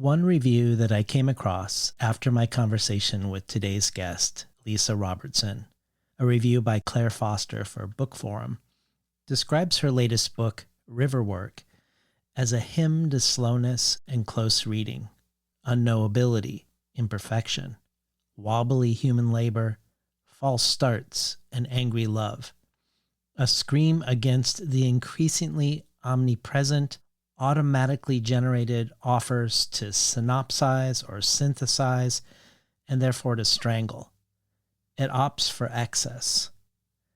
One review that I came across after my conversation with today's guest, Lisa Robertson, a review by Claire Foster for Book Forum, describes her latest book, Riverwork, as a hymn to slowness and close reading, unknowability, imperfection, wobbly human labor, false starts, and angry love. A scream against the increasingly omnipresent, automatically generated offers to synopsize or synthesize, and therefore to strangle. It opts for excess.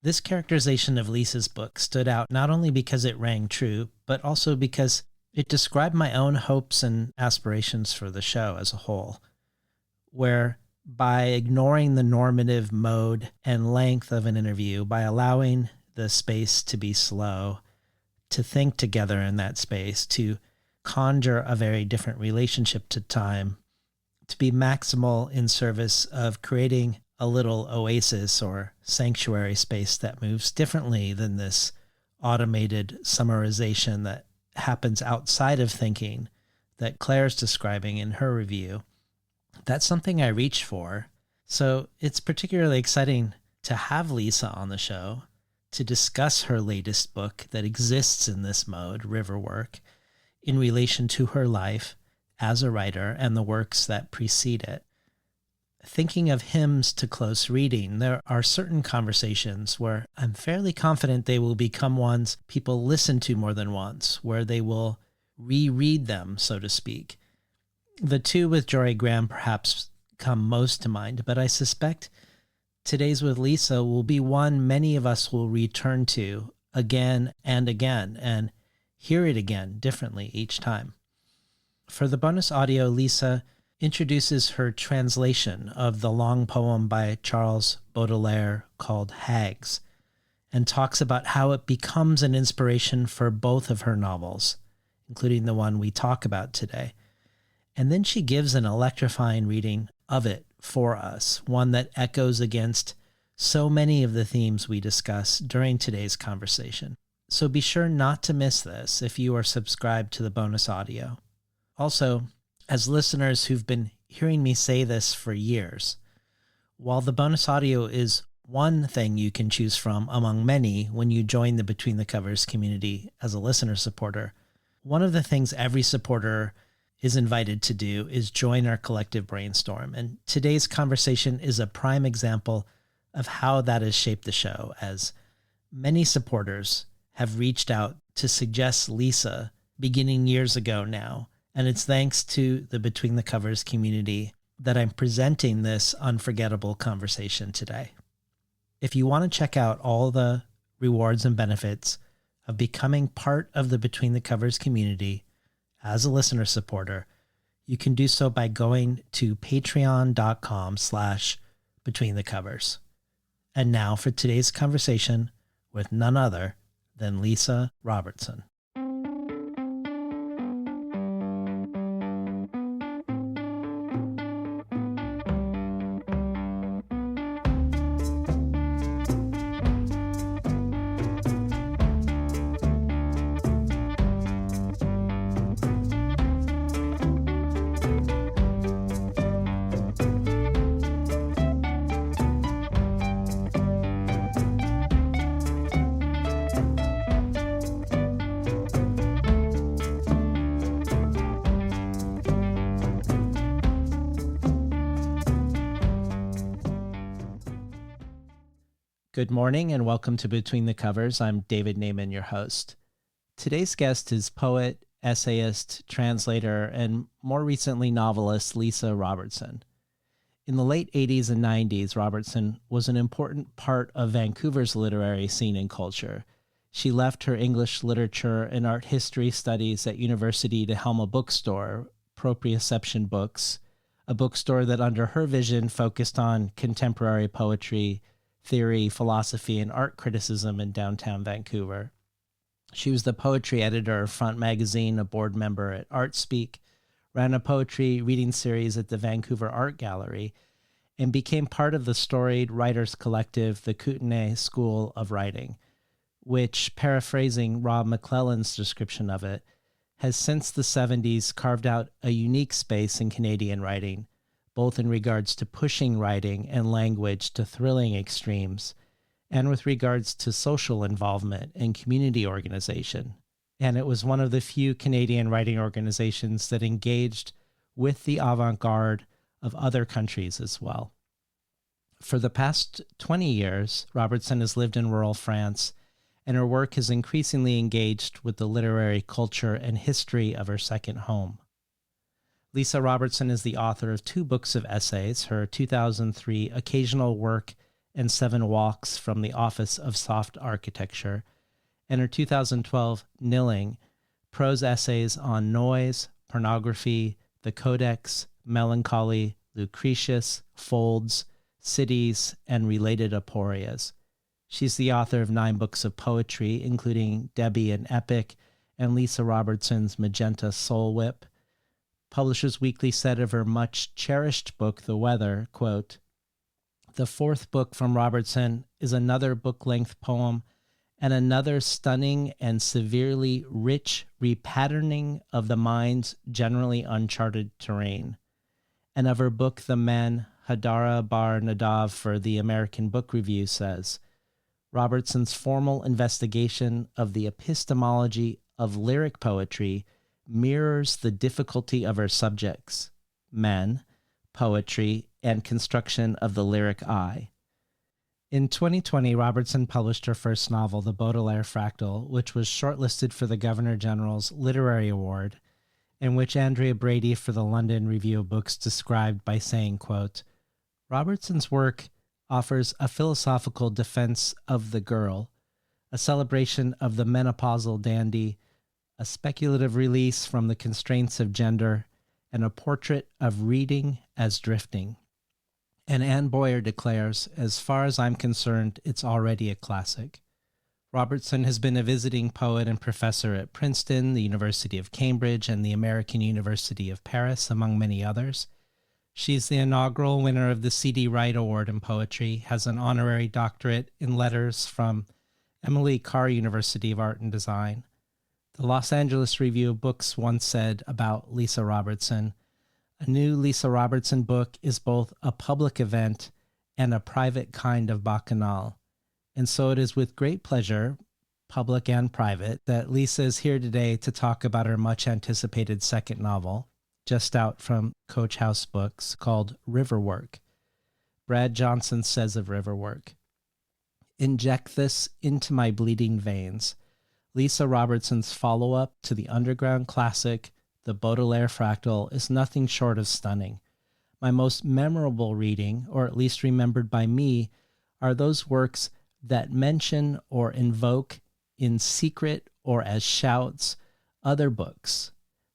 This characterization of Lisa's book stood out not only because it rang true, but also because it described my own hopes and aspirations for the show as a whole, where by ignoring the normative mode and length of an interview, by allowing the space to be slow, to think together in that space, to conjure a very different relationship to time, to be maximal in service of creating a little oasis or sanctuary space that moves differently than this automated summarization that happens outside of thinking that Claire's describing in her review. That's something I reach for. So it's particularly exciting to have Lisa on the show to discuss her latest book that exists in this mode, Riverwork, in relation to her life as a writer and the works that precede it. Thinking of hymns to close reading, there are certain conversations where I'm fairly confident they will become ones people listen to more than once, where they will reread them, so to speak. The two with Jory Graham perhaps come most to mind, but I suspect today's with Lisa will be one many of us will return to again and hear it again differently each time. For the bonus audio, Lisa introduces her translation of the long poem by Charles Baudelaire called Hags, and talks about how it becomes an inspiration for both of her novels, including the one we talk about today. And then she gives an electrifying reading of it for us, one that echoes against so many of the themes we discuss during today's conversation. So be sure not to miss this if you are subscribed to the bonus audio. Also, as listeners who've been hearing me say this for years, while the bonus audio is one thing you can choose from among many when you join the Between the Covers community as a listener supporter, one of the things every supporter is invited to do is join our collective brainstorm. And today's conversation is a prime example of how that has shaped the show, as many supporters have reached out to suggest Lisa beginning years ago now. And it's thanks to the Between the Covers community that I'm presenting this unforgettable conversation today. If you want to check out all the rewards and benefits of becoming part of the Between the Covers community as a listener supporter, you can do so by going to patreon.com/betweenthecovers. And now for today's conversation with none other than Lisa Robertson. Good morning and welcome to Between the Covers. I'm David Naiman, your host. Today's guest is poet, essayist, translator, and more recently novelist Lisa Robertson. In the late 80s and 90s, Robertson was an important part of Vancouver's literary scene and culture. She left her English literature and art history studies at university to helm a bookstore, Proprioception Books, a bookstore that under her vision focused on contemporary poetry, theory, philosophy, and art criticism in downtown Vancouver. She was the poetry editor of Front Magazine, a board member at ArtSpeak, ran a poetry reading series at the Vancouver Art Gallery, and became part of the storied writers collective, the Kootenay School of Writing, which, paraphrasing Rob McClellan's description of it, has since the 70s carved out a unique space in Canadian writing, both in regards to pushing writing and language to thrilling extremes, and with regards to social involvement and community organization. And it was one of the few Canadian writing organizations that engaged with the avant-garde of other countries as well. For the past 20 years, Robertson has lived in rural France, and her work has increasingly engaged with the literary culture and history of her second home. Lisa Robertson is the author of 2 books of essays, her 2003 Occasional Work and 7 Walks from the Office of Soft Architecture, and her 2012 Nilling, prose essays on noise, pornography, the Codex, melancholy, Lucretius, folds, cities, and related aporias. She's the author of 9 books of poetry, including Debbie and Epic, and Lisa Robertson's Magenta Soul Whip. Publishers Weekly said of her much-cherished book, The Weather, quote, "The 4th book from Robertson is another book-length poem and another stunning and severely rich repatterning of the mind's generally uncharted terrain." And of her book, The Men, Hadara Bar Nadav for the American Book Review says, Robertson's formal investigation of the epistemology of lyric poetry mirrors the difficulty of her subjects, men, poetry, and construction of the lyric eye. In 2020, Robertson published her first novel, The Baudelaire Fractal, which was shortlisted for the Governor General's Literary Award, and which Andrea Brady for the London Review of Books described by saying, quote, "Robertson's work offers a philosophical defense of the girl, a celebration of the menopausal dandy, a speculative release from the constraints of gender, and a portrait of reading as drifting." And Anne Boyer declares, "As far as I'm concerned, it's already a classic." Robertson has been a visiting poet and professor at Princeton, the University of Cambridge, and the American University of Paris, among many others. She's the inaugural winner of the C.D. Wright Award in Poetry, has an honorary doctorate in letters from Emily Carr University of Art and Design. The Los Angeles Review of Books once said about Lisa Robertson, "A new Lisa Robertson book is both a public event and a private kind of bacchanal." And so it is with great pleasure, public and private, that Lisa is here today to talk about her much-anticipated second novel, just out from Coach House Books, called Riverwork. Brad Johnson says of Riverwork, "Inject this into my bleeding veins." Lisa Robertson's follow-up to the underground classic, The Baudelaire Fractal, is nothing short of stunning. My most memorable reading, or at least remembered by me, are those works that mention or invoke in secret or as shouts other books.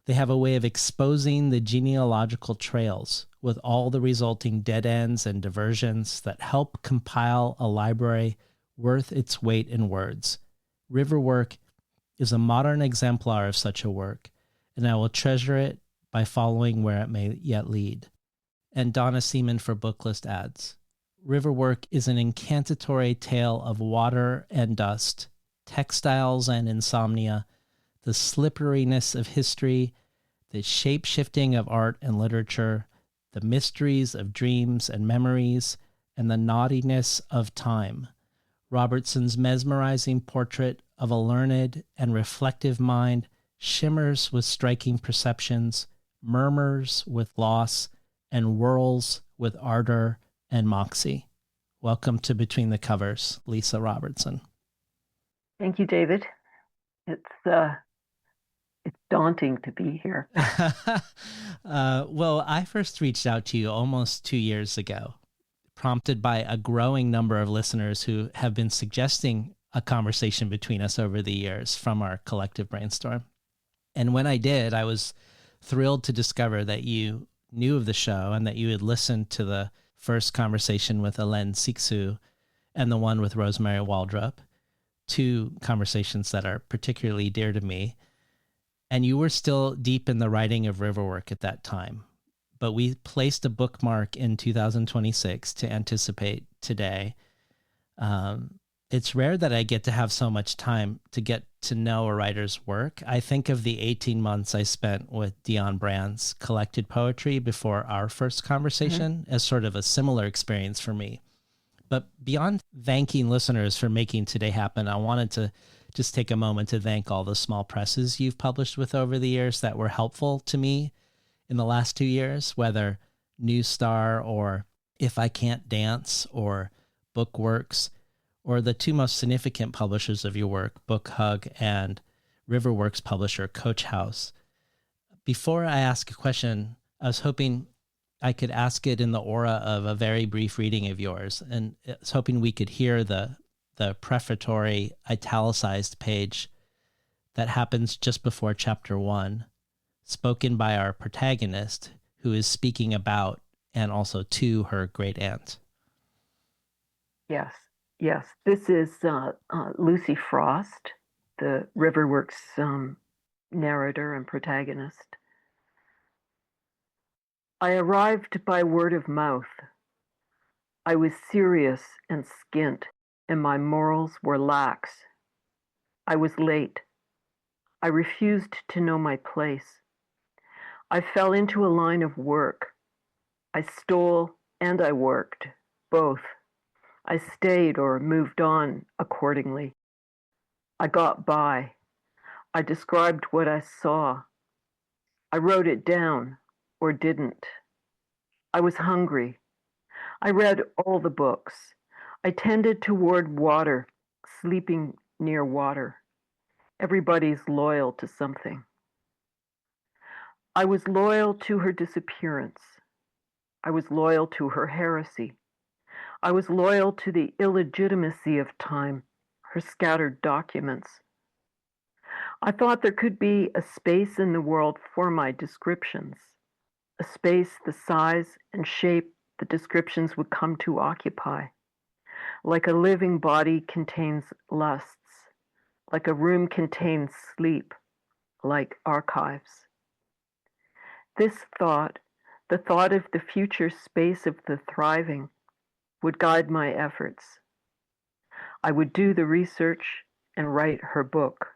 They have a way of exposing the genealogical trails with all the resulting dead ends and diversions that help compile a library worth its weight in words. Riverwork is a modern exemplar of such a work, and I will treasure it by following where it may yet lead. And Donna Seaman for Booklist adds, "Riverwork is an incantatory tale of water and dust, textiles and insomnia, the slipperiness of history, the shape-shifting of art and literature, the mysteries of dreams and memories, and the naughtiness of time. Robertson's mesmerizing portrait of a learned and reflective mind shimmers with striking perceptions, murmurs with loss, and whirls with ardor and moxie." Welcome to Between the Covers, Lisa Robertson. Thank you, David. It's daunting to be here. Well, I first reached out to you almost 2 years ago, prompted by a growing number of listeners who have been suggesting a conversation between us over the years from our collective brainstorm. And when I did, I was thrilled to discover that you knew of the show and that you had listened to the first conversation with Hélène Cixous and the one with Rosemary Waldrop, 2 conversations that are particularly dear to me. And you were still deep in the writing of Riverwork at that time. But we placed a bookmark in 2026 to anticipate today. It's rare that I get to have so much time to get to know a writer's work. I think of the 18 months I spent with Dion Brand's collected poetry before our first Mhm. conversation as sort of a similar experience for me. But beyond thanking listeners for making today happen, I wanted to just take a moment to thank all the small presses you've published with over the years that were helpful to me in the last 2 years, whether New Star or If I Can't Dance or Bookworks, or the two most significant publishers of your work, Book Hug and Riverworks publisher Coach House. Before I ask a question, I was hoping I could ask it in the aura of a very brief reading of yours, and I was hoping we could hear the prefatory italicized page that happens just before chapter 1, spoken by our protagonist, who is speaking about and also to her great aunt. Yes, yes. This is Lucy Frost, the Riverworks narrator and protagonist. I arrived by word of mouth. I was serious and skint, and my morals were lax. I was late. I refused to know my place. I fell into a line of work. I stole and I worked, both. I stayed or moved on accordingly. I got by. I described what I saw. I wrote it down, or didn't. I was hungry. I read all the books. I tended toward water, sleeping near water. Everybody's loyal to something. I was loyal to her disappearance. I was loyal to her heresy. I was loyal to the illegitimacy of time, her scattered documents. I thought there could be a space in the world for my descriptions, a space the size and shape the descriptions would come to occupy, like a living body contains lusts, like a room contains sleep, like archives. This thought, the thought of the future space of the thriving, would guide my efforts. I would do the research and write her book.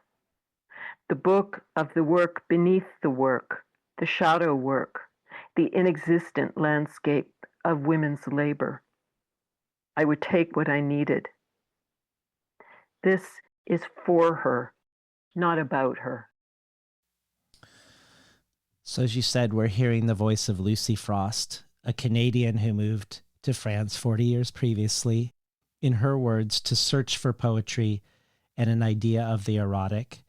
The book of the work beneath the work, the shadow work, the inexistent landscape of women's labor. I would take what I needed. This is for her, not about her. So, as you said, we're hearing the voice of Lucy Frost, a Canadian who moved to France 40 years previously, in her words, to search for poetry and an idea of the erotic,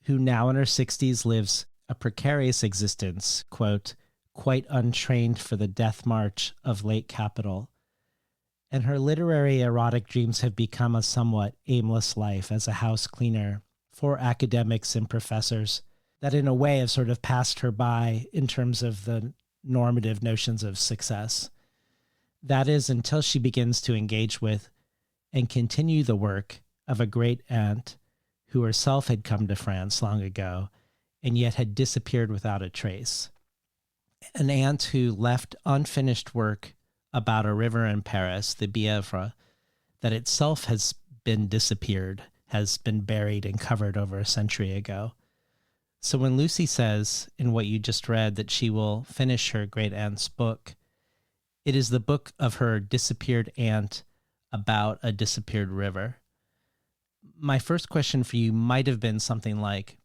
who now in her 60s lives a precarious existence, quote, quite untrained for the death march of late capital. And her literary erotic dreams have become a somewhat aimless life as a house cleaner for academics and professors that in a way have sort of passed her by in terms of the normative notions of success. That is until she begins to engage with and continue the work of a great aunt who herself had come to France long ago and yet had disappeared without a trace. An aunt who left unfinished work about a river in Paris, the Bièvre, that itself has been disappeared, has been buried and covered over a century ago. So when Lucy says in what you just read that she will finish her great aunt's book, it is the book of her disappeared aunt about a disappeared river. My first question for you might have been something like,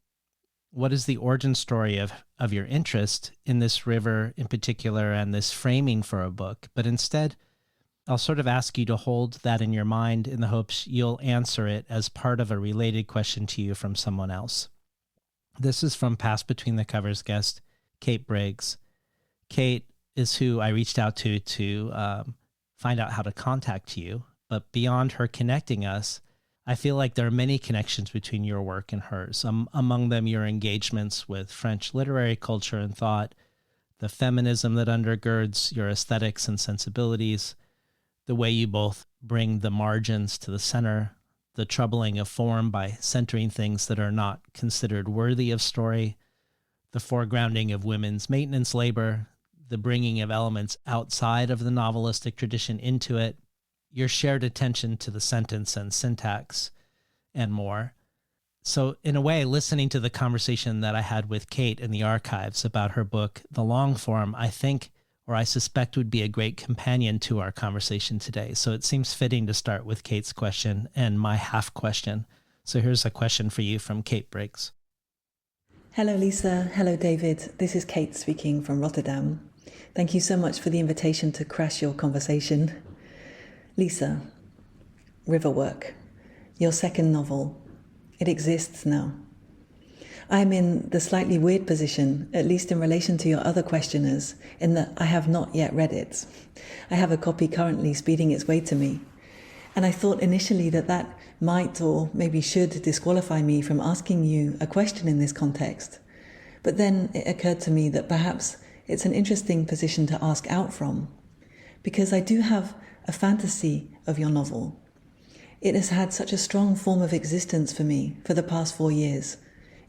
what is the origin story of your interest in this river in particular and this framing for a book? But instead, I'll sort of ask you to hold that in your mind in the hopes you'll answer it as part of a related question to you from someone else. This is from Pass Between the Covers guest, Kate Briggs. Kate is who I reached out to find out how to contact you. But beyond her connecting us, I feel like there are many connections between your work and hers. Among them, your engagements with French literary culture and thought, the feminism that undergirds your aesthetics and sensibilities, the way you both bring the margins to the center, the troubling of form by centering things that are not considered worthy of story, the foregrounding of women's maintenance labor, the bringing of elements outside of the novelistic tradition into it, your shared attention to the sentence and syntax and more. So in a way, listening to the conversation that I had with Kate in the archives about her book, The Long Form, I think, or I suspect, would be a great companion to our conversation today. So it seems fitting to start with Kate's question and my half question. So here's a question for you from Kate Briggs. Hello, Lisa. Hello, David. This is Kate speaking from Rotterdam. Thank you so much for the invitation to crash your conversation. Lisa, Riverwork, your second novel. It exists now. I am in the slightly weird position, at least in relation to your other questioners, in that I have not yet read it. I have a copy currently speeding its way to me. And I thought initially that might or maybe should disqualify me from asking you a question in this context. But then it occurred to me that perhaps it's an interesting position to ask out from, because I do have a fantasy of your novel. It has had such a strong form of existence for me for the past 4 years,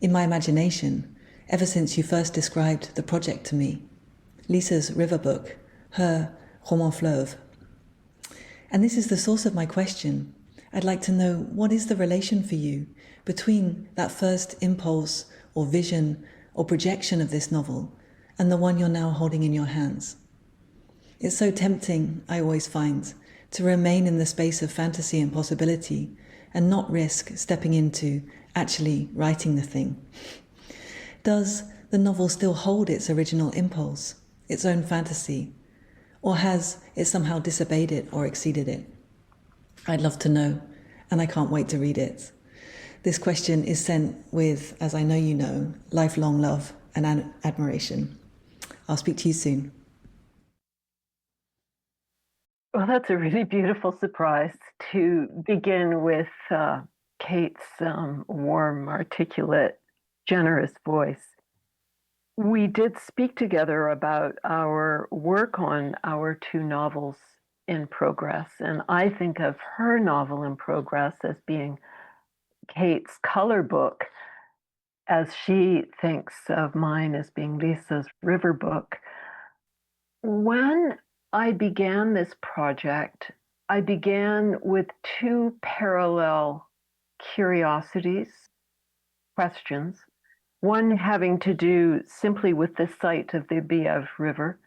in my imagination, ever since you first described the project to me. Lisa's river book, her roman fleuve. And this is the source of my question. I'd like to know, what is the relation for you between that first impulse or vision or projection of this novel and the one you're now holding in your hands? It's so tempting, I always find, to remain in the space of fantasy and possibility and not risk stepping into actually writing the thing. Does the novel still hold its original impulse, its own fantasy, or has it somehow disobeyed it or exceeded it? I'd love to know, and I can't wait to read it. This question is sent with, as I know you know, lifelong love and admiration. I'll speak to you soon. Well, that's a really beautiful surprise to begin with Kate's warm, articulate, generous voice. We did speak together about our work on our 2 novels in progress, and I think of her novel in progress as being Kate's color book, as she thinks of mine as being Lisa's river book. When I began this project, I began with 2 parallel curiosities, questions. One having to do simply with the site of the Bièvre River,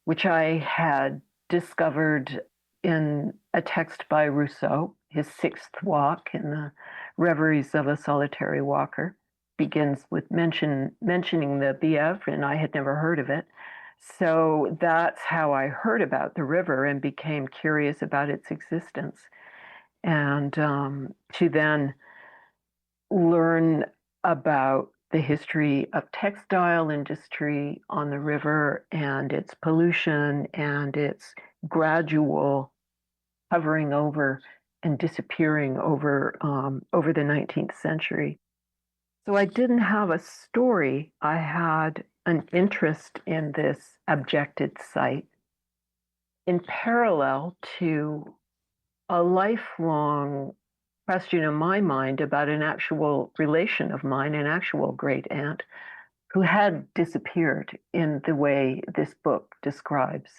which I had discovered in a text by Rousseau, his 6th walk in the Reveries of a Solitary Walker. Begins with mentioning the Bièvre, and I had never heard of it. So that's how I heard about the river and became curious about its existence. And to then learn about the history of textile industry on the river and its pollution and its gradual hovering over and disappearing over the 19th century. So I didn't have a story. I had an interest in this objected site in parallel to a lifelong question in my mind about an actual relation of mine, an actual great aunt, who had disappeared in the way this book describes.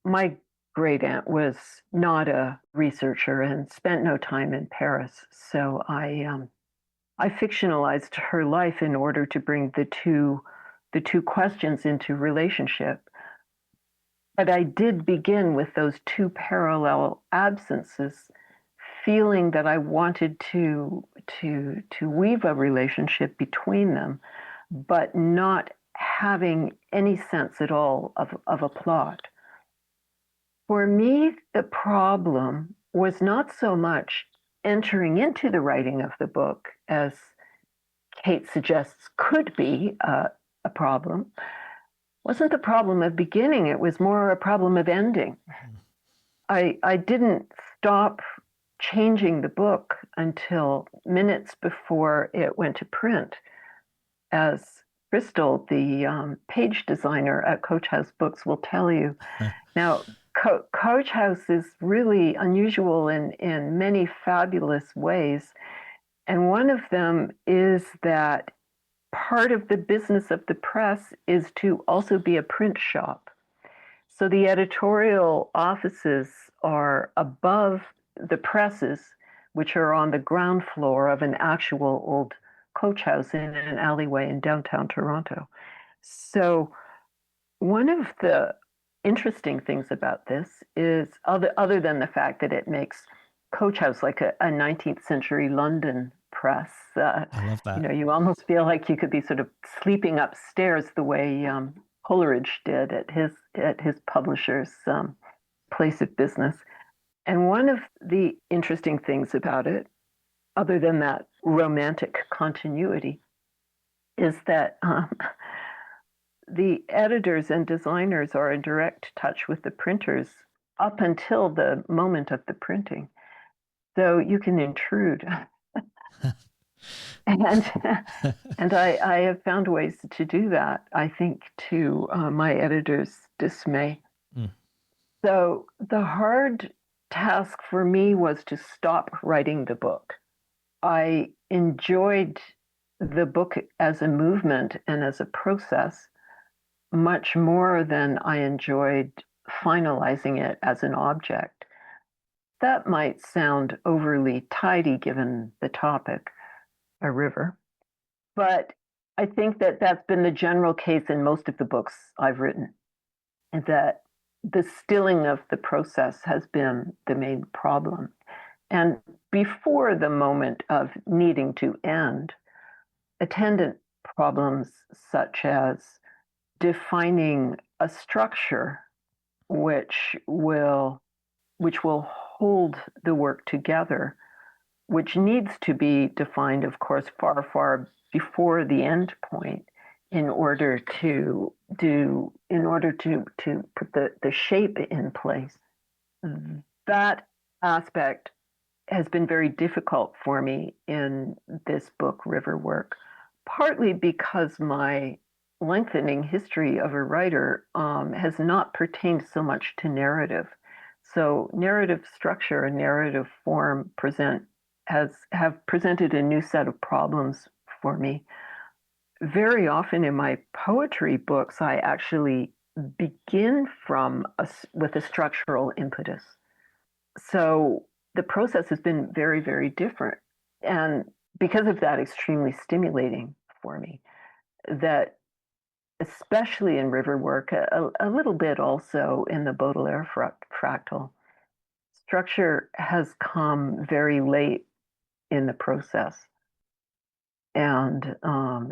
My great aunt was not a researcher and spent no time in Paris, so I fictionalized her life in order to bring the two questions into relationship. But I did begin with those 2 parallel absences, feeling that I wanted to weave a relationship between them, but not having any sense at all of a plot. For me, the problem was not so much entering into the writing of the book, as Kate suggests could be a problem. Wasn't the problem of beginning, it was more a problem of ending. I didn't stop changing the book until minutes before it went to print. As Crystal, the page designer at Coach House Books, will tell you. Now, Coach House is really unusual in many fabulous ways. And one of them is that part of the business of the press is to also be a print shop. So the editorial offices are above the presses, which are on the ground floor of an actual old coach house in an alleyway in downtown Toronto. So one of the interesting things about this is, other than the fact that it makes coach house like a 19th century London press, I love that. you almost feel like you could be sort of sleeping upstairs the way Coleridge did at his publisher's place of business. And one of the interesting things about it, other than that romantic continuity, is that the editors and designers are in direct touch with the printers up until the moment of the printing. So you can intrude. and I have found ways to do that, I think, to my editor's dismay. Mm. So the hard task for me was to stop writing the book. I enjoyed the book as a movement and as a process much more than I enjoyed finalizing it as an object. That might sound overly tidy given the topic, a river, but I think that that's been the general case in most of the books I've written, and that the stilling of the process has been the main problem. And before the moment of needing to end, attendant problems such as defining a structure which will hold the work together, which needs to be defined, of course, far before the end point in order to put the shape in place. That aspect has been very difficult for me in this book, Riverwork, partly because my lengthening history of a writer has not pertained so much to narrative. So narrative structure and narrative form have presented a new set of problems for me. Very often in my poetry books, I actually begin with a structural impetus. So the process has been very, very different. And because of that, extremely stimulating for me. That especially in Riverwork, a little bit also in the Baudelaire fractal, structure has come very late in the process and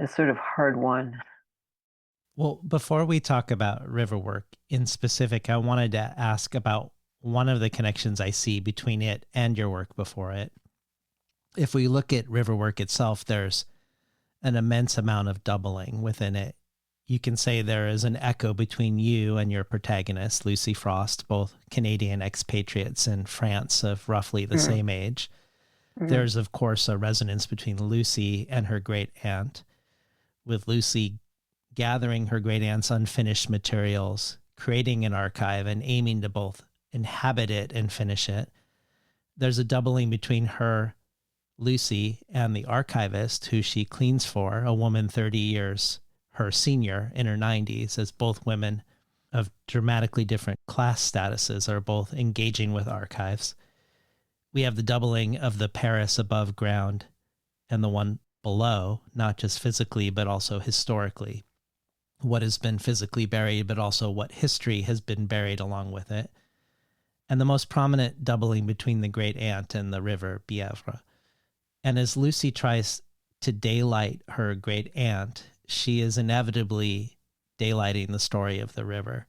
is sort of hard won. Well, before we talk about Riverwork in specific, I wanted to ask about one of the connections I see between it and your work before it. If we look at Riverwork itself, there's an immense amount of doubling within it. You can say there is an echo between you and your protagonist, Lucy Frost, both Canadian expatriates in France of roughly the same age. There's, of course, a resonance between Lucy and her great aunt, with Lucy gathering her great aunt's unfinished materials, creating an archive, and aiming to both inhabit it and finish it. There's a doubling between her, Lucy, and the archivist who she cleans for, a woman 30 years her senior in her 90s, as both women of dramatically different class statuses are both engaging with archives. We have the doubling of the Paris above ground and the one below, not just physically, but also historically. What has been physically buried, but also what history has been buried along with it. And the most prominent doubling between the great aunt and the river Bièvre. And as Lucy tries to daylight her great aunt, she is inevitably daylighting the story of the river.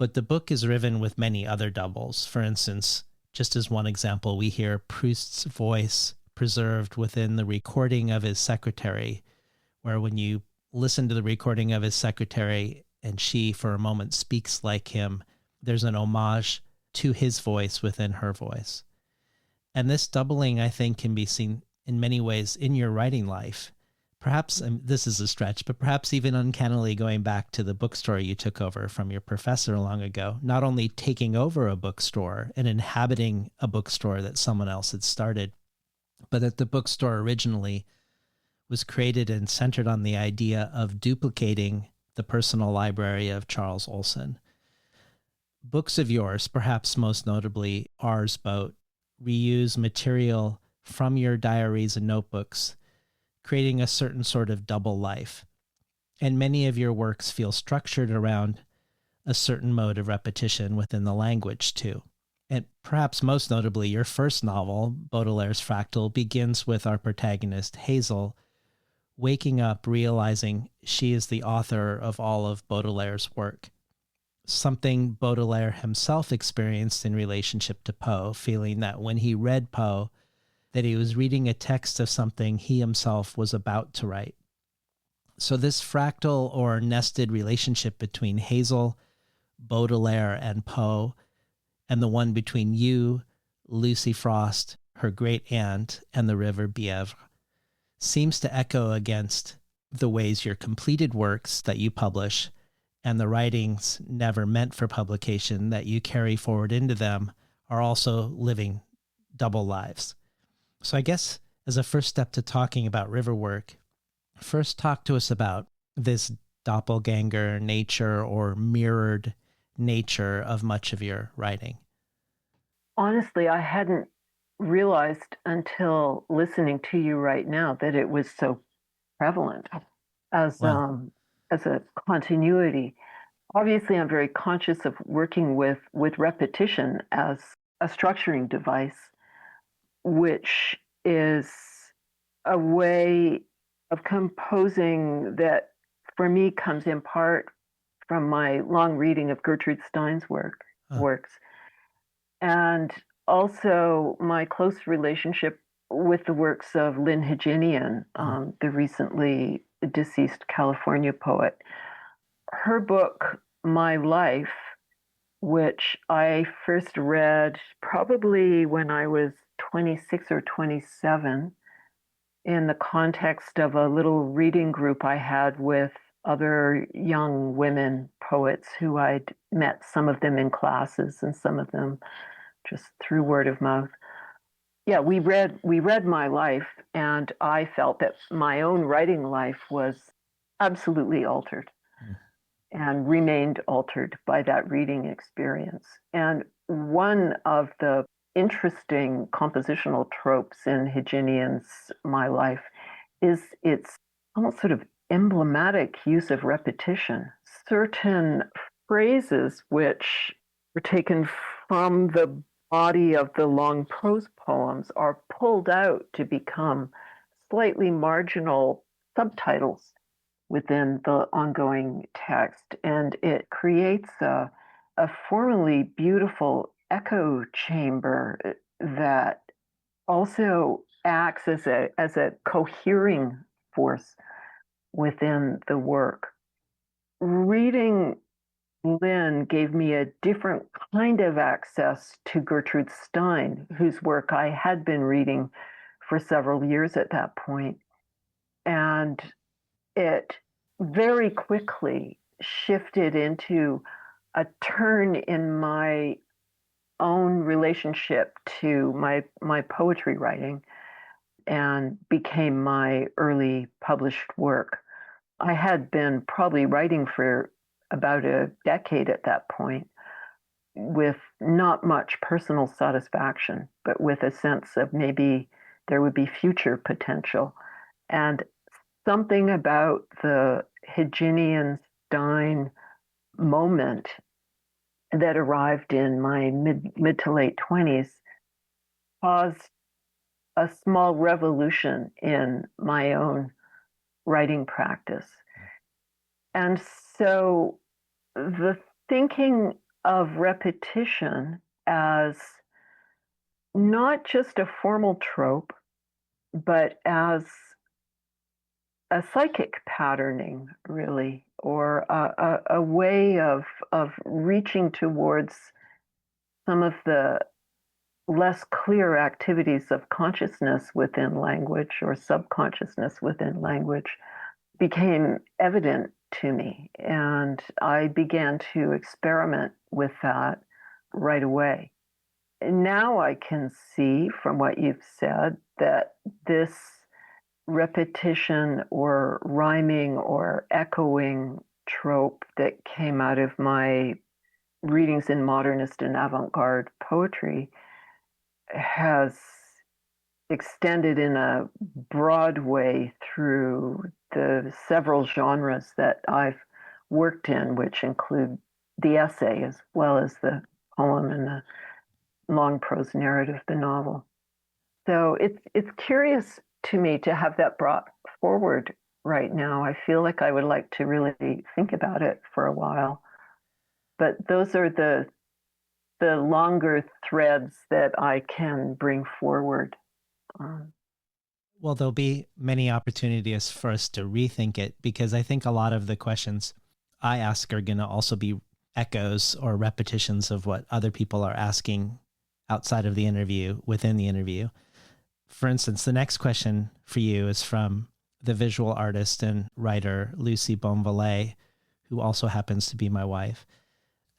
But the book is riven with many other doubles. For instance, just as one example, we hear Proust's voice preserved within the recording of his secretary, where when you listen to the recording of his secretary and she for a moment speaks like him, there's an homage to his voice within her voice. And this doubling, I think, can be seen in many ways in your writing life. Perhaps, this is a stretch, but perhaps even uncannily going back to the bookstore you took over from your professor long ago, not only taking over a bookstore and inhabiting a bookstore that someone else had started, but that the bookstore originally was created and centered on the idea of duplicating the personal library of Charles Olson. Books of yours, perhaps most notably Ours Boat, reuse material from your diaries and notebooks, creating a certain sort of double life. And many of your works feel structured around a certain mode of repetition within the language, too. And perhaps most notably, your first novel, Baudelaire's Fractal, begins with our protagonist, Hazel, waking up realizing she is the author of all of Baudelaire's work. Something Baudelaire himself experienced in relationship to Poe, feeling that when he read Poe, that he was reading a text of something he himself was about to write. So this fractal or nested relationship between Hazel, Baudelaire, and Poe, and the one between you, Lucy Frost, her great aunt, and the river Bièvre, seems to echo against the ways your completed works that you publish and the writings never meant for publication that you carry forward into them are also living double lives. So I guess as a first step to talking about Riverwork, first talk to us about this doppelganger nature or mirrored nature of much of your writing. Honestly, I hadn't realized until listening to you right now that it was so prevalent as Wow. as a continuity. Obviously, I'm very conscious of working with repetition as a structuring device, which is a way of composing that, for me, comes in part from my long reading of Gertrude Stein's works, and also my close relationship with the works of Lynn Heginian, the recently deceased California poet. Her book, My Life, which I first read probably when I was 26 or 27 in the context of a little reading group I had with other young women poets who I'd met, some of them in classes and some of them just through word of mouth. Yeah, we read My Life, and I felt that my own writing life was absolutely altered and remained altered by that reading experience. And one of the interesting compositional tropes in Heginian's My Life is its almost sort of emblematic use of repetition. Certain phrases which were taken from the body of the long prose poems are pulled out to become slightly marginal subtitles within the ongoing text. And it creates a formally beautiful echo chamber that also acts as a cohering force within the work. Reading Lynn gave me a different kind of access to Gertrude Stein, whose work I had been reading for several years at that point. And it very quickly shifted into a turn in my own relationship to my poetry writing and became my early published work. I had been probably writing for about a decade at that point with not much personal satisfaction, but with a sense of maybe there would be future potential. And something about the Heginian Stein moment that arrived in my mid to late 20s caused a small revolution in my own writing practice. And so the thinking of repetition as not just a formal trope, but as a psychic patterning, really, or a way of reaching towards some of the less clear activities of consciousness within language or subconsciousness within language became evident to me. And I began to experiment with that right away. And now I can see from what you've said that this repetition or rhyming or echoing trope that came out of my readings in modernist and avant-garde poetry has extended in a broad way through the several genres that I've worked in, which include the essay as well as the poem and the long prose narrative, the novel. So it's curious to me to have that brought forward right now. I feel like I would like to really think about it for a while. But those are the longer threads that I can bring forward. Well, there'll be many opportunities for us to rethink it, because I think a lot of the questions I ask are going to also be echoes or repetitions of what other people are asking outside of the interview, within the interview. For instance, the next question for you is from the visual artist and writer Lucy Bonvalet, who also happens to be my wife.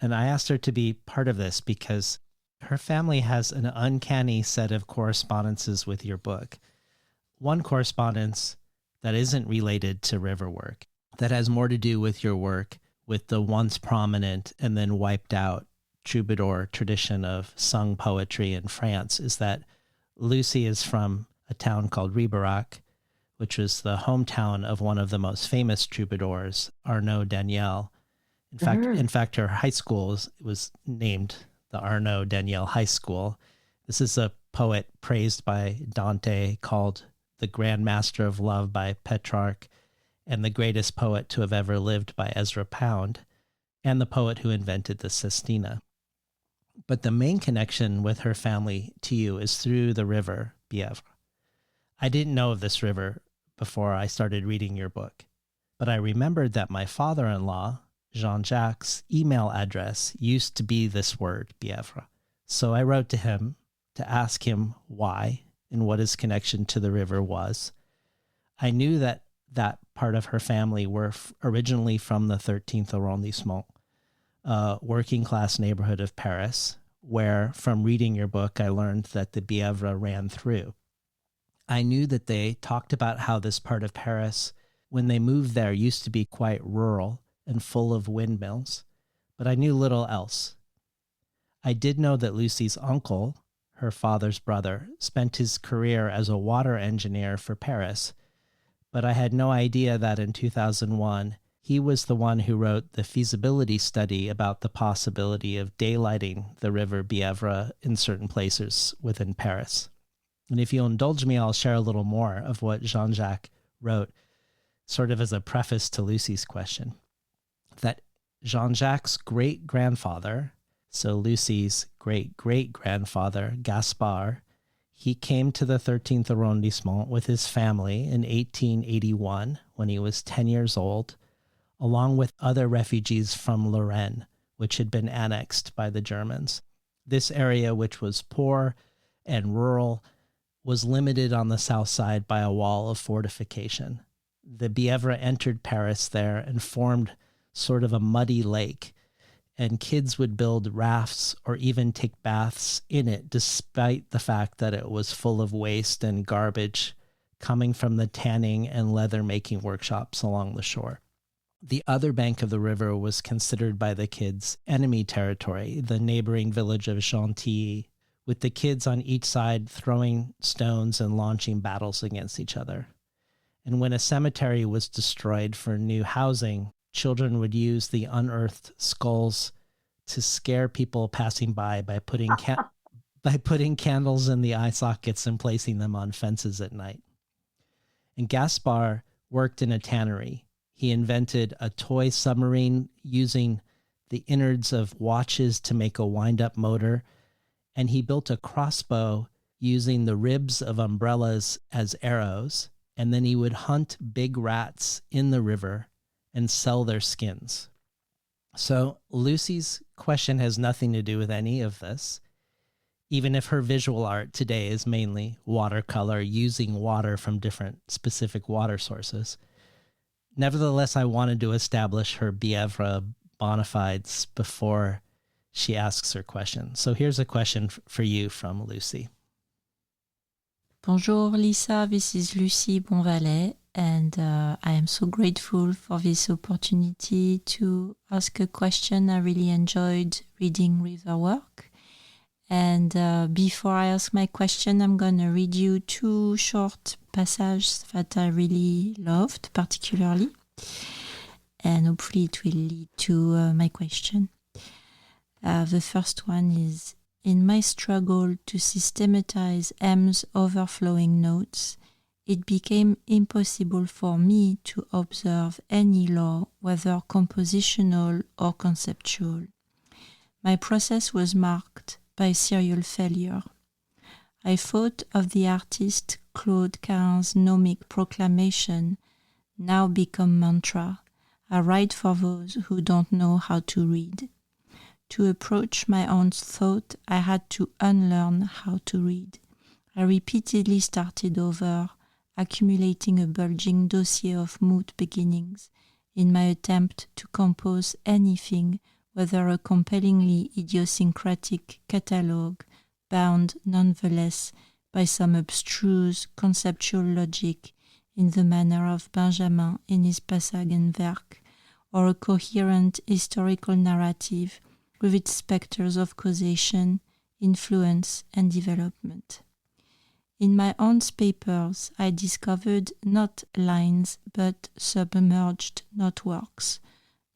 And I asked her to be part of this because her family has an uncanny set of correspondences with your book. One correspondence that isn't related to Riverwork, that has more to do with your work with the once prominent and then wiped out troubadour tradition of sung poetry in France, is that Lucy is from a town called Riverwork, which was the hometown of one of the most famous troubadours, Arnaud Daniel. In fact, her high school was named the Arnaud Daniel High School. This is a poet praised by Dante, called the Grand Master of Love by Petrarch, and the greatest poet to have ever lived by Ezra Pound, and the poet who invented the sestina. But the main connection with her family to you is through the river Bièvre. I didn't know of this river before I started reading your book, but I remembered that my father-in-law, Jean-Jacques' email address used to be this word, Bièvre. So I wrote to him to ask him why and what his connection to the river was. I knew that that part of her family were originally from the 13th arrondissement, a working class neighborhood of Paris, where from reading your book, I learned that the Bièvre ran through. I knew that they talked about how this part of Paris, when they moved there, used to be quite rural and full of windmills, but I knew little else. I did know that Lucy's uncle, her father's brother, spent his career as a water engineer for Paris, but I had no idea that in 2001, he was the one who wrote the feasibility study about the possibility of daylighting the river Bièvre in certain places within Paris. And if you'll indulge me, I'll share a little more of what Jean-Jacques wrote, sort of as a preface to Lucy's question. That Jean-Jacques' great-grandfather, so Lucy's great-great-grandfather, Gaspard, he came to the 13th arrondissement with his family in 1881 when he was 10 years old, along with other refugees from Lorraine, which had been annexed by the Germans. This area, which was poor and rural, was limited on the south side by a wall of fortification. The Bièvre entered Paris there and formed sort of a muddy lake, and kids would build rafts or even take baths in it, despite the fact that it was full of waste and garbage coming from the tanning and leather making workshops along the shore. The other bank of the river was considered by the kids enemy territory, the neighboring village of Chantilly, with the kids on each side throwing stones and launching battles against each other. And when a cemetery was destroyed for new housing, children would use the unearthed skulls to scare people passing by putting candles in the eye sockets and placing them on fences at night. And Gaspard worked in a tannery. He invented a toy submarine using the innards of watches to make a wind-up motor, and he built a crossbow using the ribs of umbrellas as arrows, and then he would hunt big rats in the river and sell their skins. So Lucy's question has nothing to do with any of this, even if her visual art today is mainly watercolor using water from different specific water sources. Nevertheless, I wanted to establish her Bièvre bona fides before she asks her question. So here's a question for you from Lucy. Bonjour Lisa, this is Lucy Bonvalet, and I am so grateful for this opportunity to ask a question. I really enjoyed reading Riverwork. And before I ask my question, I'm going to read you two short passages that I really loved, particularly. And hopefully it will lead to my question. The first one is, in my struggle to systematize M's overflowing notes, it became impossible for me to observe any law, whether compositional or conceptual. My process was marked by serial failure. I thought of the artist Claude Cain's gnomic proclamation, now become mantra. I write for those who don't know how to read. To approach my own thought, I had to unlearn how to read. I repeatedly started over, accumulating a bulging dossier of moot beginnings in my attempt to compose anything, whether a compellingly idiosyncratic catalogue, bound nonetheless by some abstruse conceptual logic in the manner of Benjamin in his Passagenwerk, or a coherent historical narrative with its spectres of causation, influence, and development. In my aunt's papers, I discovered not lines, but submerged knotworks.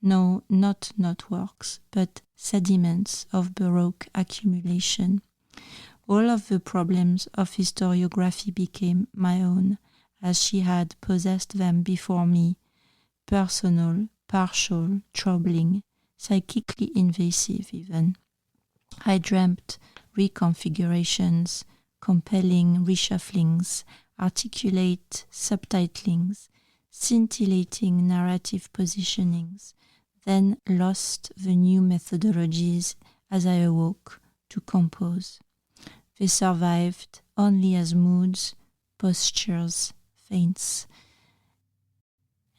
No, not knotworks, but sediments of Baroque accumulation. All of the problems of historiography became my own, as she had possessed them before me, personal, partial, troubling, psychically invasive even. I dreamt reconfigurations, compelling reshufflings, articulate subtitlings, scintillating narrative positionings, then lost the new methodologies as I awoke to compose. They survived only as moods, postures, feints.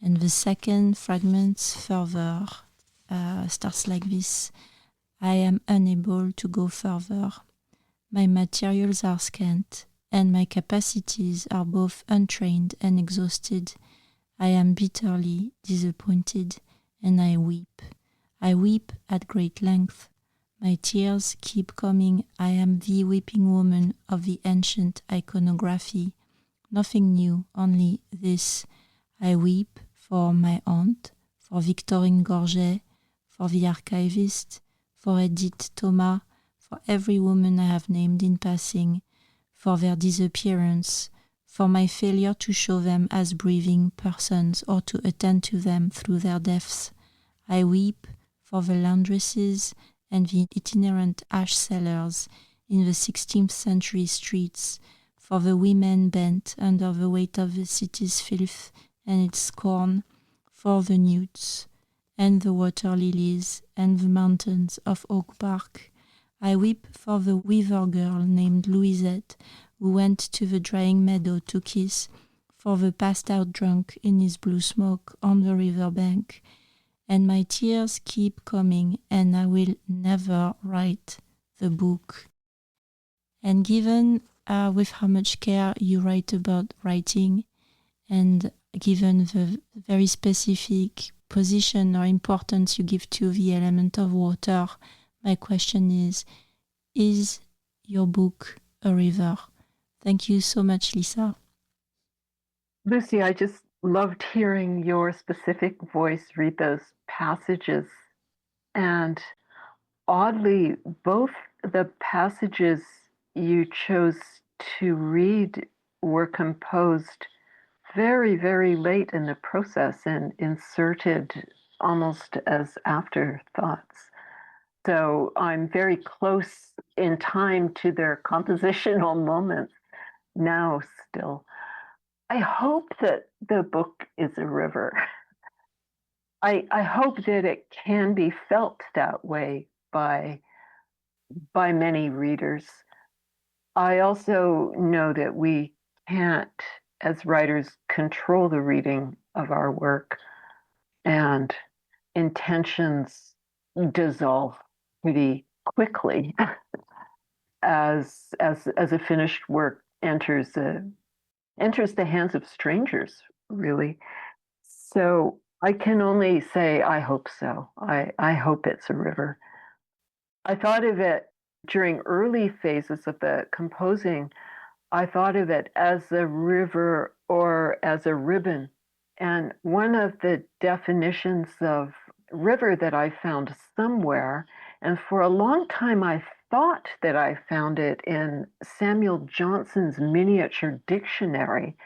And the second fragment further starts like this. I am unable to go further. My materials are scant, and my capacities are both untrained and exhausted. I am bitterly disappointed, and I weep. I weep at great length. My tears keep coming. I am the weeping woman of the ancient iconography. Nothing new, only this. I weep for my aunt, for Victorine Gorget, for the archivist, for Edith Thomas, for every woman I have named in passing, for their disappearance, for my failure to show them as breathing persons or to attend to them through their deaths. I weep for the laundresses and the itinerant ash sellers in the 16th century streets, for the women bent under the weight of the city's filth and its scorn, for the newts and the water lilies and the mountains of oak bark. I weep for the weaver girl named Louisette, who went to the drying meadow to kiss, for the passed-out drunk in his blue smoke on the river bank. And my tears keep coming, and I will never write the book. And given with how much care you write about writing, and given the very specific position or importance you give to the element of water, my question is your book a river? Thank you so much, Lisa. Lucy, I just loved hearing your specific voice read those passages. And oddly, both the passages you chose to read were composed very, very late in the process and inserted almost as afterthoughts. So I'm very close in time to their compositional moments now still. I hope that the book is a river. I hope that it can be felt that way by many readers. I also know that we can't, as writers, control the reading of our work, and intentions dissolve pretty quickly as a finished work enters the hands of strangers, really. So I can only say I hope so. I hope it's a river. I thought of it during early phases of the composing. I thought of it as a river or as a ribbon. And one of the definitions of river that I found somewhere, and for a long time I thought that I found it in Samuel Johnson's miniature dictionary.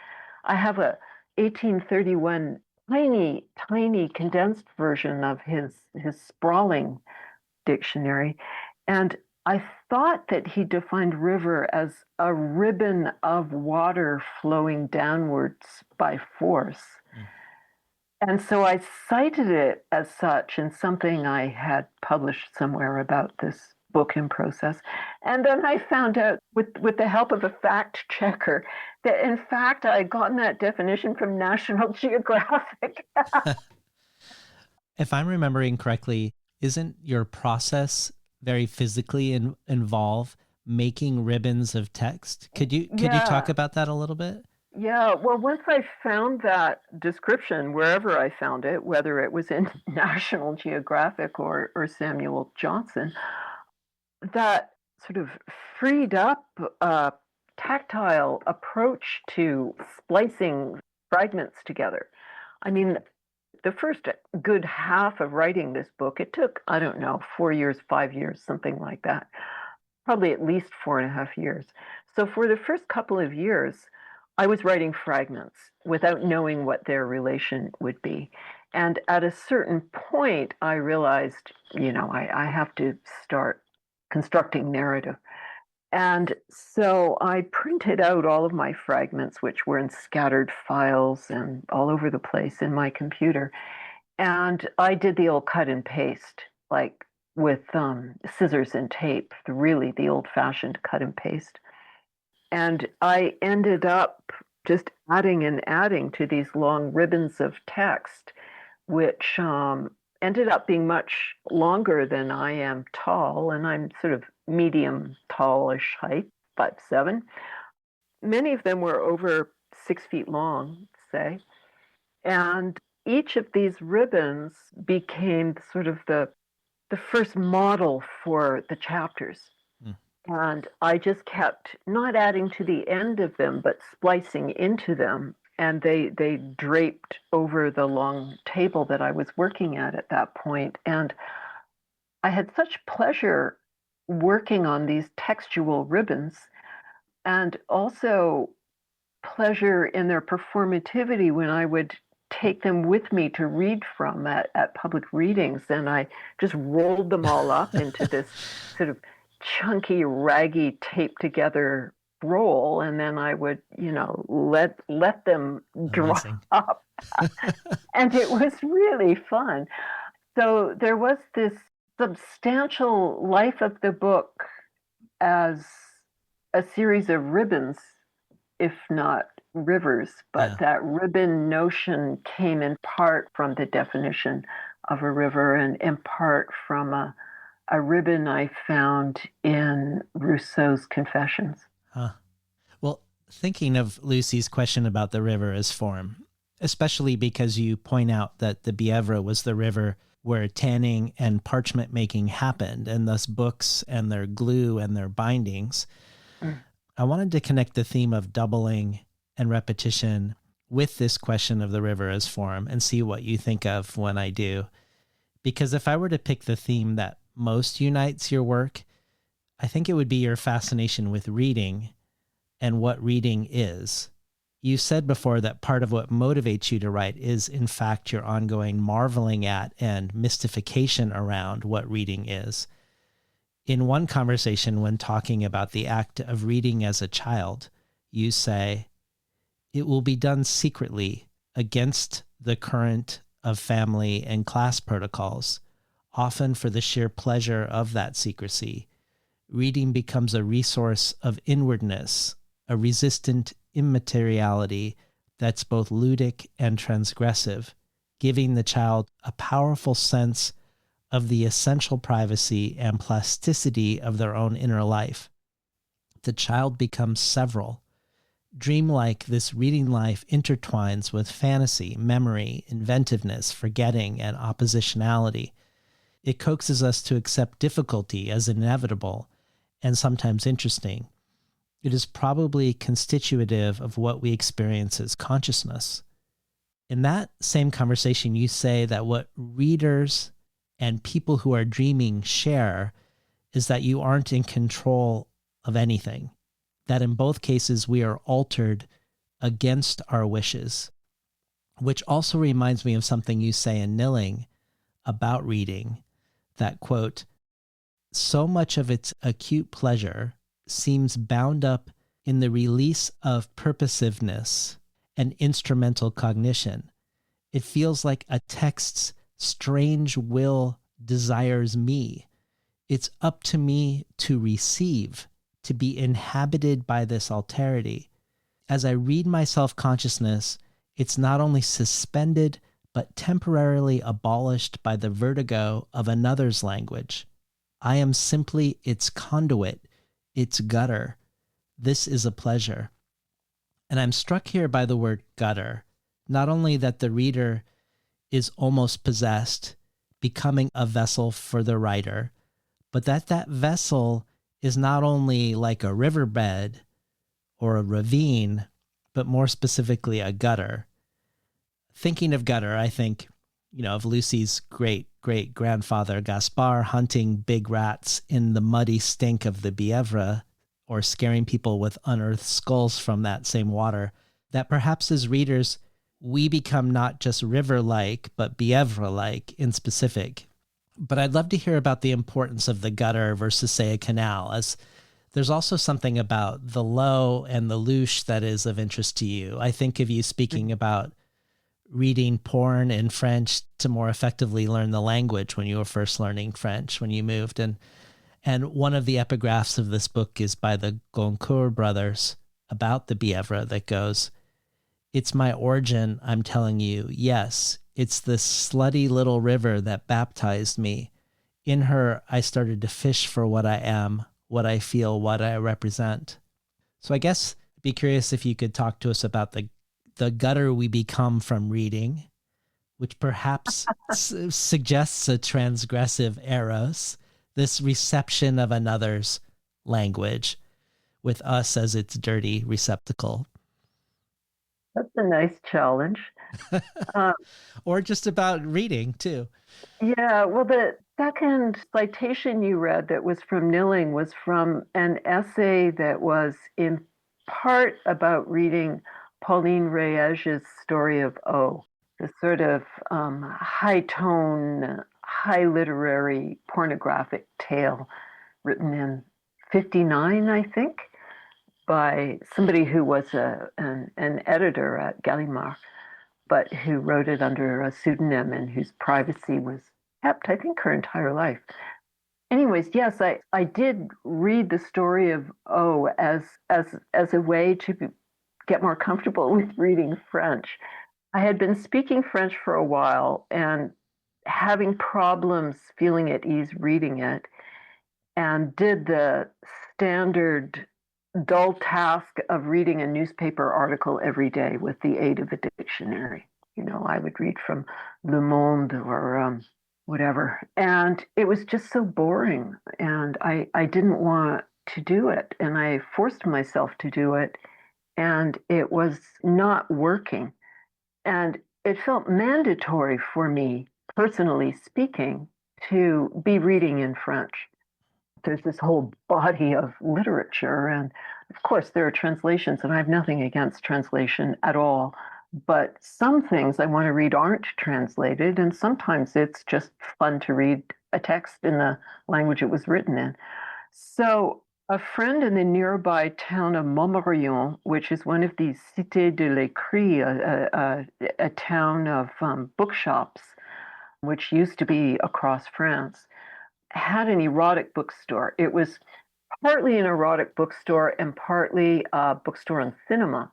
I have a 1831 tiny condensed version of his sprawling dictionary. And I thought that he defined river as a ribbon of water flowing downwards by force. And so I cited it as such in something I had published somewhere about this book in process. And then I found out with the help of a fact checker that in fact I had gotten that definition from National Geographic. If I'm remembering correctly, isn't your process very physically involve making ribbons of text? Could you talk about that a little bit? Yeah, well, once I found that description, wherever I found it, whether it was in National Geographic or Samuel Johnson, that sort of freed up a tactile approach to splicing fragments together. I mean, the first good half of writing this book, it took, I don't know, 4 years, 5 years, something like that. Probably at least 4.5 years. So for the first couple of years, I was writing fragments without knowing what their relation would be. And at a certain point, I realized, I have to start constructing narrative. And so I printed out all of my fragments, which were in scattered files and all over the place in my computer. And I did the old cut and paste, like with scissors and tape, the old-fashioned cut and paste. And I ended up just adding and adding to these long ribbons of text, which ended up being much longer than I am tall, and I'm sort of medium tallish height, 5'7". Many of them were over 6 feet long, say. And each of these ribbons became sort of the first model for the chapters. And I just kept not adding to the end of them, but splicing into them. And they draped over the long table that I was working at that point. And I had such pleasure working on these textual ribbons, and also pleasure in their performativity when I would take them with me to read from at public readings. And I just rolled them all up into this sort of chunky, raggy, taped together roll, and then I would, let them drop up. And it was really fun. So there was this substantial life of the book as a series of ribbons, if not rivers, but that ribbon notion came in part from the definition of a river and in part from a ribbon I found in Rousseau's Confessions. Well, thinking of Lucy's question about the river as form, especially because you point out that the Bièvre was the river where tanning and parchment making happened, and thus books and their glue and their bindings. I wanted to connect the theme of doubling and repetition with this question of the river as form and see what you think of when I do. Because if I were to pick the theme that most unites your work, I think it would be your fascination with reading and what reading is. You said before that part of what motivates you to write is, in fact, your ongoing marveling at and mystification around what reading is. In one conversation, when talking about the act of reading as a child, you say, "It will be done secretly against the current of family and class protocols, often for the sheer pleasure of that secrecy. Reading becomes a resource of inwardness, a resistant immateriality that's both ludic and transgressive, giving the child a powerful sense of the essential privacy and plasticity of their own inner life. The child becomes several, dreamlike this reading life intertwines with fantasy, memory, inventiveness, forgetting, and oppositionality. It coaxes us to accept difficulty as inevitable and sometimes interesting. It is probably constitutive of what we experience as consciousness. In that same conversation, you say that what readers and people who are dreaming share is that you aren't in control of anything, that in both cases we are altered against our wishes, which also reminds me of something you say in Nilling about reading, that, quote, so much of its acute pleasure seems bound up in the release of purposiveness and instrumental cognition. It feels like a text's strange will desires me. It's up to me to receive, to be inhabited by this alterity. As I read my self-consciousness, it's not only suspended, but temporarily abolished by the vertigo of another's language. I am simply its conduit, its gutter. This is a pleasure. And I'm struck here by the word gutter, not only that the reader is almost possessed, becoming a vessel for the writer, but that vessel is not only like a riverbed or a ravine, but more specifically a gutter. Thinking of gutter, I think, of Lucy's great-great-grandfather Gaspard hunting big rats in the muddy stink of the Bièvre, or scaring people with unearthed skulls from that same water, that perhaps as readers, we become not just river-like, but Bièvre-like in specific. But I'd love to hear about the importance of the gutter versus, say, a canal, as there's also something about the low and the louche that is of interest to you. I think of you speaking about reading porn in French to more effectively learn the language when you were first learning French, when you moved. And one of the epigraphs of this book is by the Goncourt brothers about the Bièvre that goes, it's my origin, I'm telling you, yes, it's the slutty little river that baptized me. In her, I started to fish for what I am, what I feel, what I represent. So I guess I'd be curious if you could talk to us about the gutter we become from reading, which perhaps suggests a transgressive eros, this reception of another's language with us as its dirty receptacle. That's a nice challenge. Or just about reading, too. Yeah, well, the second citation you read that was from Nilling was from an essay that was in part about reading Pauline Reage's story of O, the sort of high-tone, high literary, pornographic tale written in 59, I think, by somebody who was an editor at Gallimard, but who wrote it under a pseudonym and whose privacy was kept, I think, her entire life. Anyways, yes, I did read the story of O as a way to get more comfortable with reading French. I had been speaking French for a while and having problems feeling at ease reading it, and did the standard dull task of reading a newspaper article every day with the aid of a dictionary. I would read from Le Monde or whatever. And it was just so boring. And I didn't want to do it. And I forced myself to do it. And it was not working. And it felt mandatory for me, personally speaking, to be reading in French. There's this whole body of literature. And of course, there are translations, and I have nothing against translation at all. But some things I want to read aren't translated, and sometimes it's just fun to read a text in the language it was written in. So a friend in the nearby town of Montmorillon, which is one of these cités de l'écrit, a town of bookshops, which used to be across France, had an erotic bookstore. It was partly an erotic bookstore and partly a bookstore and cinema.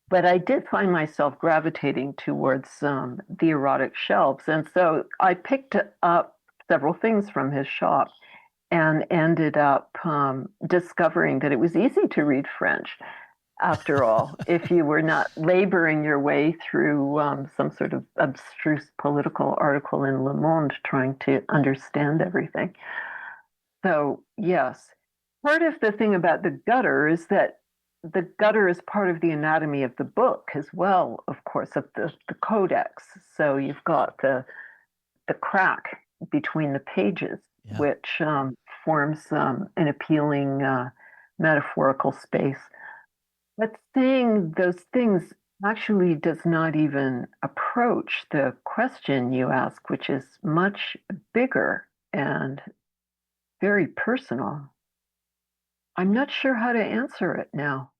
But I did find myself gravitating towards the erotic shelves. And so I picked up several things from his shop and ended up discovering that it was easy to read French. after all, if you were not laboring your way through some sort of abstruse political article in Le Monde trying to understand everything. So, yes, part of the thing about the gutter is that the gutter is part of the anatomy of the book as well, of course, of the codex. So you've got the crack between the pages, Yeah. which forms an appealing metaphorical space. But saying those things actually does not even approach the question you ask, which is much bigger and very personal. I'm not sure how to answer it now.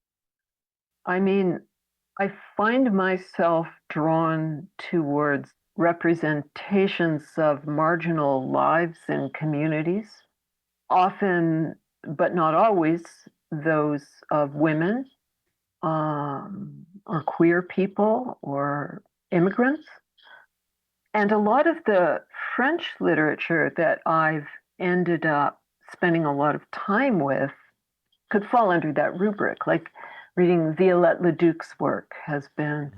I mean, I find myself drawn towards representations of marginal lives and communities, often, but not always, those of women or queer people or immigrants. And a lot of the French literature that I've ended up spending a lot of time with could fall under that rubric. Like reading Violette Leduc's work has been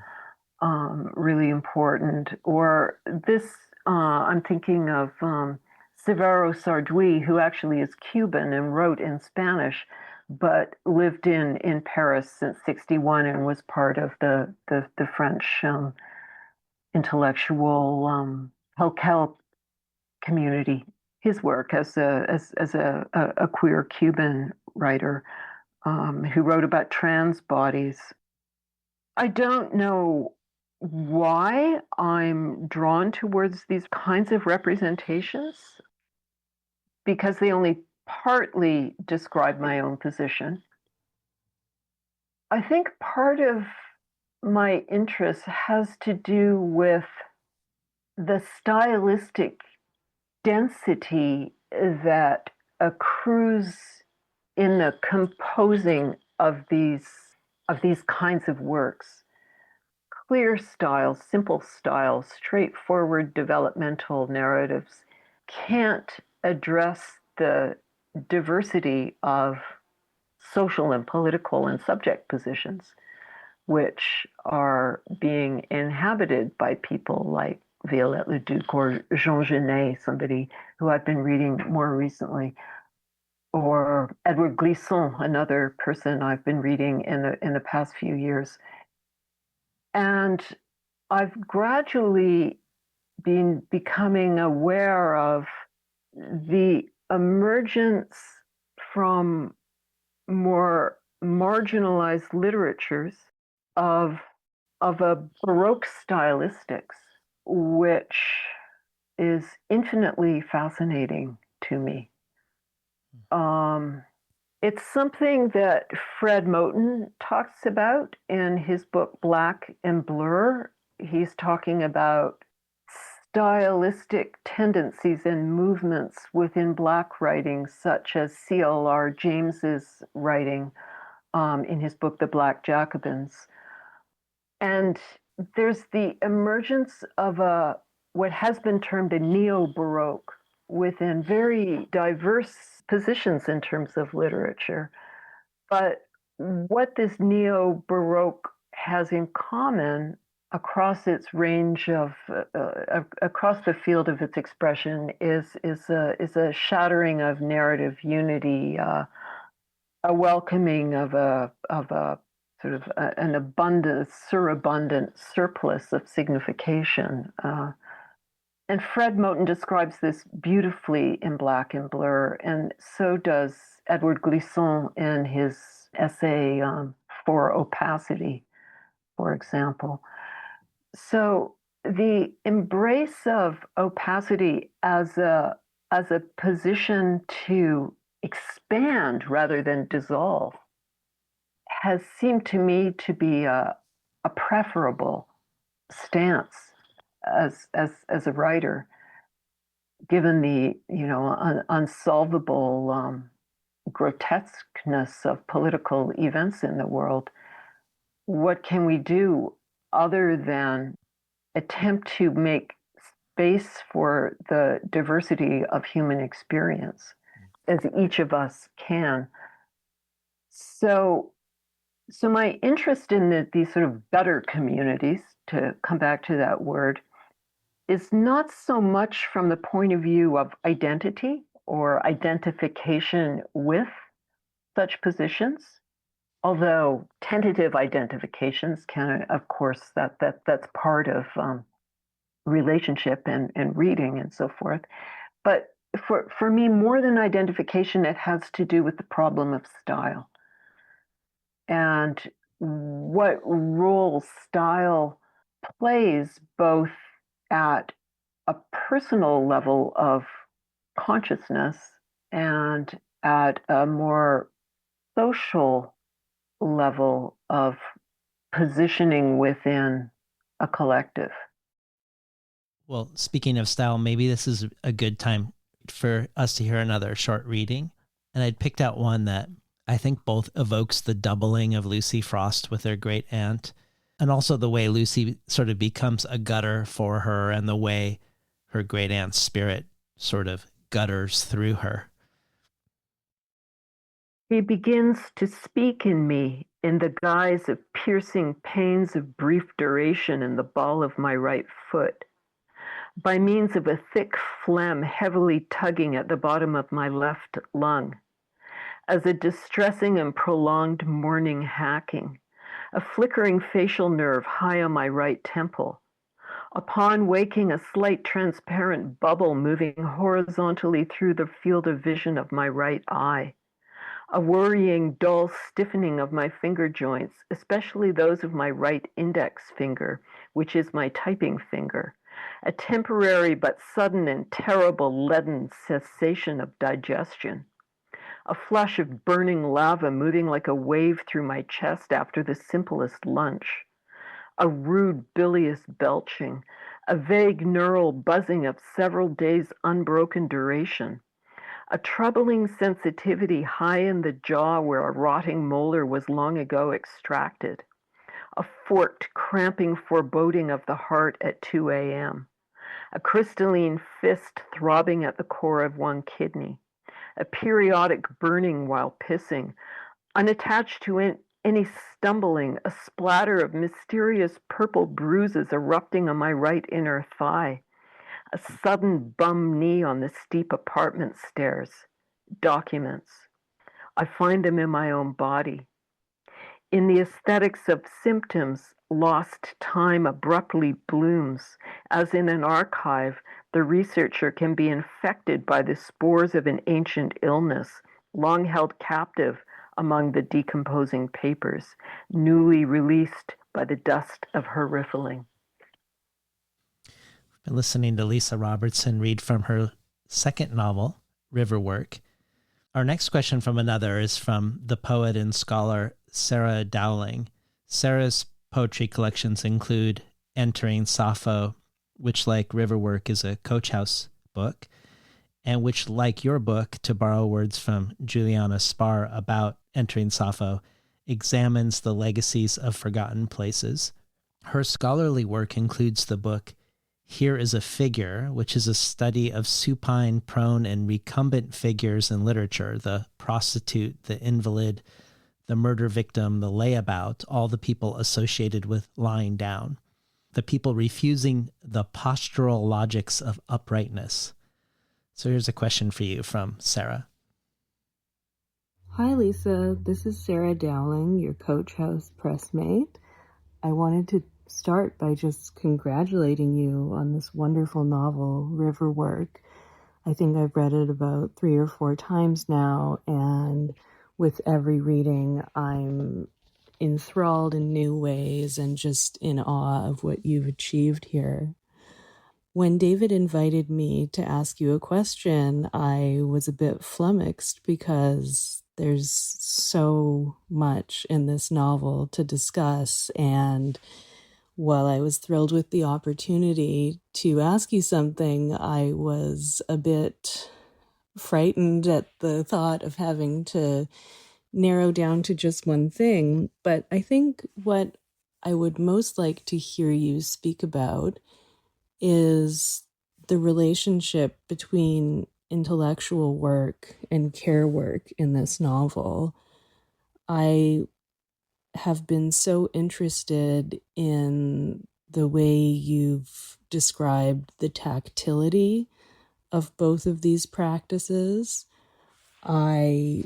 really important. Or this, I'm thinking of Severo Sarduy, who actually is Cuban and wrote in Spanish, but lived in Paris since '61 and was part of the French intellectual Helkel community. His work as a queer Cuban writer who wrote about trans bodies. I don't know why I'm drawn towards these kinds of representations, because they only partly describe my own position. I think part of my interest has to do with the stylistic density that accrues in the composing of these kinds of works. Clear styles, simple styles, straightforward developmental narratives can't address the diversity of social and political and subject positions, which are being inhabited by people like Violette Leduc or Jean Genet, somebody who I've been reading more recently, or Edward Glissant, another person I've been reading in the past few years. And I've gradually been becoming aware of the emergence from more marginalized literatures of a Baroque stylistics, which is infinitely fascinating to me. It's something that Fred Moten talks about in his book Black and Blur. He's talking about stylistic tendencies and movements within Black writing, such as C.L.R. James's writing in his book The Black Jacobins. And there's the emergence of what has been termed a neo-Baroque within very diverse positions in terms of literature. But what this neo-Baroque has in common across its range of across the field of its expression is a shattering of narrative unity, a welcoming of a sort of an abundant, surabundant surplus of signification. And Fred Moten describes this beautifully in Black and Blur, and so does Edward Glissant in his essay For Opacity, for example. So the embrace of opacity as a position to expand rather than dissolve has seemed to me to be a preferable stance as a writer, given the unsolvable grotesqueness of political events in the world. What can we do other than attempt to make space for the diversity of human experience, as each of us can? So So my interest in these sort of better communities, to come back to that word, is not so much from the point of view of identity or identification with such positions, although tentative identifications can, of course, that's part of relationship and reading and so forth. But for me, more than identification, it has to do with the problem of style and what role style plays both at a personal level of consciousness and at a more social level of positioning within a collective. Well, speaking of style, maybe this is a good time for us to hear another short reading. And I'd picked out one that I think both evokes the doubling of Lucy Frost with her great aunt, and also the way Lucy sort of becomes a gutter for her, and the way her great aunt's spirit sort of gutters through her. He begins to speak in me in the guise of piercing pains of brief duration in the ball of my right foot, by means of a thick phlegm heavily tugging at the bottom of my left lung, as a distressing and prolonged morning hacking, a flickering facial nerve high on my right temple. Upon waking, a slight transparent bubble moving horizontally through the field of vision of my right eye. A worrying, dull stiffening of my finger joints, especially those of my right index finger, which is my typing finger. A temporary but sudden and terrible leaden cessation of digestion. A flush of burning lava moving like a wave through my chest after the simplest lunch. A rude bilious belching. A vague neural buzzing of several days' unbroken duration. A troubling sensitivity high in the jaw where a rotting molar was long ago extracted. A forked, cramping foreboding of the heart at 2 a.m. A crystalline fist throbbing at the core of one kidney. A periodic burning while pissing. Unattached to any stumbling, a splatter of mysterious purple bruises erupting on my right inner thigh. A sudden bum knee on the steep apartment stairs. Documents. I find them in my own body. In the aesthetics of symptoms, lost time abruptly blooms. As in an archive, the researcher can be infected by the spores of an ancient illness, long held captive among the decomposing papers, newly released by the dust of her riffling. Been listening to Lisa Robertson read from her second novel, Riverwork. Our next question from another is from the poet and scholar Sarah Dowling. Sarah's poetry collections include Entering Sappho, which, like Riverwork, is a Coach House book, and which, like your book, to borrow words from Juliana Spar about Entering Sappho, examines the legacies of forgotten places. Her scholarly work includes the book Here is a Figure, which is a study of supine, prone, and recumbent figures in literature: the prostitute, the invalid, the murder victim, the layabout, all the people associated with lying down, the people refusing the postural logics of uprightness. So here's a question for you from Sarah. Hi, Lisa. This is Sarah Dowling, your Coach House pressmate. I wanted to start by just congratulating you on this wonderful novel, Riverwork. I think I've read it about 3 or 4 times now, and with every reading, I'm enthralled in new ways and just in awe of what you've achieved here. When David invited me to ask you a question, I was a bit flummoxed because there's so much in this novel to discuss, and while I was thrilled with the opportunity to ask you something, I was a bit frightened at the thought of having to narrow down to just one thing. But I think what I would most like to hear you speak about is the relationship between intellectual work and care work in this novel. I have been so interested in the way you've described the tactility of both of these practices. I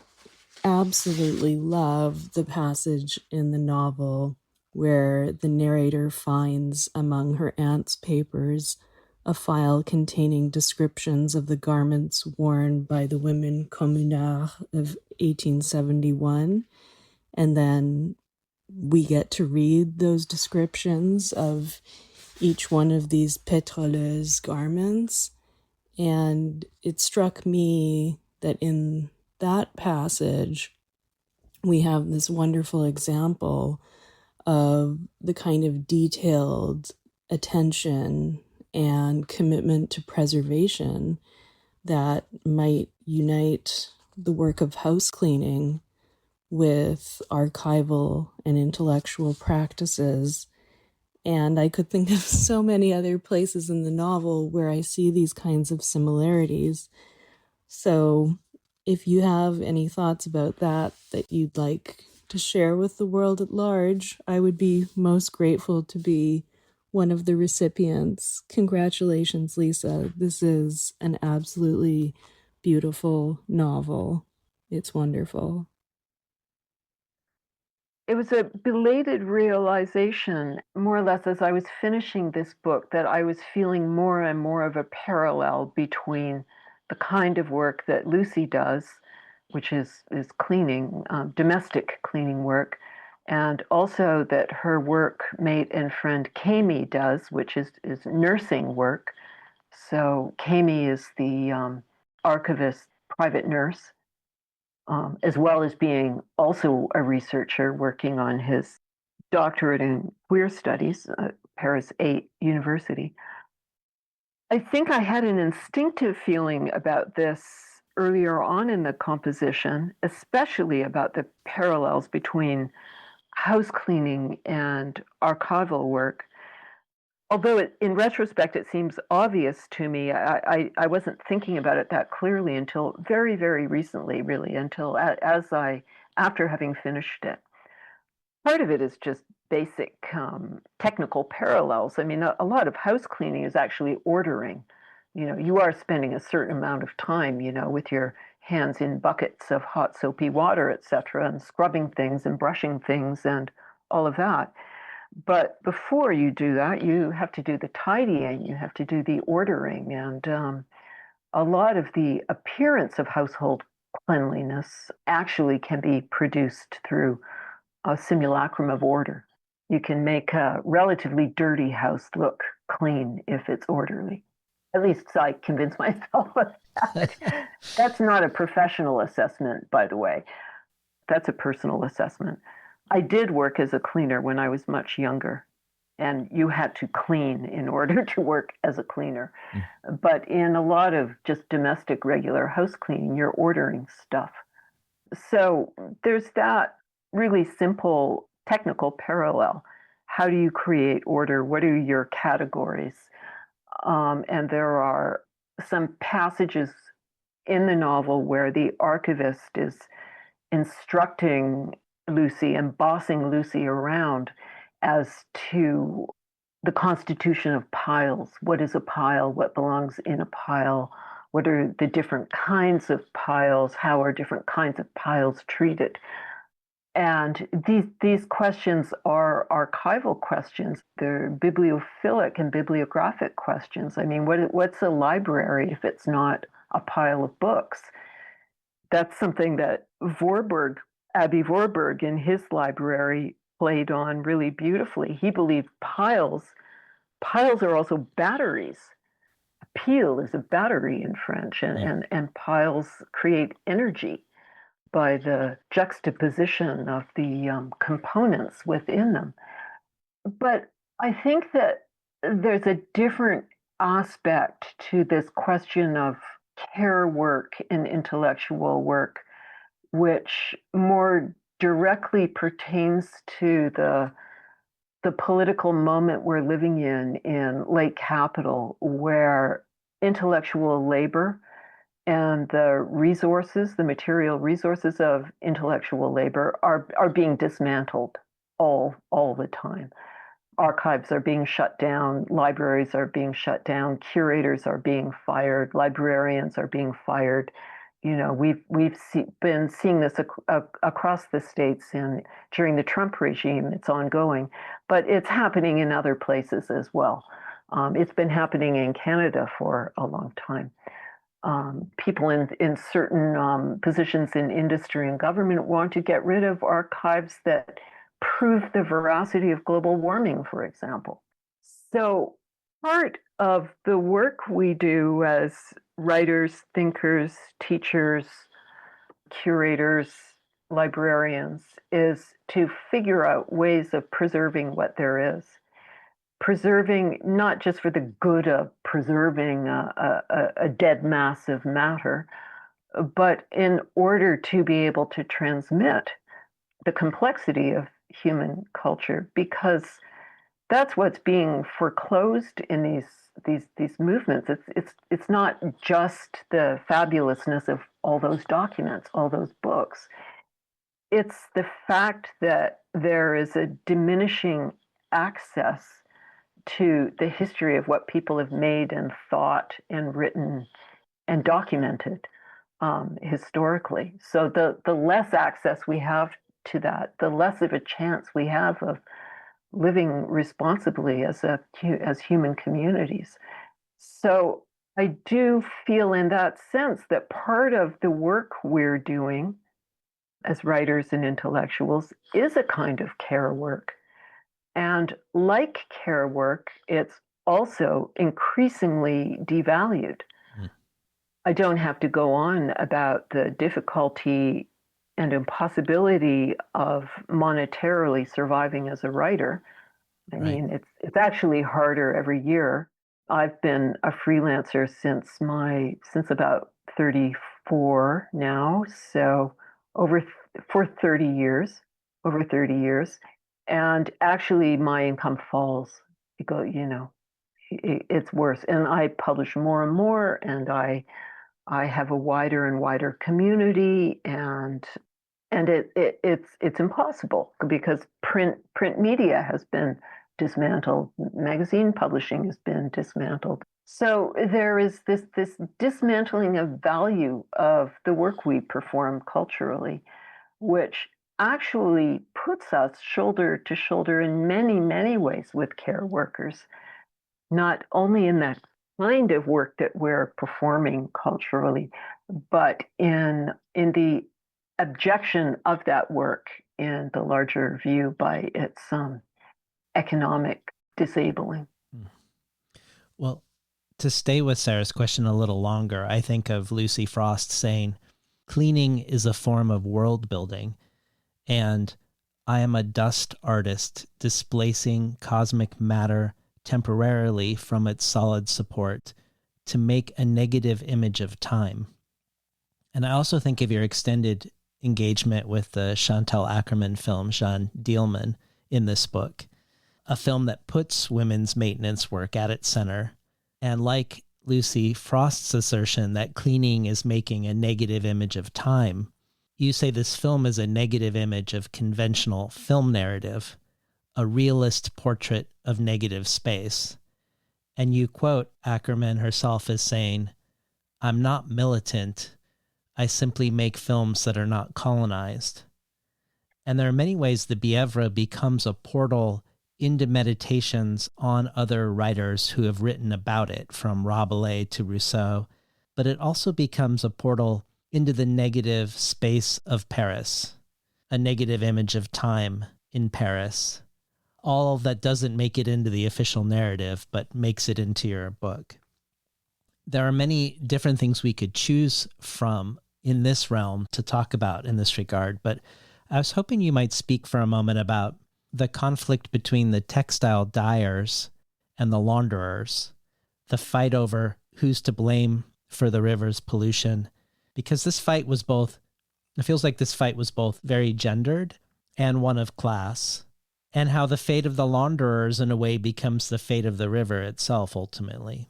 absolutely love the passage in the novel where the narrator finds among her aunt's papers a file containing descriptions of the garments worn by the women communards of 1871. And then we get to read those descriptions of each one of these pétroleuses garments. And it struck me that in that passage, we have this wonderful example of the kind of detailed attention and commitment to preservation that might unite the work of house cleaning with archival and intellectual practices. And I could think of so many other places in the novel where I see these kinds of similarities. So if you have any thoughts about that you'd like to share with the world at large, I would be most grateful to be one of the recipients. Congratulations, Lisa. This is an absolutely beautiful novel. It's wonderful. It was a belated realization, more or less, as I was finishing this book, that I was feeling more and more of a parallel between the kind of work that Lucy does, which is cleaning, domestic cleaning work, and also that her workmate and friend Kami does, which is nursing work. So Kami is the archivist, private nurse, as well as being also a researcher working on his doctorate in queer studies at Paris 8 University. I think I had an instinctive feeling about this earlier on in the composition, especially about the parallels between house cleaning and archival work. Although in retrospect it seems obvious to me, I wasn't thinking about it that clearly until very, very recently, really, until after having finished it. Part of it is just basic technical parallels. I mean, a lot of house cleaning is actually ordering. You are spending a certain amount of time, with your hands in buckets of hot soapy water, etc., and scrubbing things and brushing things and all of that. But before you do that, you have to do the tidying, you have to do the ordering, and a lot of the appearance of household cleanliness actually can be produced through a simulacrum of order. You can make a relatively dirty house look clean if it's orderly. At least I convince myself of that. That's not a professional assessment, by the way. That's a personal assessment. I did work as a cleaner when I was much younger, and you had to clean in order to work as a cleaner. But in a lot of just domestic regular house cleaning, you're ordering stuff. So there's that really simple technical parallel. How do you create order? What are your categories? And there are some passages in the novel where the archivist is instructing Lucy and bossing Lucy around as to the constitution of piles. What is a pile? What belongs in a pile? What are the different kinds of piles? How are different kinds of piles treated? And these questions are archival questions. They're bibliophilic and bibliographic questions. I mean, what's a library if it's not a pile of books? That's something that Aby Vorburg, in his library, played on really beautifully. He believed piles are also batteries. A pile is a battery in French, and piles create energy by the juxtaposition of the components within them. But I think that there's a different aspect to this question of care work and intellectual work, which more directly pertains to the political moment we're living in late capital, where intellectual labor and the material resources of intellectual labor are being dismantled. all the time. Archives are being shut down, libraries are being shut down, curators are being fired, librarians are being fired. We've been seeing this across the states during the Trump regime. It's ongoing, but it's happening in other places as well. It's been happening in Canada for a long time. People in certain positions in industry and government want to get rid of archives that prove the veracity of global warming, for example. So part of the work we do as writers, thinkers, teachers, curators, librarians is to figure out ways of preserving what there is. Preserving not just for the good of preserving a dead mass of matter, but in order to be able to transmit the complexity of human culture, because that's what's being foreclosed in these movements. It's not just the fabulousness of all those documents, all those books. It's the fact that there is a diminishing access to the history of what people have made and thought and written and documented historically. So the less access we have to that, the less of a chance we have of living responsibly as human communities. So I do feel in that sense that part of the work we're doing as writers and intellectuals is a kind of care work. And like care work, it's also increasingly devalued. I don't have to go on about the difficulty and impossibility of monetarily surviving as a writer. I mean, it's actually harder every year. I've been a freelancer since about 34 now, so over 30 years. And actually, my income falls. It's worse. And I publish more and more, and I have a wider and wider community, and it's impossible because print media has been dismantled. Magazine publishing has been dismantled. So there is this dismantling of value of the work we perform culturally, which actually puts us shoulder to shoulder in many, many ways with care workers, not only in that kind of work that we're performing culturally, but in the abjection of that work in the larger view by its economic disabling. Well, to stay with Sarah's question a little longer, I think of Lucy Frost saying, cleaning is a form of world building, and I am a dust artist displacing cosmic matter temporarily from its solid support to make a negative image of time. And I also think of your extended engagement with the Chantal Akerman film, Jeanne Dielman, in this book, a film that puts women's maintenance work at its center. And like Lucy Frost's assertion that cleaning is making a negative image of time, you say this film is a negative image of conventional film narrative, a realist portrait of negative space. And you quote Akerman herself as saying, "I'm not militant. I simply make films that are not colonized." And there are many ways the Bièvre becomes a portal into meditations on other writers who have written about it, from Rabelais to Rousseau, but it also becomes a portal into the negative space of Paris, a negative image of time in Paris. All that doesn't make it into the official narrative, but makes it into your book. There are many different things we could choose from in this realm to talk about in this regard, but I was hoping you might speak for a moment about the conflict between the textile dyers and the launderers, the fight over who's to blame for the river's pollution, because this fight was both, it feels like this fight was both very gendered and one of class, and how the fate of the launderers in a way becomes the fate of the river itself ultimately.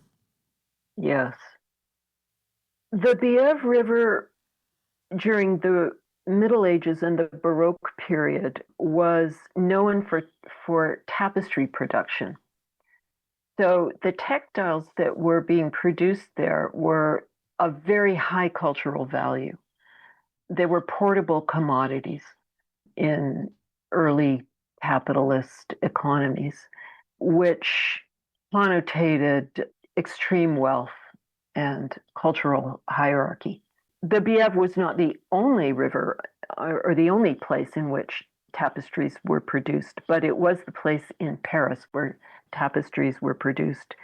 Yes. The Bièvre River during the Middle Ages and the Baroque period was known for tapestry production. So the textiles that were being produced there were of very high cultural value. They were portable commodities in early capitalist economies, which connotated extreme wealth and cultural hierarchy. The Bièvre was not the only river or the only place in which tapestries were produced, but it was the place in Paris where tapestries were produced.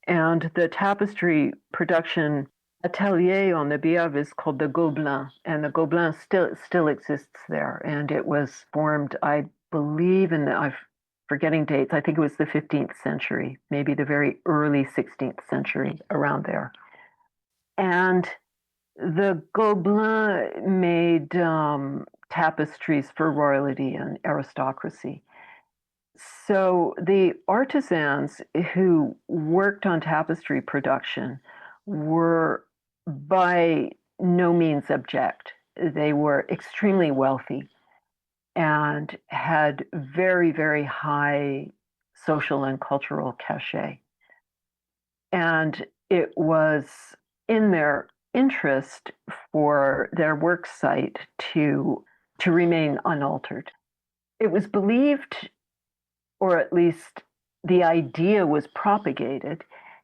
And the tapestry production atelier on the Bièvre is called the Gobelin, and the Gobelin still exists there. And it was formed, I believe, I'm forgetting dates, I think it was the 15th century, maybe the very early 16th century, around there. And the Gobelin made tapestries for royalty and aristocracy. So the artisans who worked on tapestry production were by no means abject. They were extremely wealthy and had very, very high social and cultural cachet. And it was in their interest for their work site to remain unaltered. It was believed, or at least the idea was propagated,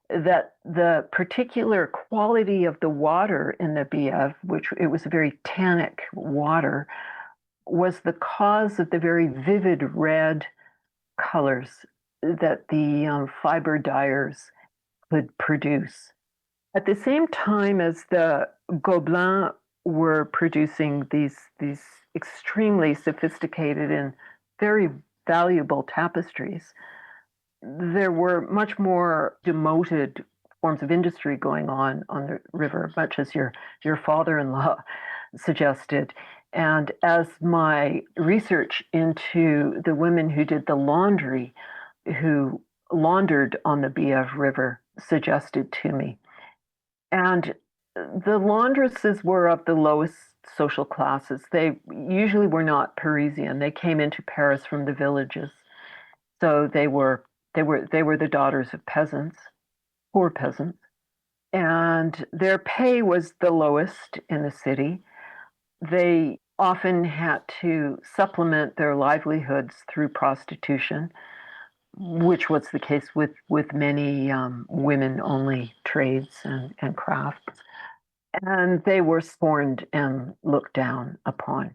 that the particular quality of the water in the Bièvre, which it was a very tannic water, was the cause of the very vivid red colors that the fiber dyers could produce. At the same time as the Gobelins were producing these extremely sophisticated and very valuable tapestries, there were much more demoted forms of industry going on the river, much as your father-in-law suggested. And as my research into the women who did the laundry, who laundered on the Bièvre River, suggested to me. And the laundresses were of the lowest social classes. They usually were not Parisian. They came into Paris from the villages. So they were the daughters of peasants, poor peasants. And their pay was the lowest in the city. They often had to supplement their livelihoods through prostitution, which was the case with many women-only trades and crafts. And they were scorned and looked down upon.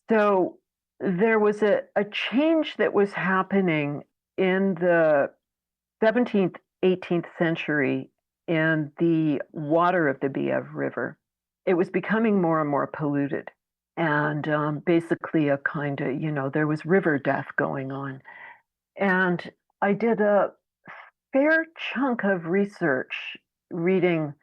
So there was a change that was happening in the 17th, 18th century in the water of the Bièvre River. It was becoming more and more polluted. And basically a kind of, there was river death going on. And I did a fair chunk of research reading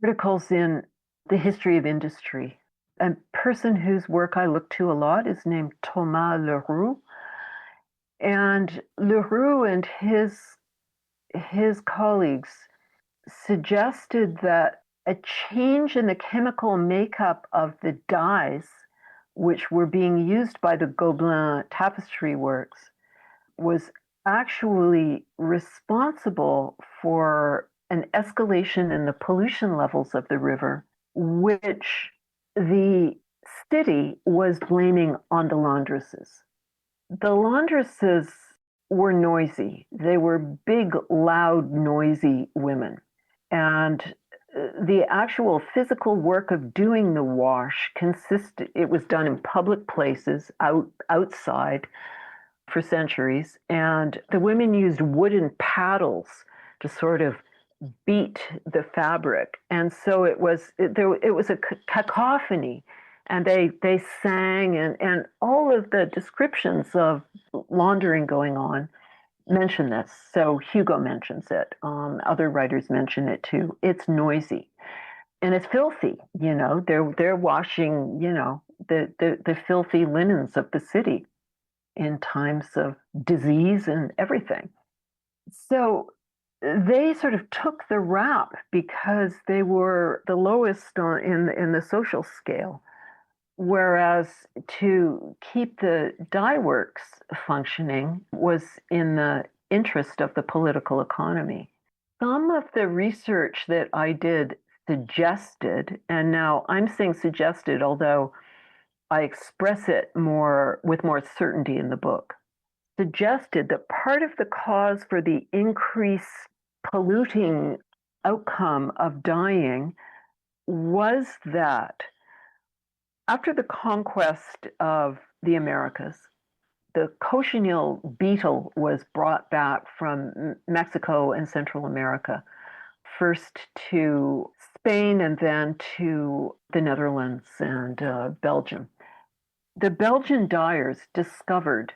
articles in the history of industry. A person whose work I look to a lot is named Thomas Leroux. And Leroux and his colleagues suggested that a change in the chemical makeup of the dyes, which were being used by the Gobelin tapestry works, was actually responsible for an escalation in the pollution levels of the river, which the city was blaming on the laundresses. The laundresses were noisy. They were big, loud, noisy women. And the actual physical work of doing the wash it was done in public places, outside for centuries. And the women used wooden paddles to sort of beat the fabric. And so it was a cacophony. And they sang, and all of the descriptions of laundering going on mention this. So Hugo mentions it. Other writers mention it too. It's noisy, and it's filthy. They're washing, the filthy linens of the city in times of disease and everything. So they sort of took the rap because they were the lowest in the social scale. Whereas to keep the dye works functioning was in the interest of the political economy. Some of the research that I did suggested, and now I'm saying suggested, although I express it with more certainty in the book, suggested that part of the cause for the increased polluting outcome of dyeing was that after the conquest of the Americas, the cochineal beetle was brought back from Mexico and Central America, first to Spain and then to the Netherlands and Belgium. The Belgian dyers discovered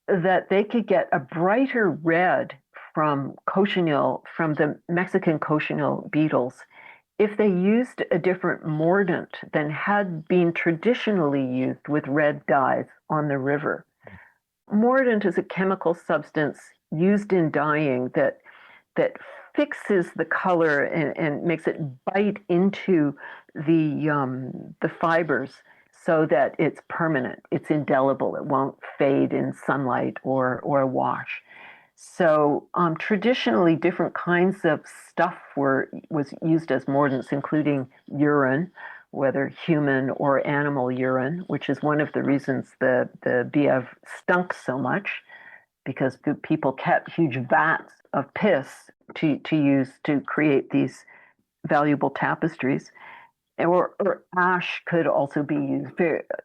that they could get a brighter red from the Mexican cochineal beetles, if they used a different mordant than had been traditionally used with red dyes on the river. Mordant is a chemical substance used in dyeing that fixes the color and makes it bite into the fibers so that it's permanent, it's indelible, it won't fade in sunlight or wash. So traditionally, different kinds of stuff was used as mordants, including urine, whether human or animal urine, which is one of the reasons the Bièvre stunk so much, because people kept huge vats of piss to use to create these valuable tapestries. Or ash could also be used.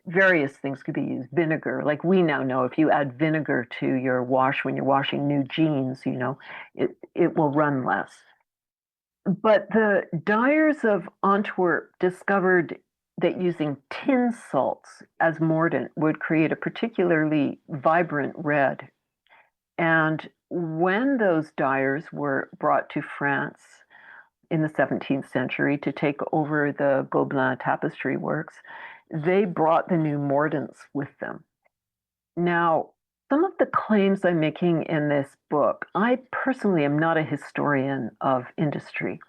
Various things could be used. Vinegar, like we now know, if you add vinegar to your wash when you're washing new jeans, it will run less. But the dyers of Antwerp discovered that using tin salts as mordant would create a particularly vibrant red. And when those dyers were brought to France in the 17th century to take over the Gobelin tapestry works, they brought the new mordants with them. Now, some of the claims I'm making in this book, I personally am not a historian of industry.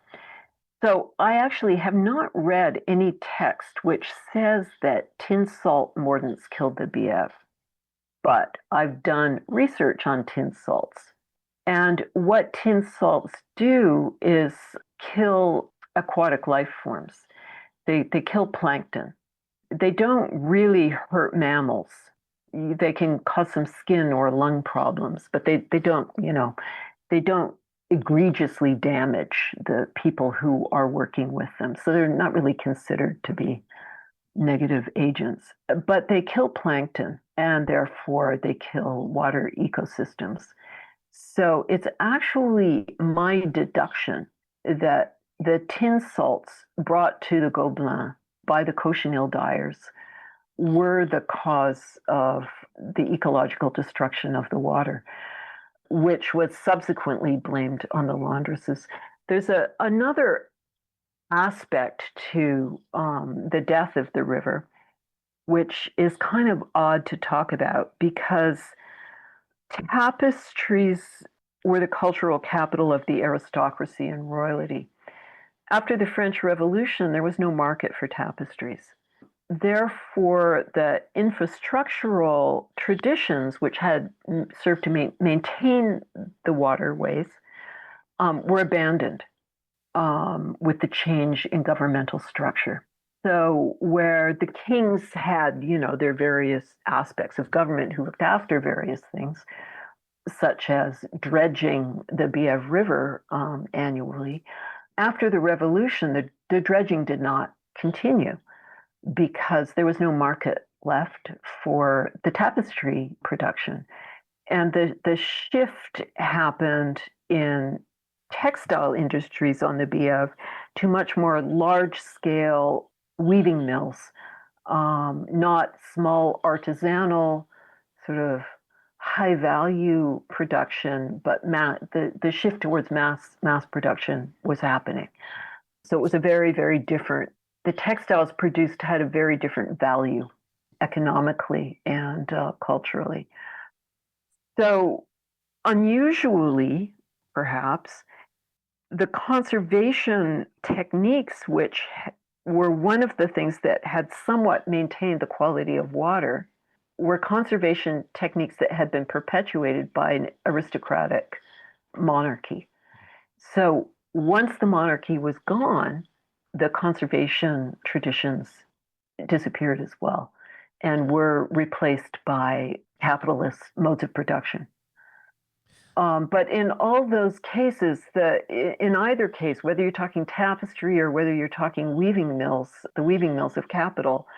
So I actually have not read any text which says that tin salt mordants killed the Bièvre. But I've done research on tin salts. And what tin salts do is kill aquatic life forms. They kill plankton. They don't really hurt mammals. They can cause some skin or lung problems, but they don't egregiously damage the people who are working with them. So they're not really considered to be negative agents, but they kill plankton and therefore they kill water ecosystems. So it's actually my deduction that the tin salts brought to the Gobelin by the cochineal dyers were the cause of the ecological destruction of the water, which was subsequently blamed on the laundresses. There's another aspect to the death of the river, which is kind of odd to talk about because tapestries were the cultural capital of the aristocracy and royalty. After the French Revolution, there was no market for tapestries. Therefore, the infrastructural traditions which had served to maintain the waterways were abandoned with the change in governmental structure. So where the kings had, their various aspects of government who looked after various things, such as dredging the Bièvre River annually, after the revolution, the dredging did not continue because there was no market left for the tapestry production. And the shift happened in textile industries on the Bièvre to much more large-scale weaving mills, not small artisanal sort of high-value production, but the shift towards mass production was happening. So it was a very, very different. The textiles produced had a very different value economically and culturally. So unusually, perhaps, the conservation techniques which were one of the things that had somewhat maintained the quality of water, were conservation techniques that had been perpetuated by an aristocratic monarchy. So once the monarchy was gone, the conservation traditions disappeared as well and were replaced by capitalist modes of production. But in all those cases, in either case, whether you're talking tapestry or whether you're talking weaving mills, the weaving mills of capital,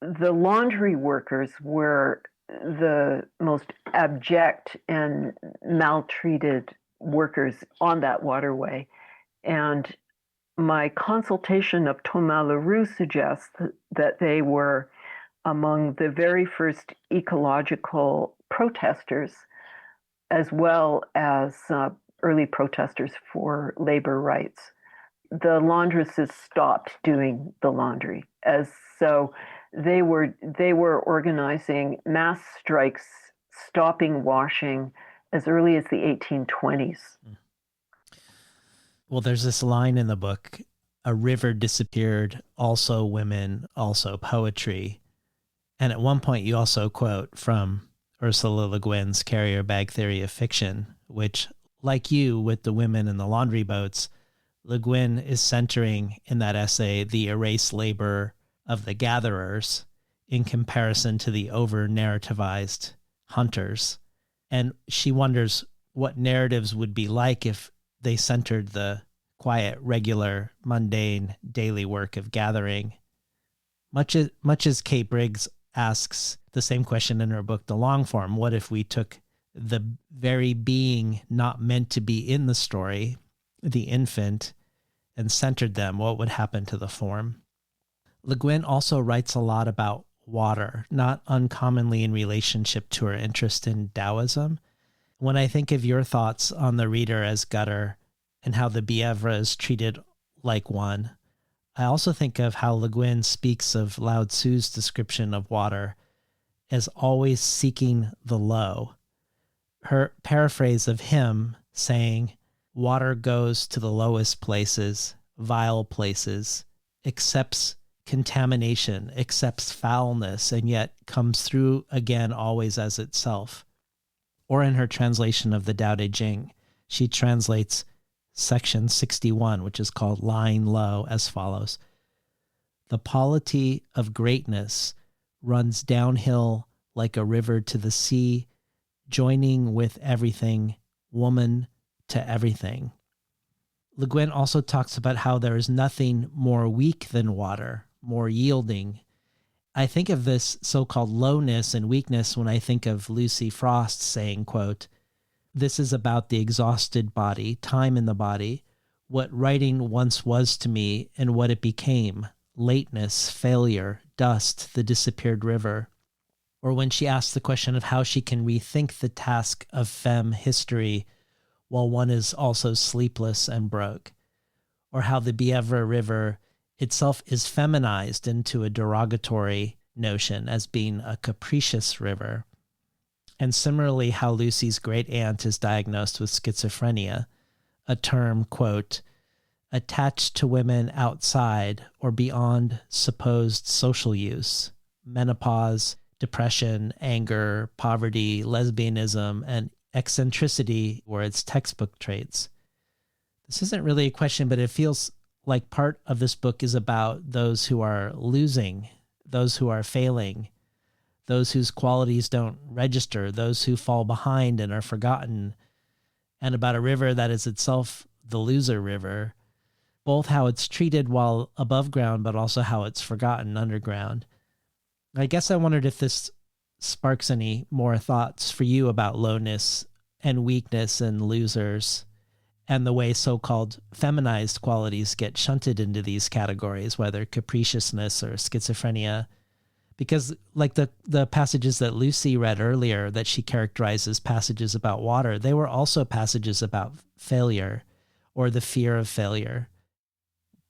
the laundry workers were the most abject and maltreated workers on that waterway. And my consultation of Thomas Leroux suggests that they were among the very first ecological protesters, as well as early protesters for labor rights. The laundresses stopped doing the laundry, so they were organizing mass strikes, stopping washing as early as the 1820s. Well, there's this line in the book, "A river disappeared, also women, also poetry." And at one point you also quote from Ursula Le Guin's Carrier Bag Theory of Fiction, which, like you with the women in the laundry boats, Le Guin is centering in that essay the erased labor of the gatherers in comparison to the over-narrativized hunters. And she wonders what narratives would be like if they centered the quiet, regular, mundane, daily work of gathering. Much as Kate Briggs asks the same question in her book, The Long Form, what if we took the very being not meant to be in the story, the infant, and centered them? What would happen to the form? Le Guin also writes a lot about water, not uncommonly in relationship to her interest in Taoism. When I think of your thoughts on the reader as gutter and how the Bièvre is treated like one, I also think of how Le Guin speaks of Lao Tzu's description of water as always seeking the low. Her paraphrase of him saying, "Water goes to the lowest places, vile places, accepts contamination, accepts foulness, and yet comes through again always as itself." Or in her translation of the Tao Te Ching, she translates section 61, which is called Lying Low, as follows: "The polity of greatness runs downhill like a river to the sea, joining with everything, woman to everything." Le Guin also talks about how there is nothing more weak than water, more yielding. I think of this so-called lowness and weakness when I think of Lucy Frost saying, quote, "This is about the exhausted body, time in the body, what writing once was to me and what it became, lateness, failure, dust, the disappeared river." Or when she asks the question of how she can rethink the task of femme history while one is also sleepless and broke. Or how the Bièvre River itself is feminized into a derogatory notion as being a capricious river. And similarly, how Lucy's great aunt is diagnosed with schizophrenia, a term, quote, "attached to women outside or beyond supposed social use, menopause, depression, anger, poverty, lesbianism, and eccentricity were its textbook traits." This isn't really a question, but it feels like part of this book is about those who are losing, those who are failing, those whose qualities don't register, those who fall behind and are forgotten, and about a river that is itself the loser river, both how it's treated while above ground, but also how it's forgotten underground. I guess I wondered if this sparks any more thoughts for you about lowness and weakness and losers, and the way so-called feminized qualities get shunted into these categories, whether capriciousness or schizophrenia. Because like the passages that Lucy read earlier that she characterized as passages about water, they were also passages about failure or the fear of failure.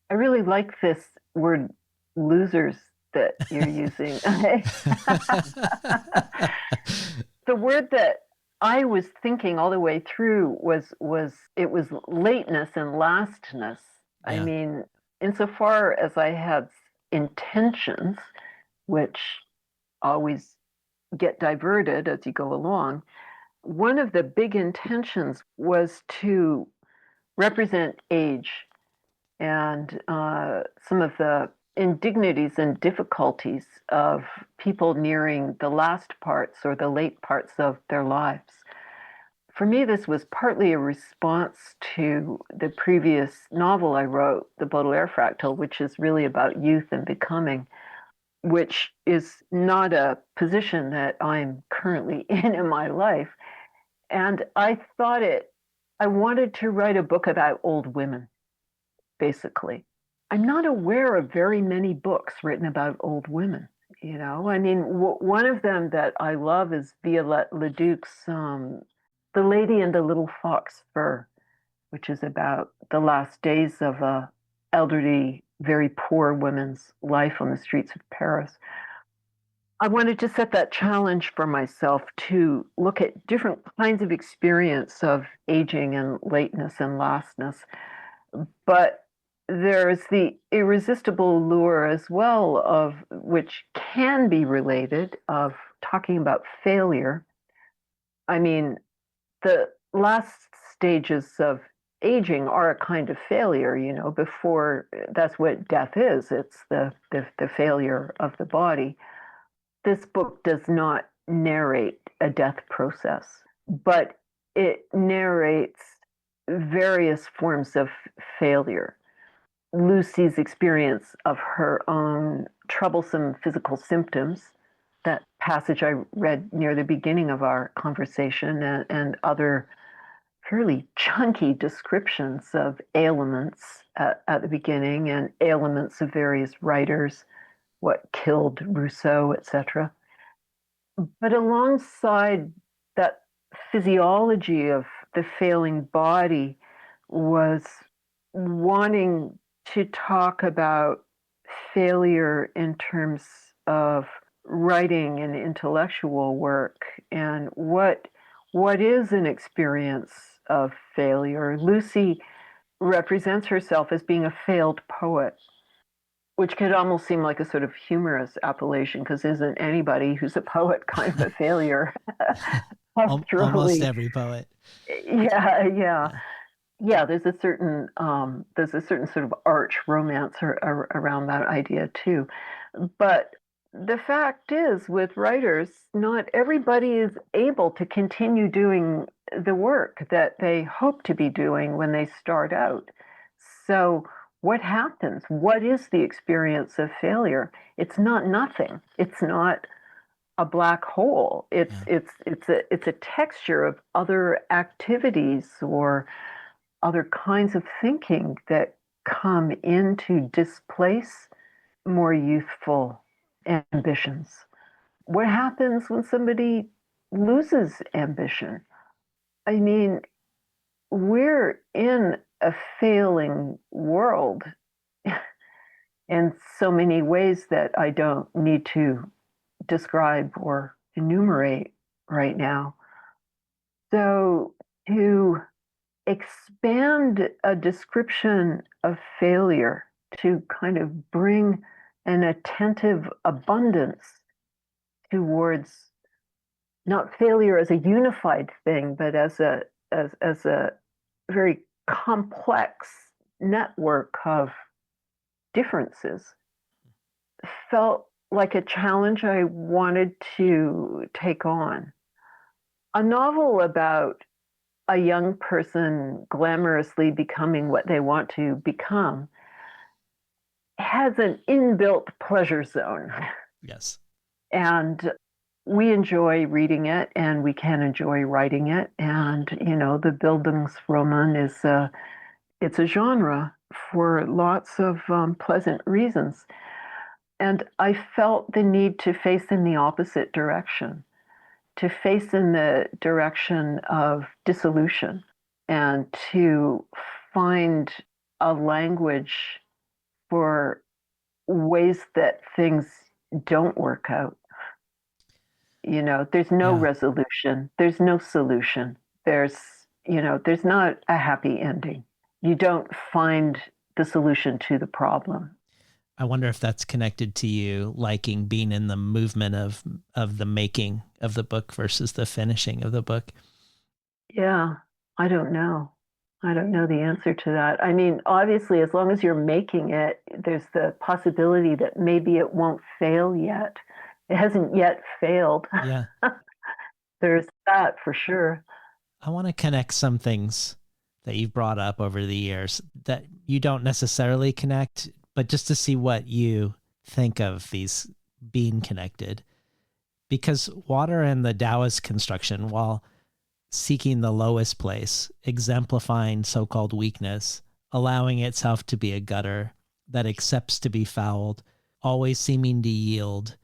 I really like this word losers that you're using. The word that I was thinking all the way through was lateness and lastness. Yeah. I mean, insofar as I had intentions, which always get diverted as you go along, one of the big intentions was to represent age and some of the indignities and difficulties of people nearing the last parts or the late parts of their lives. For me, this was partly a response to the previous novel I wrote, The Baudelaire Fractal, which is really about youth and becoming, which is not a position that I'm currently in my life. And I wanted to write a book about old women, basically. I'm not aware of very many books written about old women. I mean, one of them that I love is Violette Leduc's The Lady and the Little Fox Fur, which is about the last days of a elderly, very poor woman's life on the streets of Paris. I wanted to set that challenge for myself to look at different kinds of experience of aging and lateness and lastness. But there's the irresistible lure as well, of which can be related, of talking about failure. I mean, the last stages of aging are a kind of failure, before that's what death is. It's the failure of the body. This book does not narrate a death process, but it narrates various forms of failure. Lucy's experience of her own troublesome physical symptoms, that passage I read near the beginning of our conversation, and other fairly chunky descriptions of ailments at the beginning, and ailments of various writers, what killed Rousseau, etc. But alongside that physiology of the failing body was wanting to talk about failure in terms of writing and intellectual work, and what is an experience of failure. Lucy represents herself as being a failed poet, which could almost seem like a sort of humorous appellation, because isn't anybody who's a poet kind of a failure? Almost every poet. Yeah, there's a certain sort of arch romance around that idea too. But the fact is, with writers, not everybody is able to continue doing the work that they hope to be doing when they start out. So what happens? What is the experience of failure? It's not nothing. It's not a black hole. It's a texture of other activities or other kinds of thinking that come in to displace more youthful ambitions. What happens when somebody loses ambition? I mean, we're in a failing world in so many ways that I don't need to describe or enumerate right now. So to expand a description of failure, to kind of bring an attentive abundance towards not failure as a unified thing, but as a very complex network of differences, felt like a challenge I wanted to take on. A novel about a young person glamorously becoming what they want to become has an inbuilt pleasure zone. Yes. And we enjoy reading it, and we can enjoy writing it. And, the Bildungsroman it's a genre for lots of pleasant reasons. And I felt the need to face in the opposite direction, to face in the direction of dissolution, and to find a language for ways that things don't work out. There's no resolution, there's no solution, there's not a happy ending. You don't find the solution to the problem. I wonder if that's connected to you liking being in the movement of the making of the book versus the finishing of the book. Yeah, I don't know. I don't know the answer to that. I mean, obviously, as long as you're making it, there's the possibility that maybe it won't fail yet. It hasn't yet failed. Yeah. There's that for sure. I want to connect some things that you've brought up over the years that you don't necessarily connect, but just to see what you think of these being connected. Because water and the Taoist construction, while seeking the lowest place, exemplifying so-called weakness, allowing itself to be a gutter that accepts to be fouled, always seeming to yield,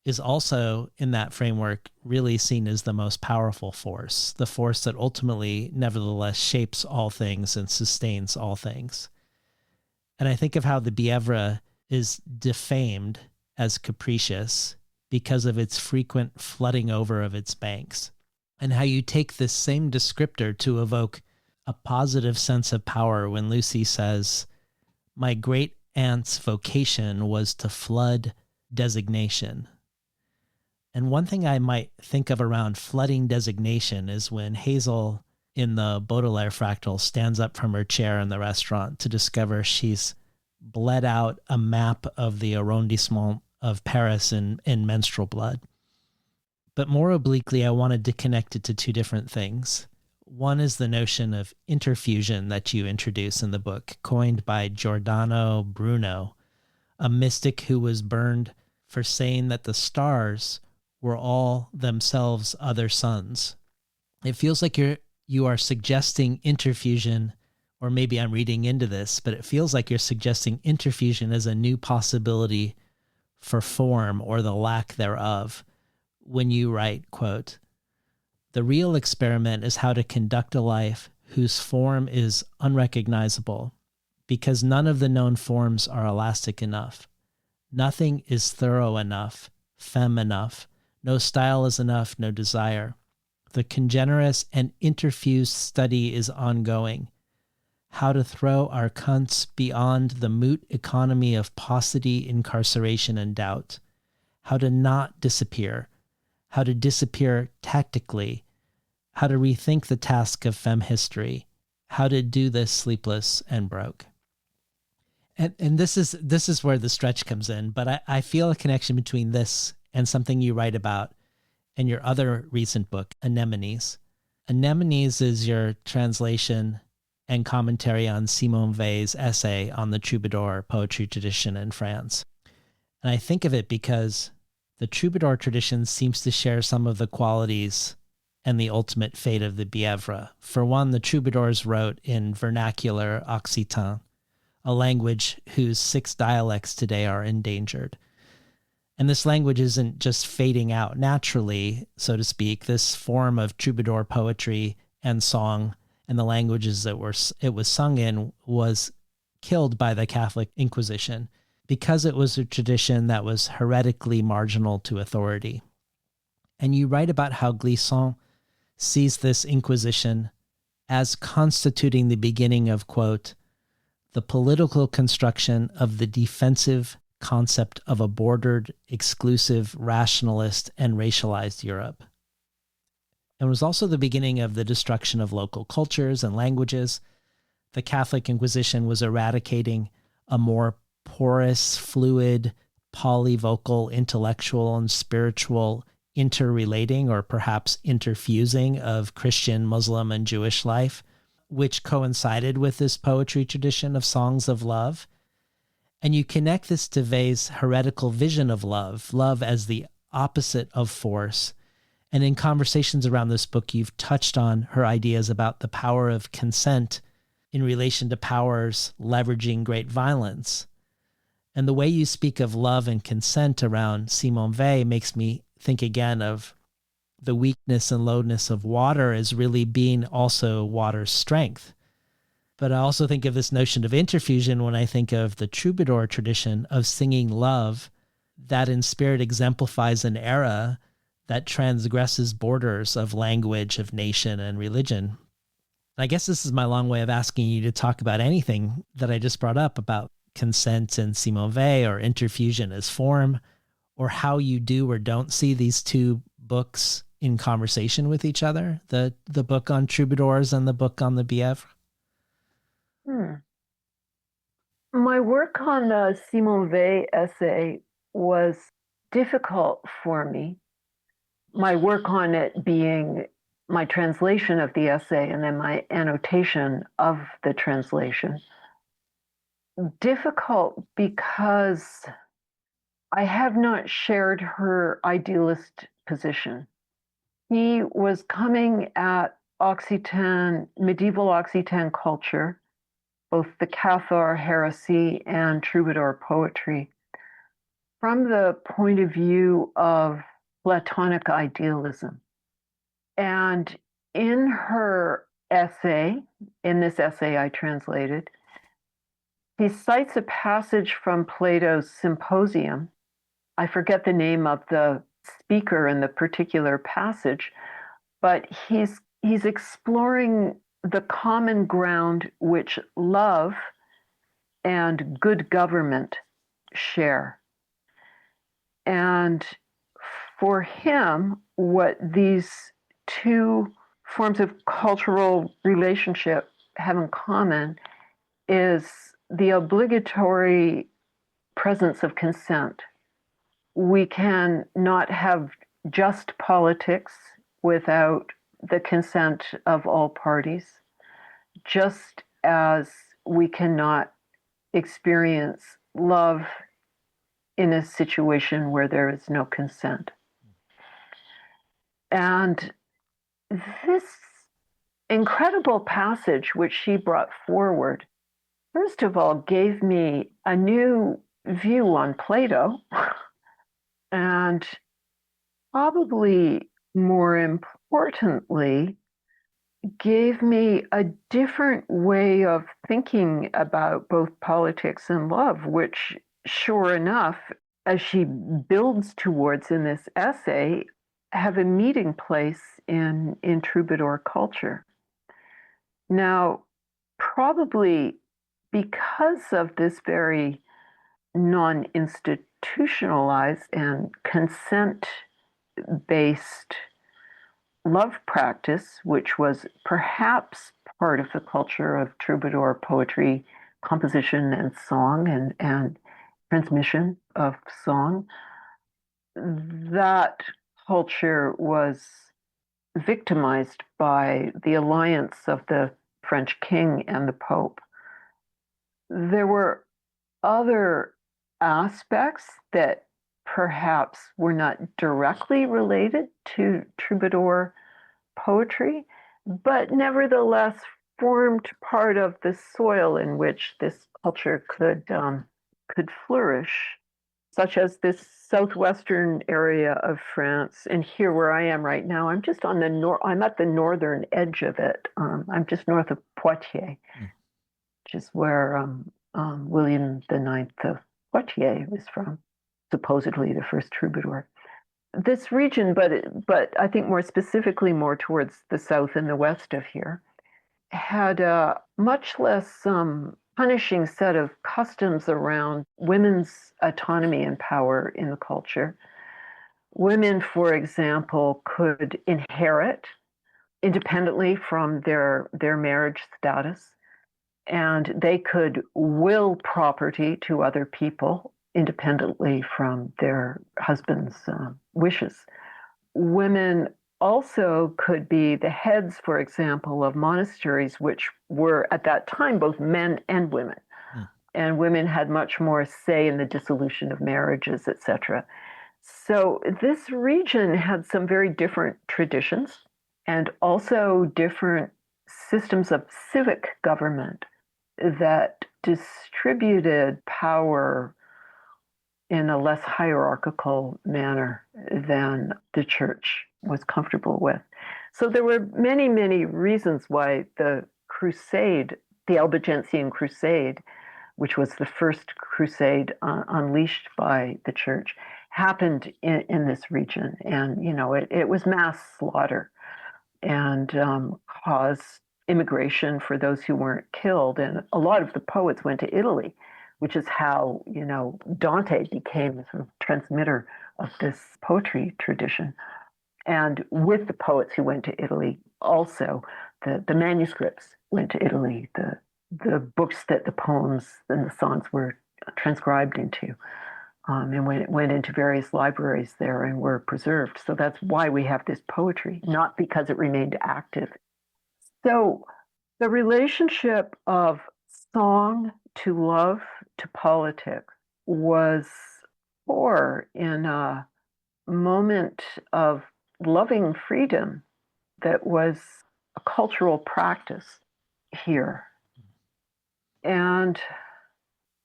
is also in that framework really seen as the most powerful force, the force that ultimately nevertheless shapes all things and sustains all things. And I think of how the Bièvre is defamed as capricious because of its frequent flooding over of its banks, and how you take this same descriptor to evoke a positive sense of power when Lucy says, "My great aunt's vocation was to flood designation." And one thing I might think of around flooding designation is when Hazel in the Baudelaire fractal stands up from her chair in the restaurant to discover she's bled out a map of the arrondissement of Paris in menstrual blood. But more obliquely, I wanted to connect it to two different things. One is the notion of interfusion that you introduce in the book, coined by Giordano Bruno, a mystic who was burned for saying that the stars were all themselves other suns. It feels like you are suggesting interfusion, or maybe I'm reading into this, but it feels like you're suggesting interfusion as a new possibility for form or the lack thereof. When you write, quote, "The real experiment is how to conduct a life whose form is unrecognizable, because none of the known forms are elastic enough. Nothing is thorough enough, femme enough. No style is enough, no desire. The congenerous and interfused study is ongoing. How to throw our cunts beyond the moot economy of paucity, incarceration, and doubt. How to not disappear. How to disappear tactically. How to rethink the task of femme history. How to do this sleepless and broke." And this is where the stretch comes in, but I feel a connection between this and something you write about in your other recent book, Anemones. Anemones is your translation and commentary on Simone Weil's essay on the troubadour poetry tradition in France. And I think of it because the troubadour tradition seems to share some of the qualities and the ultimate fate of the Bièvre. For one, the troubadours wrote in vernacular Occitan, a language whose 6 dialects today are endangered. And this language isn't just fading out naturally, so to speak. This form of troubadour poetry and song and the languages that it was sung in was killed by the Catholic Inquisition because it was a tradition that was heretically marginal to authority. And you write about how Glissant sees this Inquisition as constituting the beginning of, quote, "the political construction of the defensive concept of a bordered, exclusive, rationalist, and racialized Europe." It was also the beginning of the destruction of local cultures and languages. The Catholic Inquisition was eradicating a more porous, fluid, polyvocal, intellectual, and spiritual interrelating or perhaps interfusing of Christian, Muslim, and Jewish life, which coincided with this poetry tradition of songs of love. And you connect this to Weil's heretical vision of love, love as the opposite of force. And in conversations around this book, you've touched on her ideas about the power of consent in relation to powers leveraging great violence. And the way you speak of love and consent around Simone Weil makes me think again of the weakness and lowness of water as really being also water's strength. But I also think of this notion of interfusion when I think of the troubadour tradition of singing love that in spirit exemplifies an era that transgresses borders of language, of nation, and religion. I guess this is my long way of asking you to talk about anything that I just brought up about consent and Simone Weil or interfusion as form, or how you do or don't see these two books in conversation with each other, the book on troubadours and the book on the Bièvre? My work on the Simone Weil essay was difficult for me. My work on it being my translation of the essay and then my annotation of the translation. Difficult because I have not shared her idealist position. He was coming at Occitan, medieval Occitan culture, both the Cathar heresy and troubadour poetry, from the point of view of Platonic idealism. And in her essay, in this essay I translated, he cites a passage from Plato's Symposium. I forget the name of the speaker in the particular passage, but he's exploring the common ground which love and good government share. And for him, what these two forms of cultural relationship have in common is the obligatory presence of consent. We can not have just politics without the consent of all parties, just as we cannot experience love in a situation where there is no consent. And this incredible passage which she brought forward, first of all, gave me a new view on Plato, and probably more importantly, gave me a different way of thinking about both politics and love, which, sure enough, as she builds towards in this essay, have a meeting place in troubadour culture. Now, probably because of this very non-institutionalized and consent-based love practice, which was perhaps part of the culture of troubadour poetry, composition and song and transmission of song, that culture was victimized by the alliance of the French king and the Pope. There were other aspects that perhaps were not directly related to troubadour poetry, but nevertheless formed part of the soil in which this culture could flourish, such as this southwestern area of France. And here where I am right now, I'm just on I'm at the northern edge of it. I'm just north of Poitiers, which is where William IX of Poitiers was from, supposedly the first troubadour. This region, but I think more specifically more towards the south and the west of here, had a much less punishing set of customs around women's autonomy and power in the culture. Women, for example, could inherit independently from their marriage status, and they could will property to other people independently from their husband's wishes. Women also could be the heads, for example, of monasteries, which were at that time both men and women. And women had much more say in the dissolution of marriages, etc. So this region had some very different traditions and also different systems of civic government that distributed power in a less hierarchical manner than the church was comfortable with. So there were many, many reasons why the crusade, the Albigensian Crusade, which was the first crusade unleashed by the church, happened in this region. And, it was mass slaughter and caused immigration for those who weren't killed. And a lot of the poets went to Italy, which is how, Dante became a sort of transmitter of this poetry tradition. And with the poets who went to Italy, also the manuscripts went to Italy, the books that the poems and the songs were transcribed into, and went into various libraries there and were preserved. So that's why we have this poetry, not because it remained active. So the relationship of song to love to politics was core in a moment of loving freedom that was a cultural practice here. And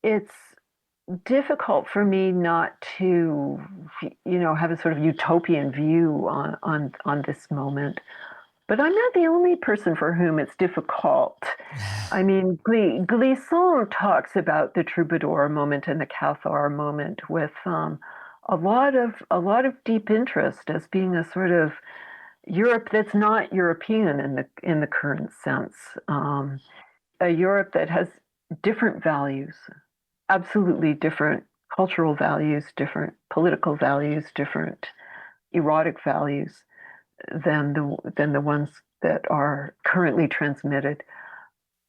it's difficult for me not to, have a sort of utopian view on this moment. But I'm not the only person for whom it's difficult. I mean, Glisson talks about the troubadour moment and the Cathar moment with a lot of deep interest as being a sort of Europe that's not European in the current sense, a Europe that has different values, absolutely different cultural values, different political values, different erotic values than the ones that are currently transmitted.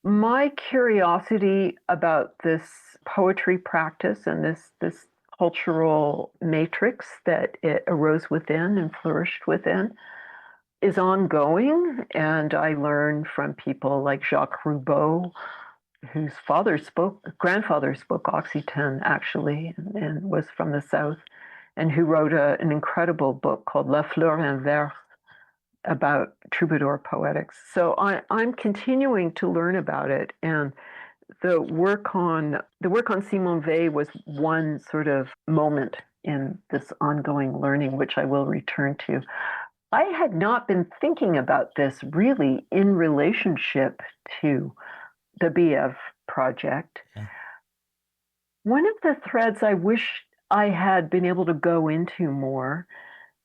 My curiosity about this poetry practice and this cultural matrix that it arose within and flourished within is ongoing, and I learn from people like Jacques Roubaud, whose grandfather spoke Occitan actually, and was from the South, and who wrote an incredible book called La Fleur Inverse about troubadour poetics. So I'm continuing to learn about it, and the work on Simone Weil was one sort of moment in this ongoing learning, which I will return to. I had not been thinking about this really in relationship to the BF project. Yeah. One of the threads I wish I had been able to go into more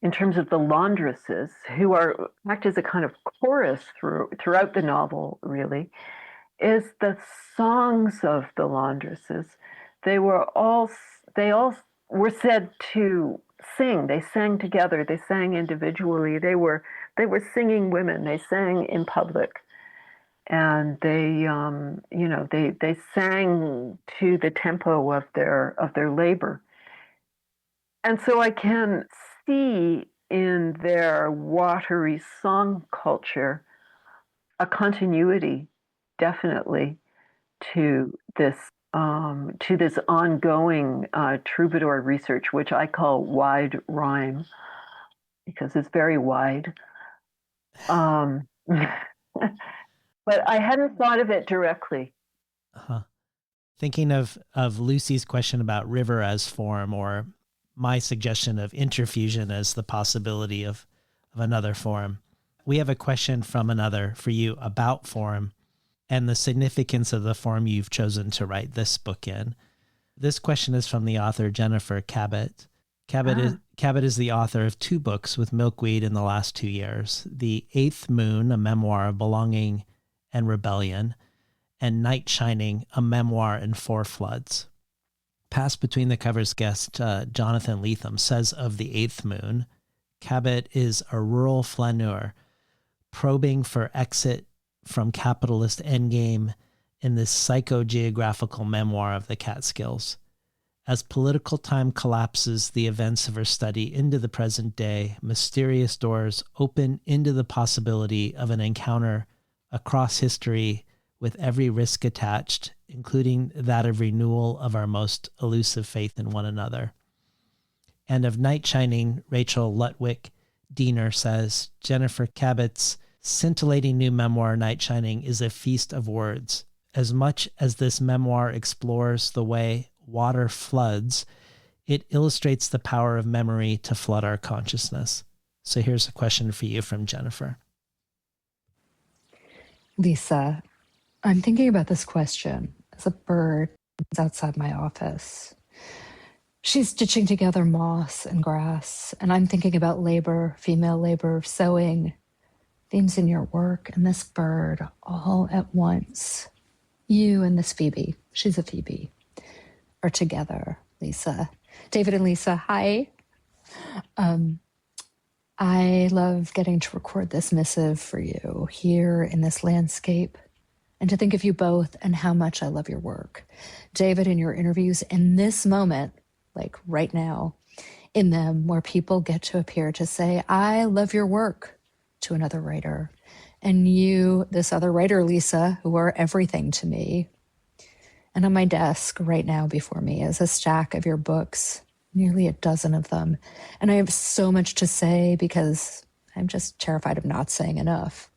in terms of the laundresses, who act as a kind of chorus throughout the novel, really, is the songs of the laundresses. They all were said to sing. They sang together. They sang individually. They were singing women. They sang in public, and they sang to the tempo of their labor. And so I can see in their watery song culture a continuity, definitely, to this ongoing troubadour research, which I call wide rhyme, because it's very wide. But I hadn't thought of it directly. Uh-huh. Thinking of Lucy's question about river as form, or my suggestion of interfusion as the possibility of another form. We have a question from another for you about form and the significance of the form you've chosen to write this book in. This question is from the author Jennifer Cabot. Cabot is the author of 2 books with Milkweed in the last 2 years: The Eighth Moon, a memoir of belonging and rebellion, and Night Shining, a memoir in 4 floods. Past Between the Covers guest Jonathan Lethem says of The Eighth Moon, Cabot is a rural flaneur, probing for exit from capitalist endgame in this psychogeographical memoir of the Catskills. As political time collapses the events of her study into the present day, mysterious doors open into the possibility of an encounter across history with every risk attached, including that of renewal of our most elusive faith in one another. And of Night Shining, Rachel Lutwick Diener says, Jennifer Cabot's scintillating new memoir, Night Shining, is a feast of words. As much as this memoir explores the way water floods, it illustrates the power of memory to flood our consciousness. So here's a question for you from Jennifer. Lisa, I'm thinking about this question as a bird is outside my office. She's stitching together moss and grass, and I'm thinking about labor, female labor, sewing, themes in your work, and this bird all at once. You and this Phoebe, she's a Phoebe, are together, Lisa. David and Lisa, hi. I love getting to record this missive for you here in this landscape and to think of you both and how much I love your work. David, in your interviews in this moment, like right now, in them where people get to appear to say, I love your work to another writer. And you, this other writer, Lisa, who are everything to me. And on my desk right now before me is a stack of your books, nearly a dozen of them. And I have so much to say because I'm just terrified of not saying enough.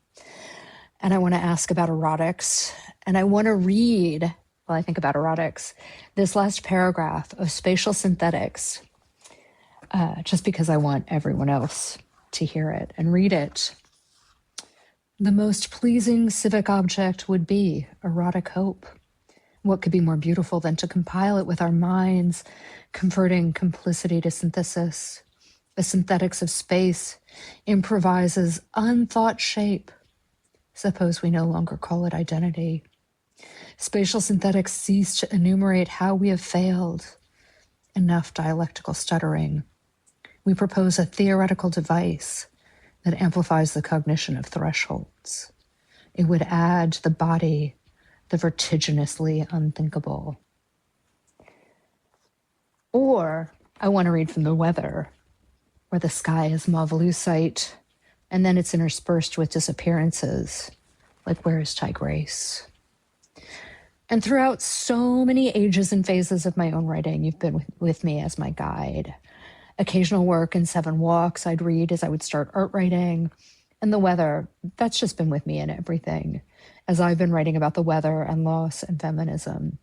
And I want to ask about erotics. And I want to read, while I think about erotics, this last paragraph of spatial synthetics, just because I want everyone else to hear it and read it. The most pleasing civic object would be erotic hope. What could be more beautiful than to compile it with our minds, converting complicity to synthesis? The synthetics of space improvises unthought shape. Suppose we no longer call it identity. Spatial synthetics cease to enumerate how we have failed. Enough dialectical stuttering. We propose a theoretical device that amplifies the cognition of thresholds. It would add to the body the vertiginously unthinkable. Or I want to read from the weather, where the sky is mauve-lucite, and then it's interspersed with disappearances, like where is Ty Grace? And throughout so many ages and phases of my own writing, you've been with me as my guide. Occasional work and 7 walks I'd read as I would start art writing. And the weather, that's just been with me in everything, as I've been writing about the weather and loss and feminism.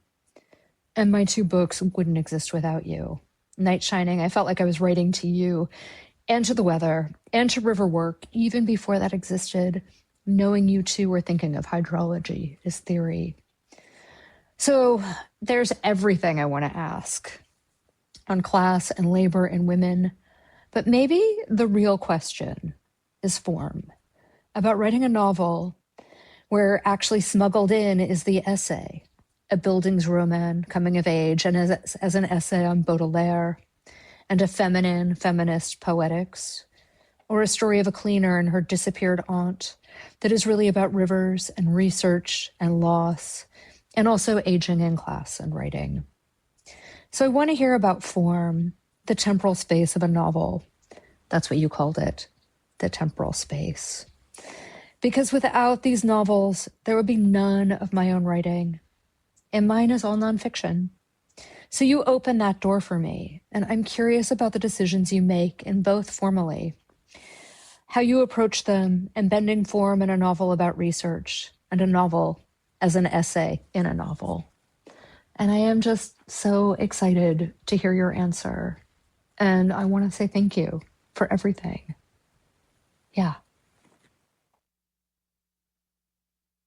And my 2 books wouldn't exist without you. Night Shining, I felt like I was writing to you and to the weather and to Riverwork even before that existed, knowing you two were thinking of hydrology as theory. So there's everything I want to ask on class and labor and women, but maybe the real question is form, about writing a novel where actually smuggled in is the essay, a Bildungsroman coming of age, and as an essay on Baudelaire, and a feminine, feminist poetics, or a story of a cleaner and her disappeared aunt that is really about rivers and research and loss, and also aging in class and writing. So I want to hear about form, the temporal space of a novel. That's what you called it, the temporal space. Because without these novels, there would be none of my own writing. And mine is all nonfiction. So you open that door for me, and I'm curious about the decisions you make in both formally, how you approach them, and bending form in a novel about research, and a novel as an essay in a novel. And I am just so excited to hear your answer. And I want to say thank you for everything. Yeah.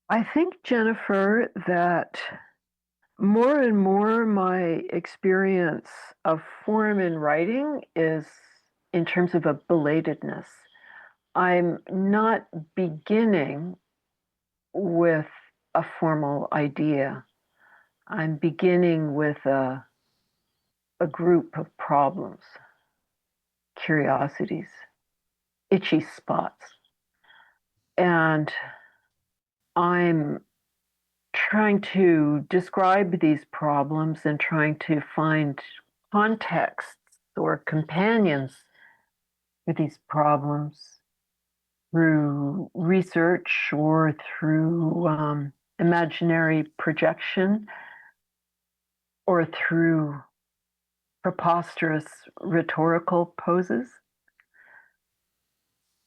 I think, Jennifer, that more and more my experience of form in writing is in terms of a belatedness. I'm not beginning with a formal idea. I'm beginning with a group of problems, curiosities, itchy spots. And I'm trying to describe these problems and trying to find contexts or companions for these problems through research or through imaginary projection or through preposterous rhetorical poses.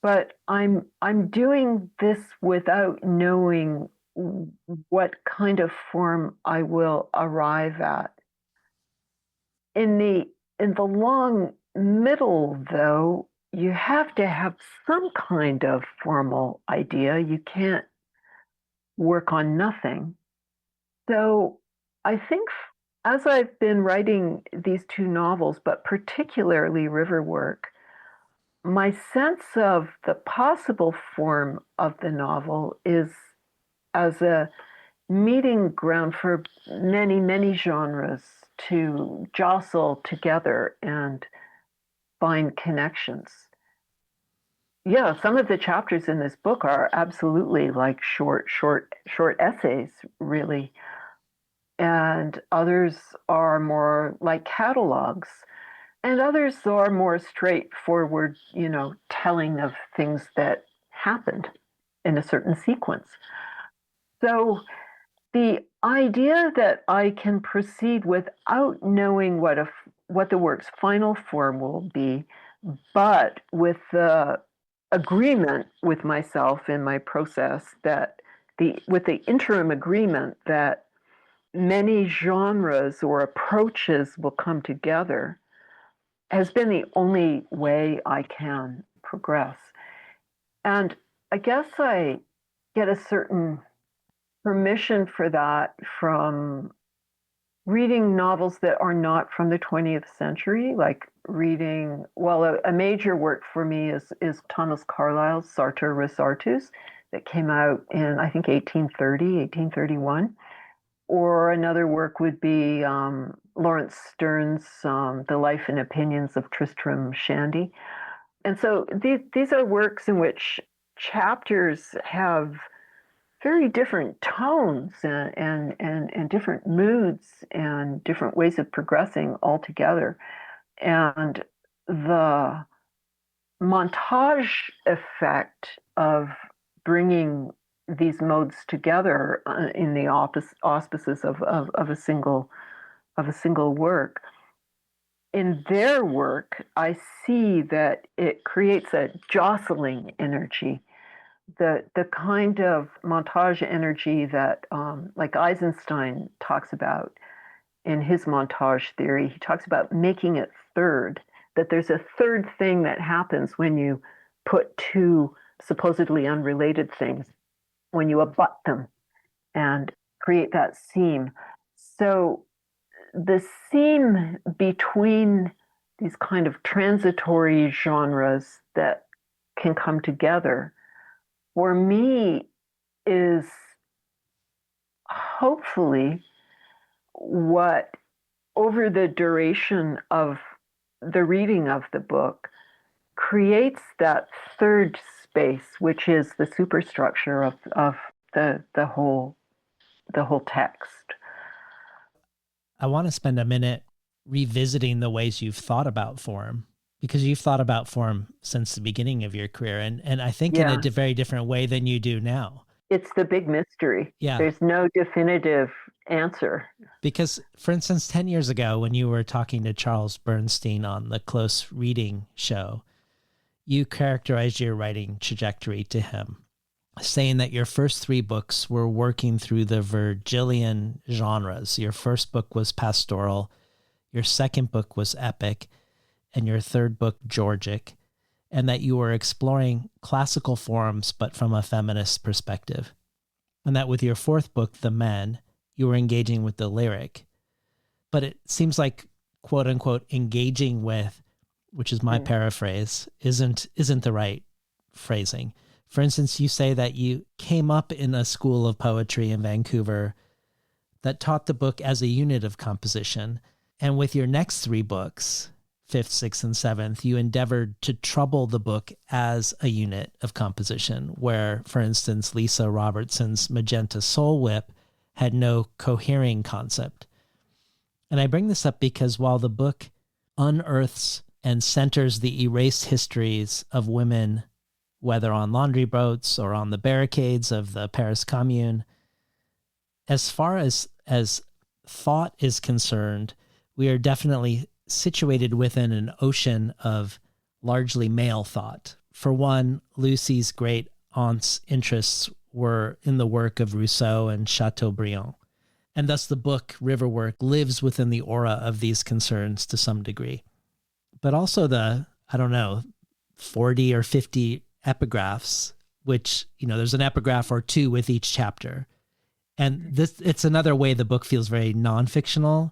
But I'm doing this without knowing what kind of form I will arrive at. In the long middle, though, you have to have some kind of formal idea. You can't work on nothing. So I think as I've been writing these 2 novels, but particularly Riverwork, my sense of the possible form of the novel is as a meeting ground for many, many genres to jostle together and find connections. Yeah, some of the chapters in this book are absolutely like short essays, really. And others are more like catalogs. And others are more straightforward, telling of things that happened in a certain sequence. So the idea that I can proceed without knowing what the work's final form will be, but with the agreement with myself in my process with the interim agreement that many genres or approaches will come together, has been the only way I can progress. And I guess I get a certain permission for that from reading novels that are not from the 20th century, like reading, a major work for me is Thomas Carlyle's Sartor Resartus that came out in, I think, 1831. Or another work would be Lawrence Stern's The Life and Opinions of Tristram Shandy. And so these are works in which chapters have very different tones and different moods and different ways of progressing altogether. And the montage effect of bringing these modes together in the auspices of a single work. In their work, I see that it creates a jostling energy, the kind of montage energy that like Eisenstein talks about in his montage theory. He talks about making it third, that there's a third thing that happens when you put two supposedly unrelated things, when you abut them and create that seam. So the seam between these kind of transitory genres that can come together, for me, is hopefully what, over the duration of the reading of the book, creates that third space, which is the superstructure of the whole text. I want to spend a minute revisiting the ways you've thought about form, because you've thought about form since the beginning of your career, and I think in a very different way than you do now. It's the big mystery. Yeah. There's no definitive answer. Because, for instance, 10 years ago, when you were talking to Charles Bernstein on the Close Reading show, you characterized your writing trajectory to him, saying that your first three books were working through the Virgilian genres. Your first book was pastoral, your second book was epic, and your third book Georgic, and that you were exploring classical forms but from a feminist perspective. And that with your fourth book, The Men, you were engaging with the lyric. But it seems like, quote unquote, engaging with, which is my paraphrase, isn't the right phrasing. For instance, you say that you came up in a school of poetry in Vancouver that taught the book as a unit of composition. And with your next three books, fifth, sixth, and seventh, you endeavored to trouble the book as a unit of composition, where, for instance, Lisa Robertson's Magenta Soul Whip had no cohering concept. And I bring this up because while the book unearths and centers the erased histories of women, whether on laundry boats or on the barricades of the Paris Commune, as far as thought is concerned, we are definitely situated within an ocean of largely male thought. For one, Lucy's great aunt's interests were in the work of Rousseau and Chateaubriand, and thus the book Riverwork lives within the aura of these concerns to some degree. But also the, 40 or 50 epigraphs, which, there's an epigraph or two with each chapter. And it's another way the book feels very non-fictional.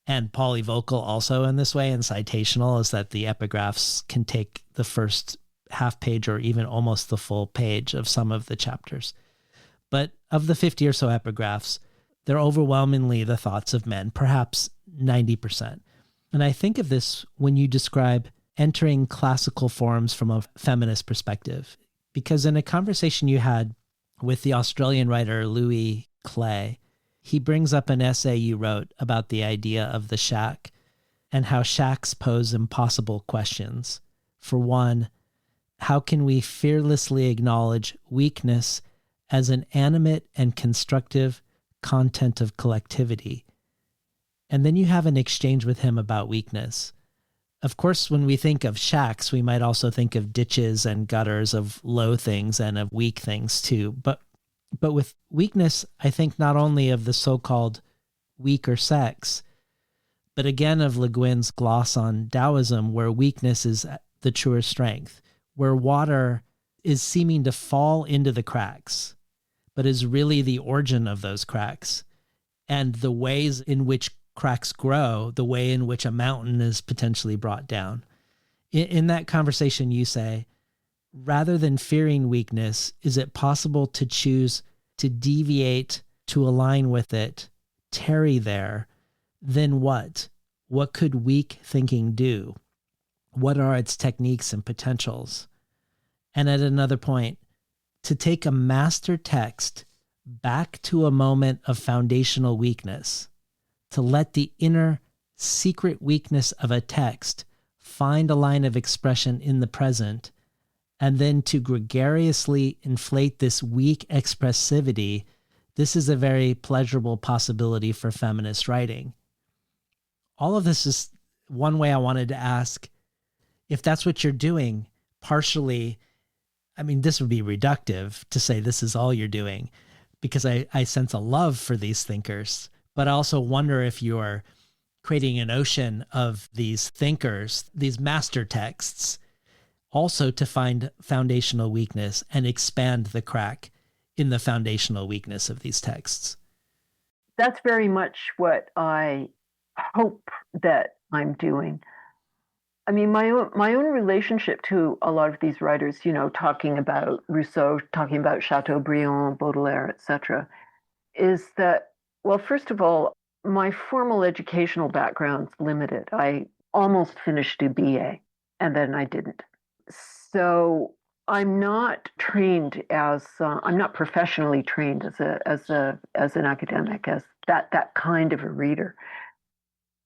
and polyvocal also in this way, and citational, is that the epigraphs can take the first half page or even almost the full page of some of the chapters. But of the 50 or so epigraphs, they're overwhelmingly the thoughts of men, perhaps 90%. And I think of this when you describe entering classical forms from a feminist perspective, because in a conversation you had with the Australian writer Louis Clay, he brings up an essay you wrote about the idea of the shack and how shacks pose impossible questions. For one, how can we fearlessly acknowledge weakness as an animate and constructive content of collectivity? And then you have an exchange with him about weakness. Of course, when we think of shacks, we might also think of ditches and gutters, of low things and of weak things too. But with weakness, I think not only of the so-called weaker sex, but again of Le Guin's gloss on Taoism, where weakness is the truer strength, where water is seeming to fall into the cracks, but is really the origin of those cracks, and the ways in which cracks grow, the way in which a mountain is potentially brought down. In that conversation, you say, rather than fearing weakness, is it possible to choose to deviate, to align with it, tarry there? Then what? What could weak thinking do? What are its techniques and potentials? And at another point, to take a master text back to a moment of foundational weakness, to let the inner secret weakness of a text find a line of expression in the present, and then to gregariously inflate this weak expressivity, this is a very pleasurable possibility for feminist writing. All of this is one way I wanted to ask, if that's what you're doing, partially, I mean, this would be reductive to say this is all you're doing, because I sense a love for these thinkers, but I also wonder if you're creating an ocean of these thinkers, these master texts, also to find foundational weakness and expand the crack in the foundational weakness of these texts. That's very much what I hope that I'm doing. I mean, my own relationship to a lot of these writers, talking about Rousseau, talking about Chateaubriand, Baudelaire, etc., is that, well, first of all, my formal educational background's limited. I almost finished a BA, and then I didn't. So I'm not trained I'm not professionally trained as an academic, as that kind of a reader.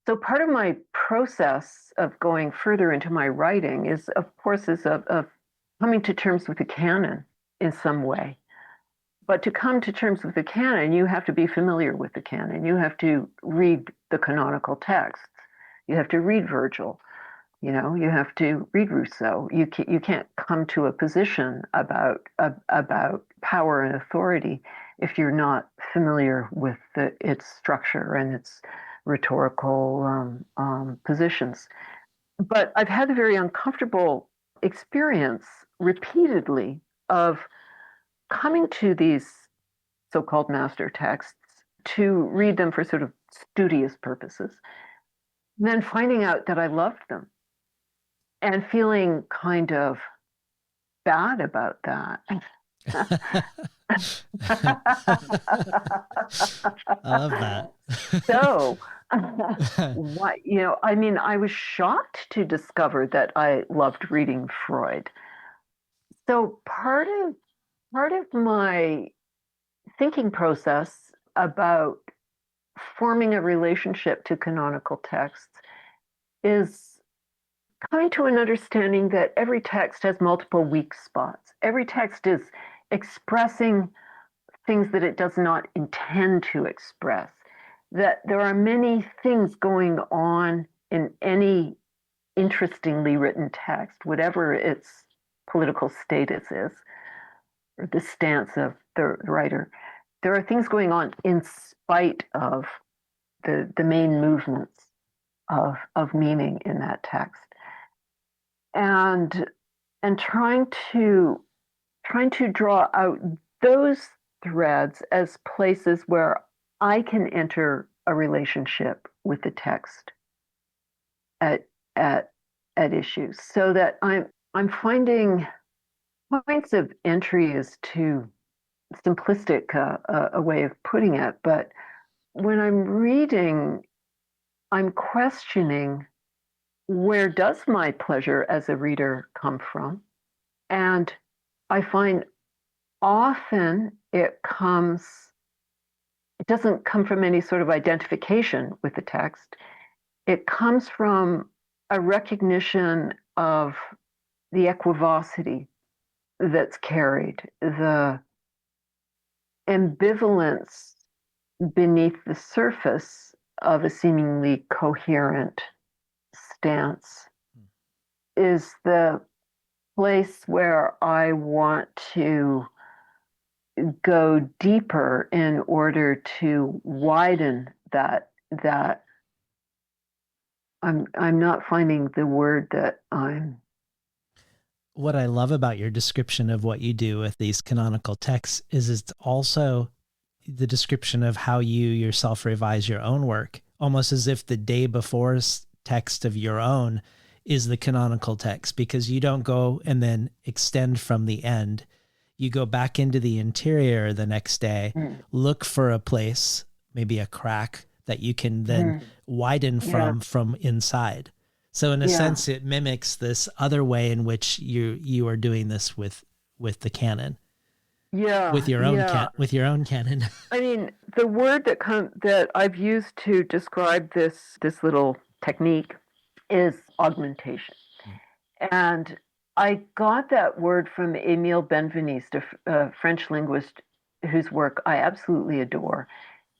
So part of my process of going further into my writing is, of course, of coming to terms with the canon in some way. But to come to terms with the canon, you have to be familiar with the canon. You have to read the canonical texts. You have to read Virgil. You have to read Rousseau. You can't come to a position about power and authority if you're not familiar with its structure and its rhetorical positions. But I've had a very uncomfortable experience repeatedly of coming to these so-called master texts to read them for sort of studious purposes, and then finding out that I loved them and feeling kind of bad about that. I love that. So, I was shocked to discover that I loved reading Freud. So part of my thinking process about forming a relationship to canonical texts is coming to an understanding that every text has multiple weak spots. Every text is expressing things that it does not intend to express, that there are many things going on in any interestingly written text, whatever its political status is, or the stance of the writer. There are things going on in spite of the main movements of meaning in that text. And trying to draw out those threads as places where I can enter a relationship with the text at issue, so that I'm finding points of entry is too simplistic a way of putting it, but when I'm reading, I'm questioning, where does my pleasure as a reader come from? And I find often it doesn't come from any sort of identification with the text. It comes from a recognition of the equivocity that's carried, the ambivalence beneath the surface of a seemingly coherent stance is the place where I want to go deeper in order to widen that I'm not finding the word that I'm. What I love about your description of what you do with these canonical texts is it's also the description of how you yourself revise your own work, almost as if the day before text of your own is the canonical text, because you don't go and then extend from the end. You go back into the interior the next day, look for a place, maybe a crack that you can then widen from inside. So in a sense, it mimics this other way in which you are doing this with the canon. Yeah, with your own canon. I mean, the word that I've used to describe this little technique is augmentation, and I got that word from Émile Benveniste, a French linguist whose work I absolutely adore,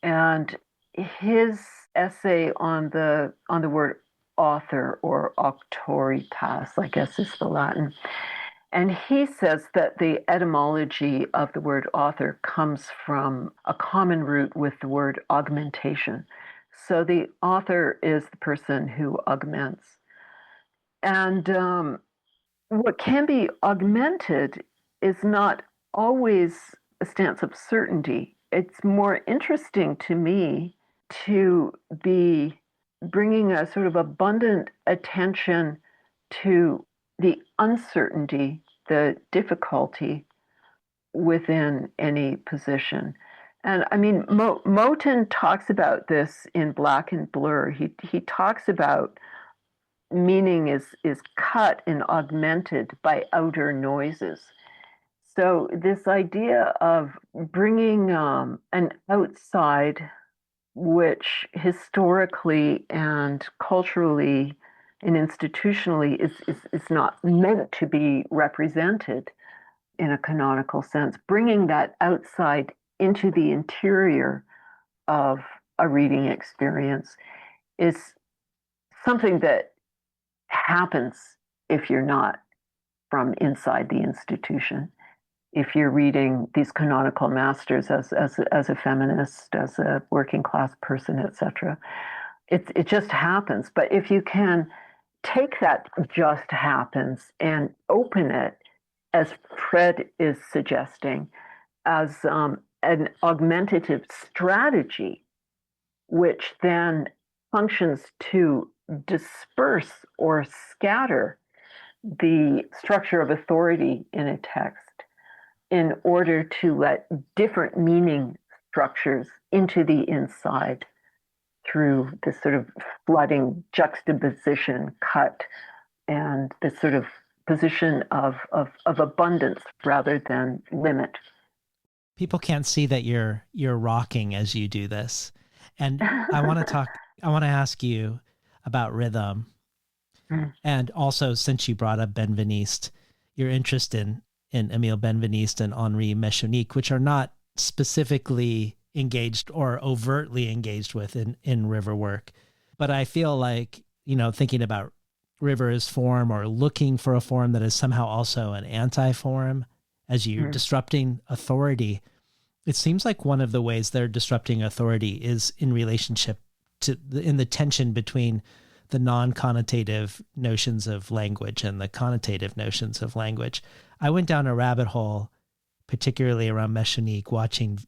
and his essay on the word author, or auctoritas, I guess is the Latin. And he says that the etymology of the word author comes from a common root with the word augmentation. So the author is the person who augments. And what can be augmented is not always a stance of certainty. It's more interesting to me to be bringing a sort of abundant attention to the uncertainty, the difficulty within any position. And I mean, Moten talks about this in Black and Blur. He talks about meaning is cut and augmented by outer noises. So this idea of bringing an outside, which historically and culturally and institutionally is not meant to be represented in a canonical sense, bringing that outside into the interior of a reading experience is something that happens if you're not from inside the institution. If you're reading these canonical masters as a feminist, as a working class person, etc., it just happens. But if you can take that just happens and open it, as Fred is suggesting, as an augmentative strategy, which then functions to disperse or scatter the structure of authority in a text in order to let different meaning structures into the inside through this sort of flooding juxtaposition cut and this sort of position of abundance rather than limit. People can't see that you're rocking as you do this. And I want to ask you about rhythm. And also, since you brought up Benveniste, your interest in Émile Benveniste and Henri Mechanique, which are not specifically engaged or overtly engaged with in river work. But I feel like, thinking about river as form or looking for a form that is somehow also an anti-form as you're disrupting authority, it seems like one of the ways they're disrupting authority is in relationship to in the tension between the non-connotative notions of language and the connotative notions of language. I went down a rabbit hole, particularly around Mechanique, watching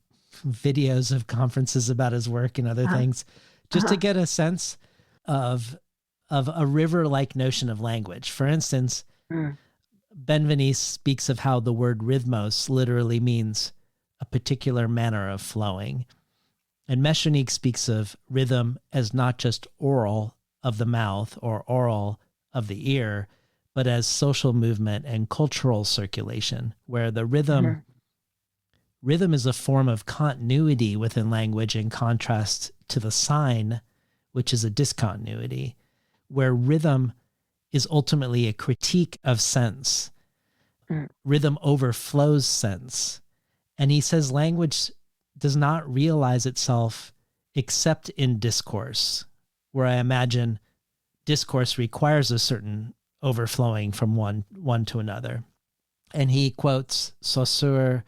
videos of conferences about his work and other things, just to get a sense of a river-like notion of language. For instance, Benveniste speaks of how the word rhythmos literally means a particular manner of flowing. And Meshonique speaks of rhythm as not just oral of the mouth or oral of the ear, but as social movement and cultural circulation, where the rhythm is a form of continuity within language in contrast to the sign, which is a discontinuity, where rhythm is ultimately a critique of sense. Rhythm overflows sense. And he says language does not realize itself except in discourse, where I imagine discourse requires a certain overflowing from one to another. And he quotes Saussure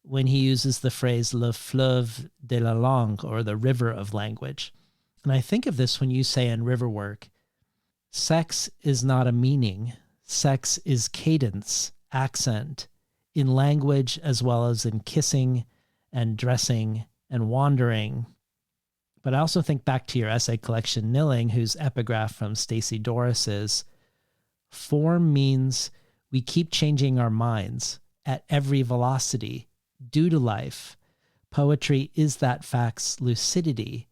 when he uses the phrase le fleuve de la langue, or the river of language. And I think of this when you say in Riverwork, sex is not a meaning. Sex is cadence, accent, in language as well as in kissing and dressing and wandering. But I also think back to your essay collection, Nilling, whose epigraph from Stacey Doris is, form means we keep changing our minds at every velocity due to life. Poetry is that fact's lucidity.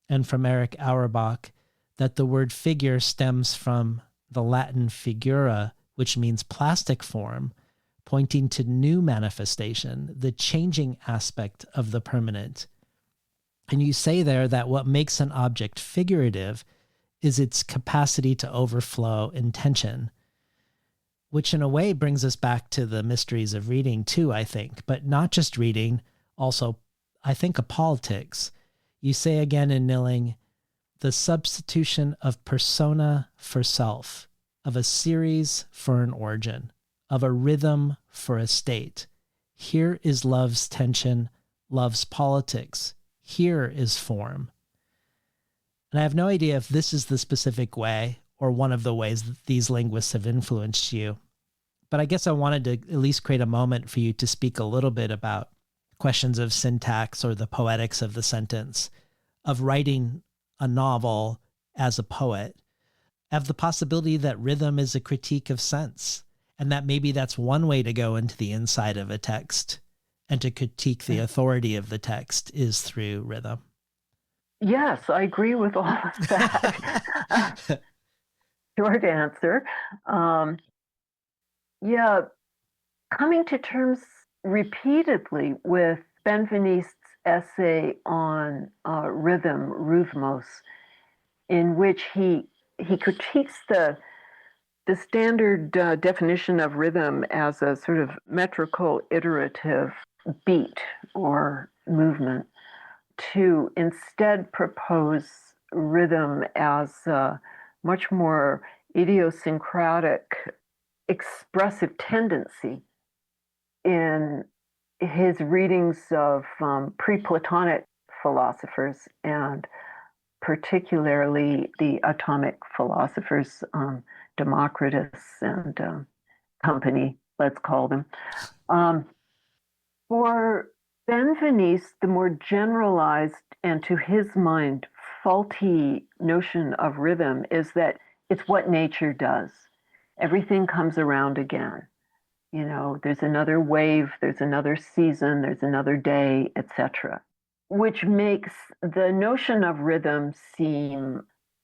And from Eric Auerbach, that the word figure stems from the Latin figura, which means plastic form, pointing to new manifestation, the changing aspect of the permanent. And you say there that what makes an object figurative is its capacity to overflow intention, which in a way brings us back to the mysteries of reading too, I think, but not just reading, also I think of politics. You say again in Nilling, the substitution of persona for self, of a series for an origin, of a rhythm for a state. Here is love's tension, love's politics. Here is form. And I have no idea if this is the specific way or one of the ways that these linguists have influenced you. But I guess I wanted to at least create a moment for you to speak a little bit about questions of syntax or the poetics of the sentence, of writing a novel as a poet, of the possibility that rhythm is a critique of sense, and that maybe that's one way to go into the inside of a text and to critique the authority of the text is through rhythm. Yes, I agree with all of that. Short answer. Yeah, coming to terms repeatedly with Benveniste's essay on rhythm, rhythmos, in which he critiques the standard definition of rhythm as a sort of metrical iterative beat or movement, to instead propose rhythm as a much more idiosyncratic, expressive tendency in his readings of pre-Platonic philosophers, and particularly the atomic philosophers, Democritus and company, let's call them. For Benveniste, the more generalized and to his mind faulty notion of rhythm is that it's what nature does. Everything comes around again. You know, there's another wave, there's another season, there's another day, etc., which makes the notion of rhythm seem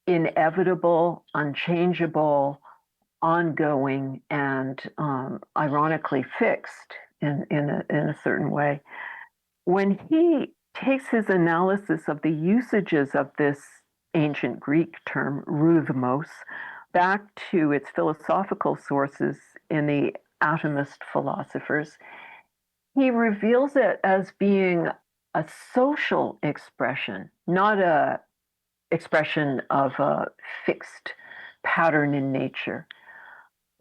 inevitable, unchangeable, ongoing, and ironically fixed in a certain way. When he takes his analysis of the usages of this ancient Greek term, rhythmos, back to its philosophical sources in the atomist philosophers, he reveals it as being a social expression, not a expression of a fixed pattern in nature.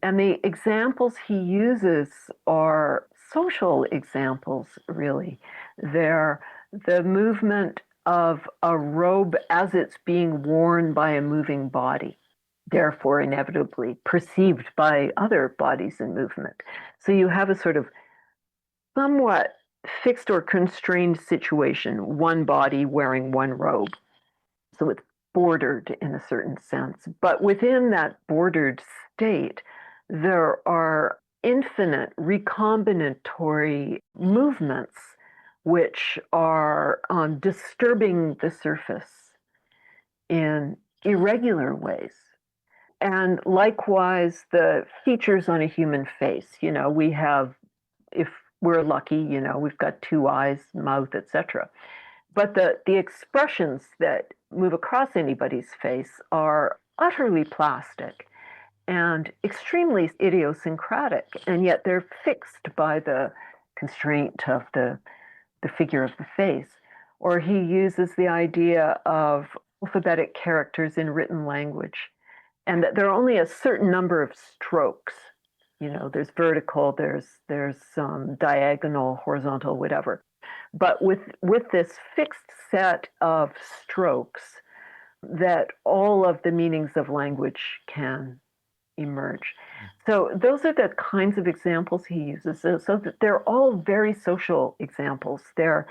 And the examples he uses are social examples, really. They're the movement of a robe as it's being worn by a moving body, therefore inevitably perceived by other bodies in movement. So you have a sort of somewhat fixed or constrained situation, one body wearing one robe. So it's bordered in a certain sense. But within that bordered state, there are infinite recombinatory movements which are disturbing the surface in irregular ways. And likewise, the features on a human face, we have, if we're lucky, we've got two eyes, mouth, etc. But the expressions that move across anybody's face are utterly plastic and extremely idiosyncratic, and yet they're fixed by the constraint of the figure of the face. Or he uses the idea of alphabetic characters in written language, and that there are only a certain number of strokes. There's vertical, there's diagonal, horizontal, whatever. But with this fixed set of strokes, that all of the meanings of language can emerge. So those are the kinds of examples he uses. So that they're all very social examples. They're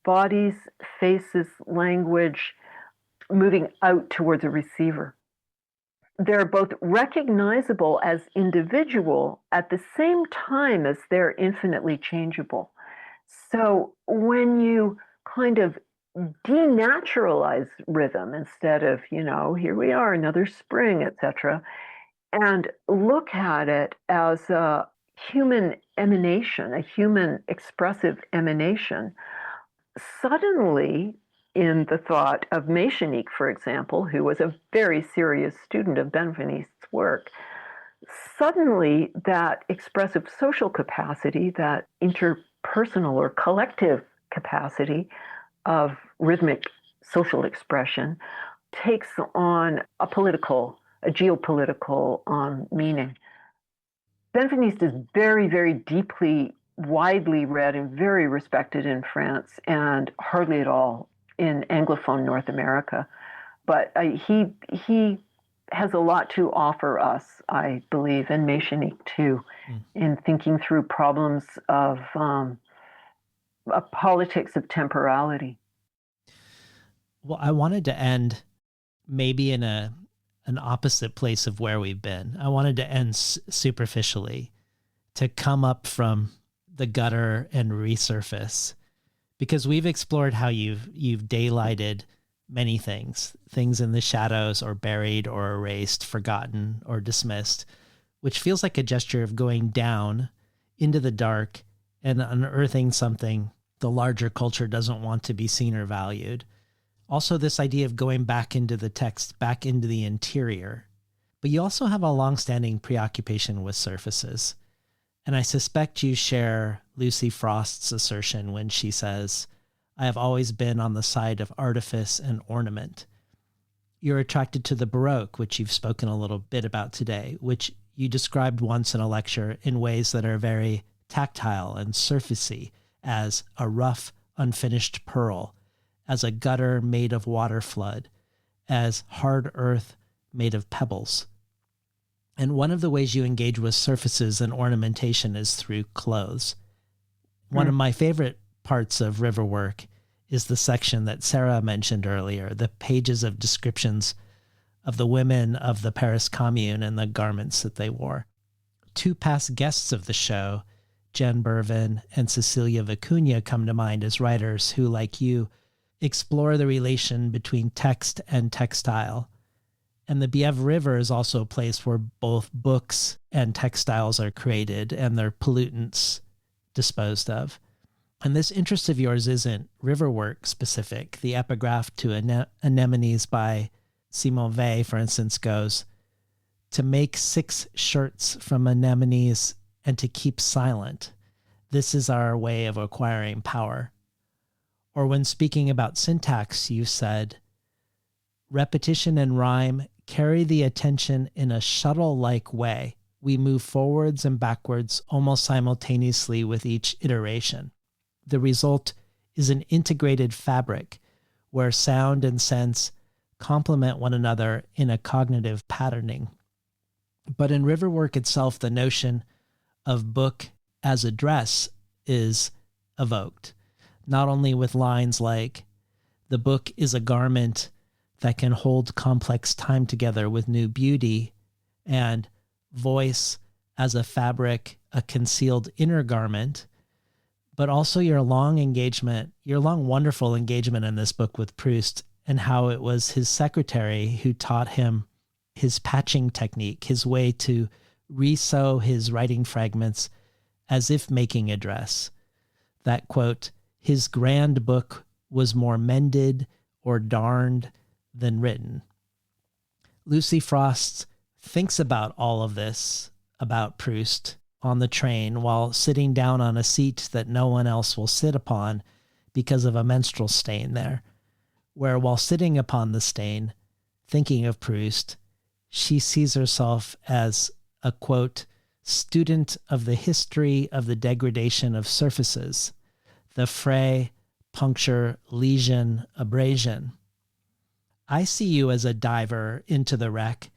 bodies, faces, language moving out towards a receiver. They're both recognizable as individual at the same time as they're infinitely changeable. So when you kind of denaturalize rhythm instead of, here we are, another spring, etc., and look at it as a human emanation, a human expressive emanation, suddenly, in the thought of Mechanique, for example, who was a very serious student of Benveniste's work, suddenly that expressive social capacity, that interpersonal or collective capacity of rhythmic social expression takes on a geopolitical meaning. Benveniste is very, very deeply, widely read and very respected in France and hardly at all in Anglophone North America. But he has a lot to offer us, I believe, and Mechanique too, in thinking through problems of a politics of temporality. Well, I wanted to end maybe in an opposite place of where we've been. I wanted to end superficially, to come up from the gutter and resurface, because we've explored how you've daylighted many things in the shadows, or buried or erased, forgotten or dismissed, which feels like a gesture of going down into the dark and unearthing something the larger culture doesn't want to be seen or valued. Also, this idea of going back into the text, back into the interior. But you also have a longstanding preoccupation with surfaces. And I suspect you share Lucy Frost's assertion when she says, "I have always been on the side of artifice and ornament." You're attracted to the Baroque, which you've spoken a little bit about today, which you described once in a lecture in ways that are very tactile and surfacey, as a rough, unfinished pearl, as a gutter made of water flood, as hard earth made of pebbles. And one of the ways you engage with surfaces and ornamentation is through clothes. One of my favorite parts of Riverwork is the section that Sarah mentioned earlier, the pages of descriptions of the women of the Paris Commune and the garments that they wore. Two past guests of the show, Jen Bervin and Cecilia Vicuña, come to mind as writers who, like you, explore the relation between text and textile. And the Bièvre River is also a place where both books and textiles are created and their pollutants disposed of. And this interest of yours isn't riverwork specific. The epigraph to Anemones by Simon Weil, for instance, goes, "To make 6 shirts from anemones and to keep silent. This is our way of acquiring power." Or when speaking about syntax, you said, "Repetition and rhyme carry the attention in a shuttle-like way. We move forwards and backwards almost simultaneously with each iteration. The result is an integrated fabric where sound and sense complement one another in a cognitive patterning." But in Riverwork itself, the notion of book as a dress is evoked, not only with lines like, "The book is a garment that can hold complex time together with new beauty," and "Voice as a fabric, a concealed inner garment," but also your long wonderful engagement in this book with Proust, and how it was his secretary who taught him his patching technique, his way to resew his writing fragments as if making a dress. That, quote, "his grand book was more mended or darned than written." Lucy Frost thinks about all of this, about Proust, on the train while sitting down on a seat that no one else will sit upon because of a menstrual stain there, where while sitting upon the stain, thinking of Proust, she sees herself as a, quote, "student of the history of the degradation of surfaces, the fray, puncture, lesion, abrasion." I see you as a diver into the wreck,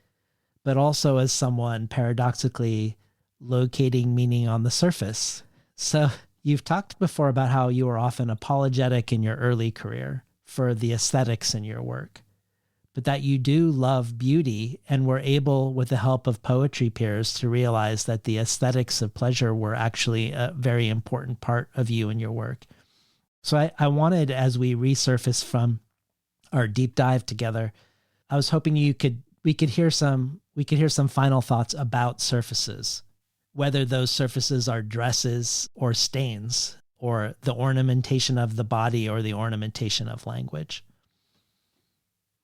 but also as someone paradoxically locating meaning on the surface. So you've talked before about how you were often apologetic in your early career for the aesthetics in your work, but that you do love beauty and were able, with the help of poetry peers, to realize that the aesthetics of pleasure were actually a very important part of you and your work. So I wanted, as we resurface from our deep dive together, I was hoping we could hear some final thoughts about surfaces, whether those surfaces are dresses or stains, or the ornamentation of the body or the ornamentation of language.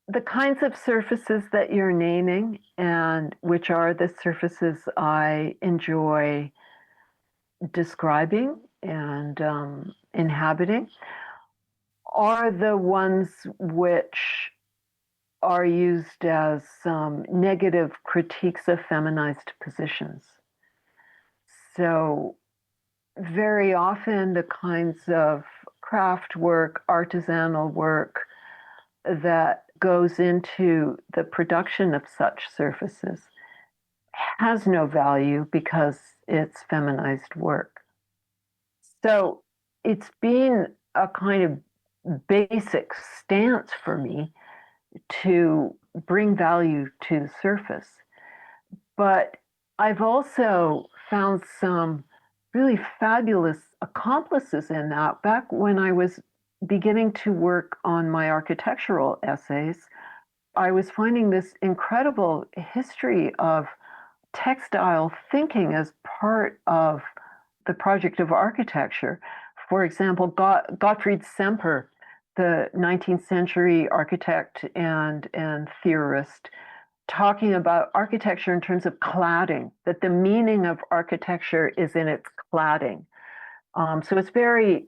The kinds of surfaces that you're naming, and which are the surfaces I enjoy describing and inhabiting, are the ones which are used as negative critiques of feminized positions. So very often the kinds of craft work, artisanal work that goes into the production of such surfaces has no value because it's feminized work. So it's been a kind of basic stance for me to bring value to the surface. But I've also found some really fabulous accomplices in that. Back when I was beginning to work on my architectural essays, I was finding this incredible history of textile thinking as part of the project of architecture. For example, Gottfried Semper, the 19th century architect and theorist, talking about architecture in terms of cladding, that the meaning of architecture is in its cladding. So it's very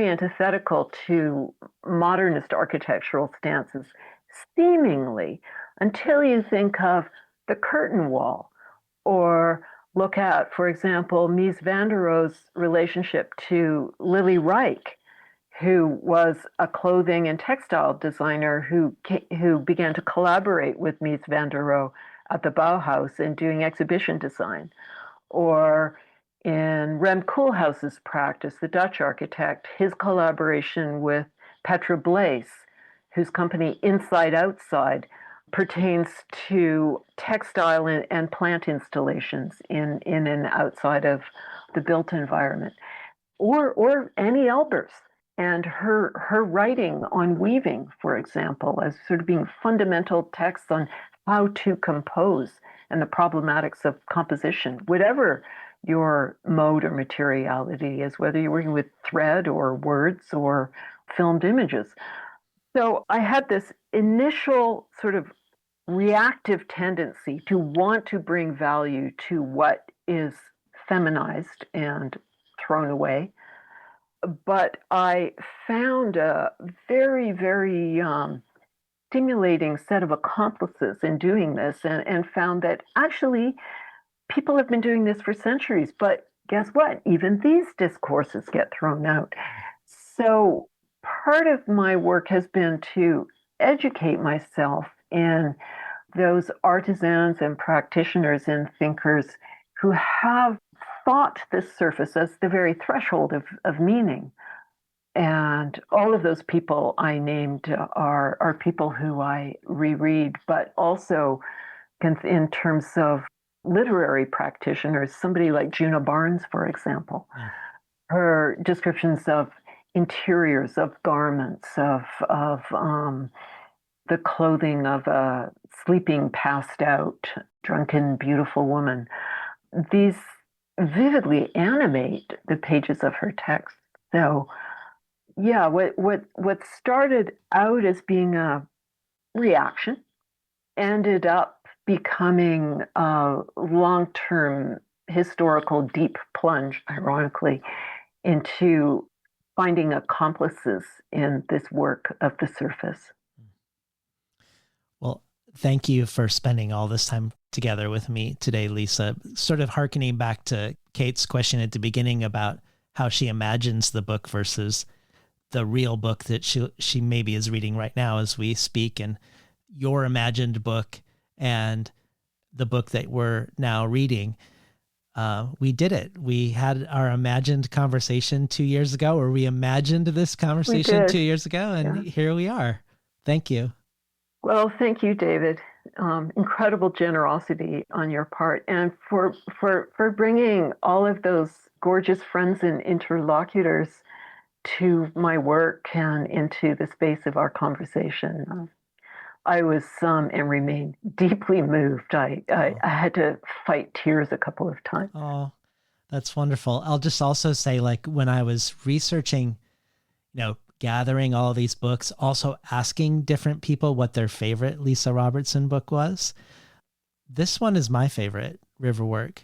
antithetical to modernist architectural stances, seemingly, until you think of the curtain wall, or look at, for example, Mies van der Rohe's relationship to Lily Reich, who was a clothing and textile designer who began to collaborate with Mies van der Rohe at the Bauhaus in doing exhibition design. Or in Rem Koolhaas's practice, the Dutch architect, his collaboration with Petra Blaise, whose company Inside Outside pertains to textile and plant installations in and outside of the built environment. Or Annie Elbers and her writing on weaving, for example, as sort of being fundamental texts on how to compose and the problematics of composition, whatever your mode or materiality is, whether you're working with thread or words or filmed images. So I had this initial sort of reactive tendency to want to bring value to what is feminized and thrown away. But I found a very, very stimulating set of accomplices in doing this, and found that actually people have been doing this for centuries. But guess what? Even these discourses get thrown out. So part of my work has been to educate myself in those artisans and practitioners and thinkers who have thought this surface as the very threshold of meaning. And all of those people I named are people who I reread, but also in terms of literary practitioners, somebody like Juna Barnes, for example. Yeah. Her descriptions of interiors, of garments, of the clothing of a sleeping, passed out, drunken, beautiful woman. These vividly animate the pages of her text. So, yeah, what started out as being a reaction ended up becoming a long-term historical deep plunge, ironically, into finding accomplices in this work of the surface. Well, thank you for spending all this time together with me today, Lisa. Sort of hearkening back to Kate's question at the beginning about how she imagines the book versus the real book that she maybe is reading right now as we speak, and your imagined book and the book that we're now reading. We did it. We had our imagined conversation 2 years ago, or we imagined this conversation 2 years ago, and Here we are. Thank you. Well, thank you, David. Incredible generosity on your part, and for bringing all of those gorgeous friends and interlocutors to my work and into the space of our conversation. I was and remain deeply moved. I had to fight tears a couple of times. Oh, that's wonderful. I'll just also say, like, when I was researching, gathering all these books, also asking different people what their favorite Lisa Robertson book was. This one is my favorite, Riverwork.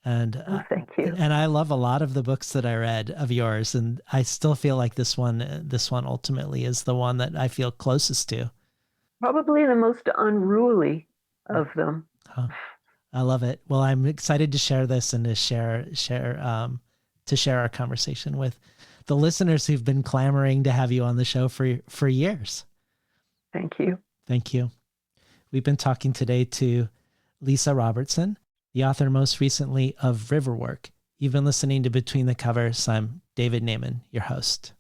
And thank you. And I love a lot of the books that I read of yours, and I still feel like this one ultimately is the one that I feel closest to. Probably the most unruly of them. Oh, I love it. Well, I'm excited to share this and to share our conversation with the listeners who've been clamoring to have you on the show for years. Thank you. Thank you. We've been talking today to Lisa Robertson, the author most recently of Riverwork. You've been listening to Between the Covers. I'm David Naiman, your host.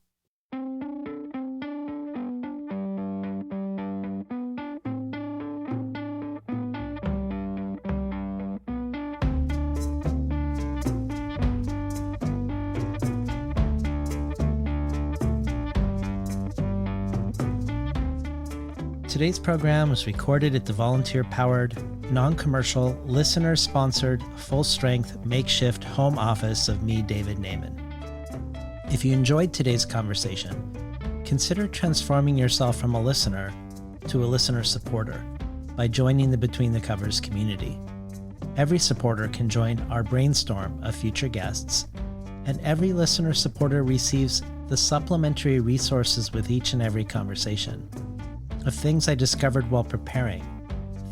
Today's program was recorded at the volunteer-powered, non-commercial, listener-sponsored, full-strength, makeshift home office of me, David Naiman. If you enjoyed today's conversation, consider transforming yourself from a listener to a listener supporter by joining the Between the Covers community. Every supporter can join our brainstorm of future guests, and every listener supporter receives the supplementary resources with each and every conversation of things I discovered while preparing,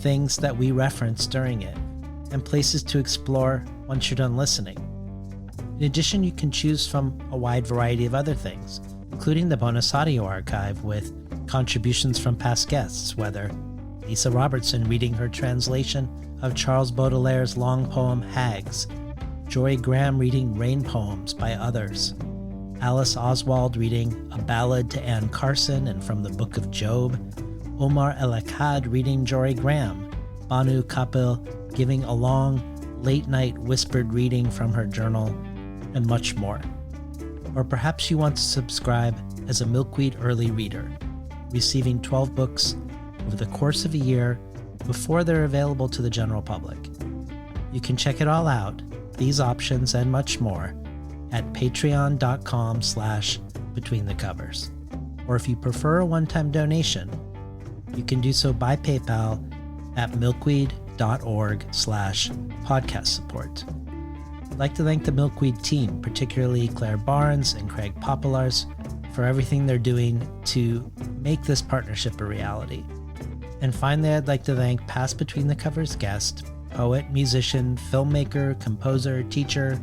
things that we reference during it, and places to explore once you're done listening. In addition, you can choose from a wide variety of other things, including the bonus audio archive with contributions from past guests, whether Lisa Robertson reading her translation of Charles Baudelaire's long poem Hags, Joy Graham reading rain poems by others, Alice Oswald reading a ballad to Anne Carson and from the Book of Job, Omar El-Akkad reading Jory Graham, Banu Kapil giving a long, late-night whispered reading from her journal, and much more. Or perhaps you want to subscribe as a Milkweed early reader, receiving 12 books over the course of a year before they're available to the general public. You can check it all out, these options and much more, at patreon.com/betweenthecovers. Or if you prefer a one-time donation, you can do so by PayPal at milkweed.org/podcast support. I'd like to thank the Milkweed team, particularly Claire Barnes and Craig Popolars, for everything they're doing to make this partnership a reality. And finally, I'd like to thank past Between the Covers guest, poet, musician, filmmaker, composer, teacher,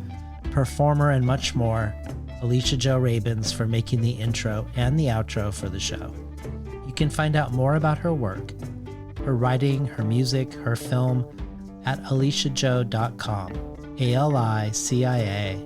performer, and much more, Alicia Jo Rabins, for making the intro and the outro for the show. You can find out more about her work, her writing, her music, her film at aliciajo.com ALICIAJO.com.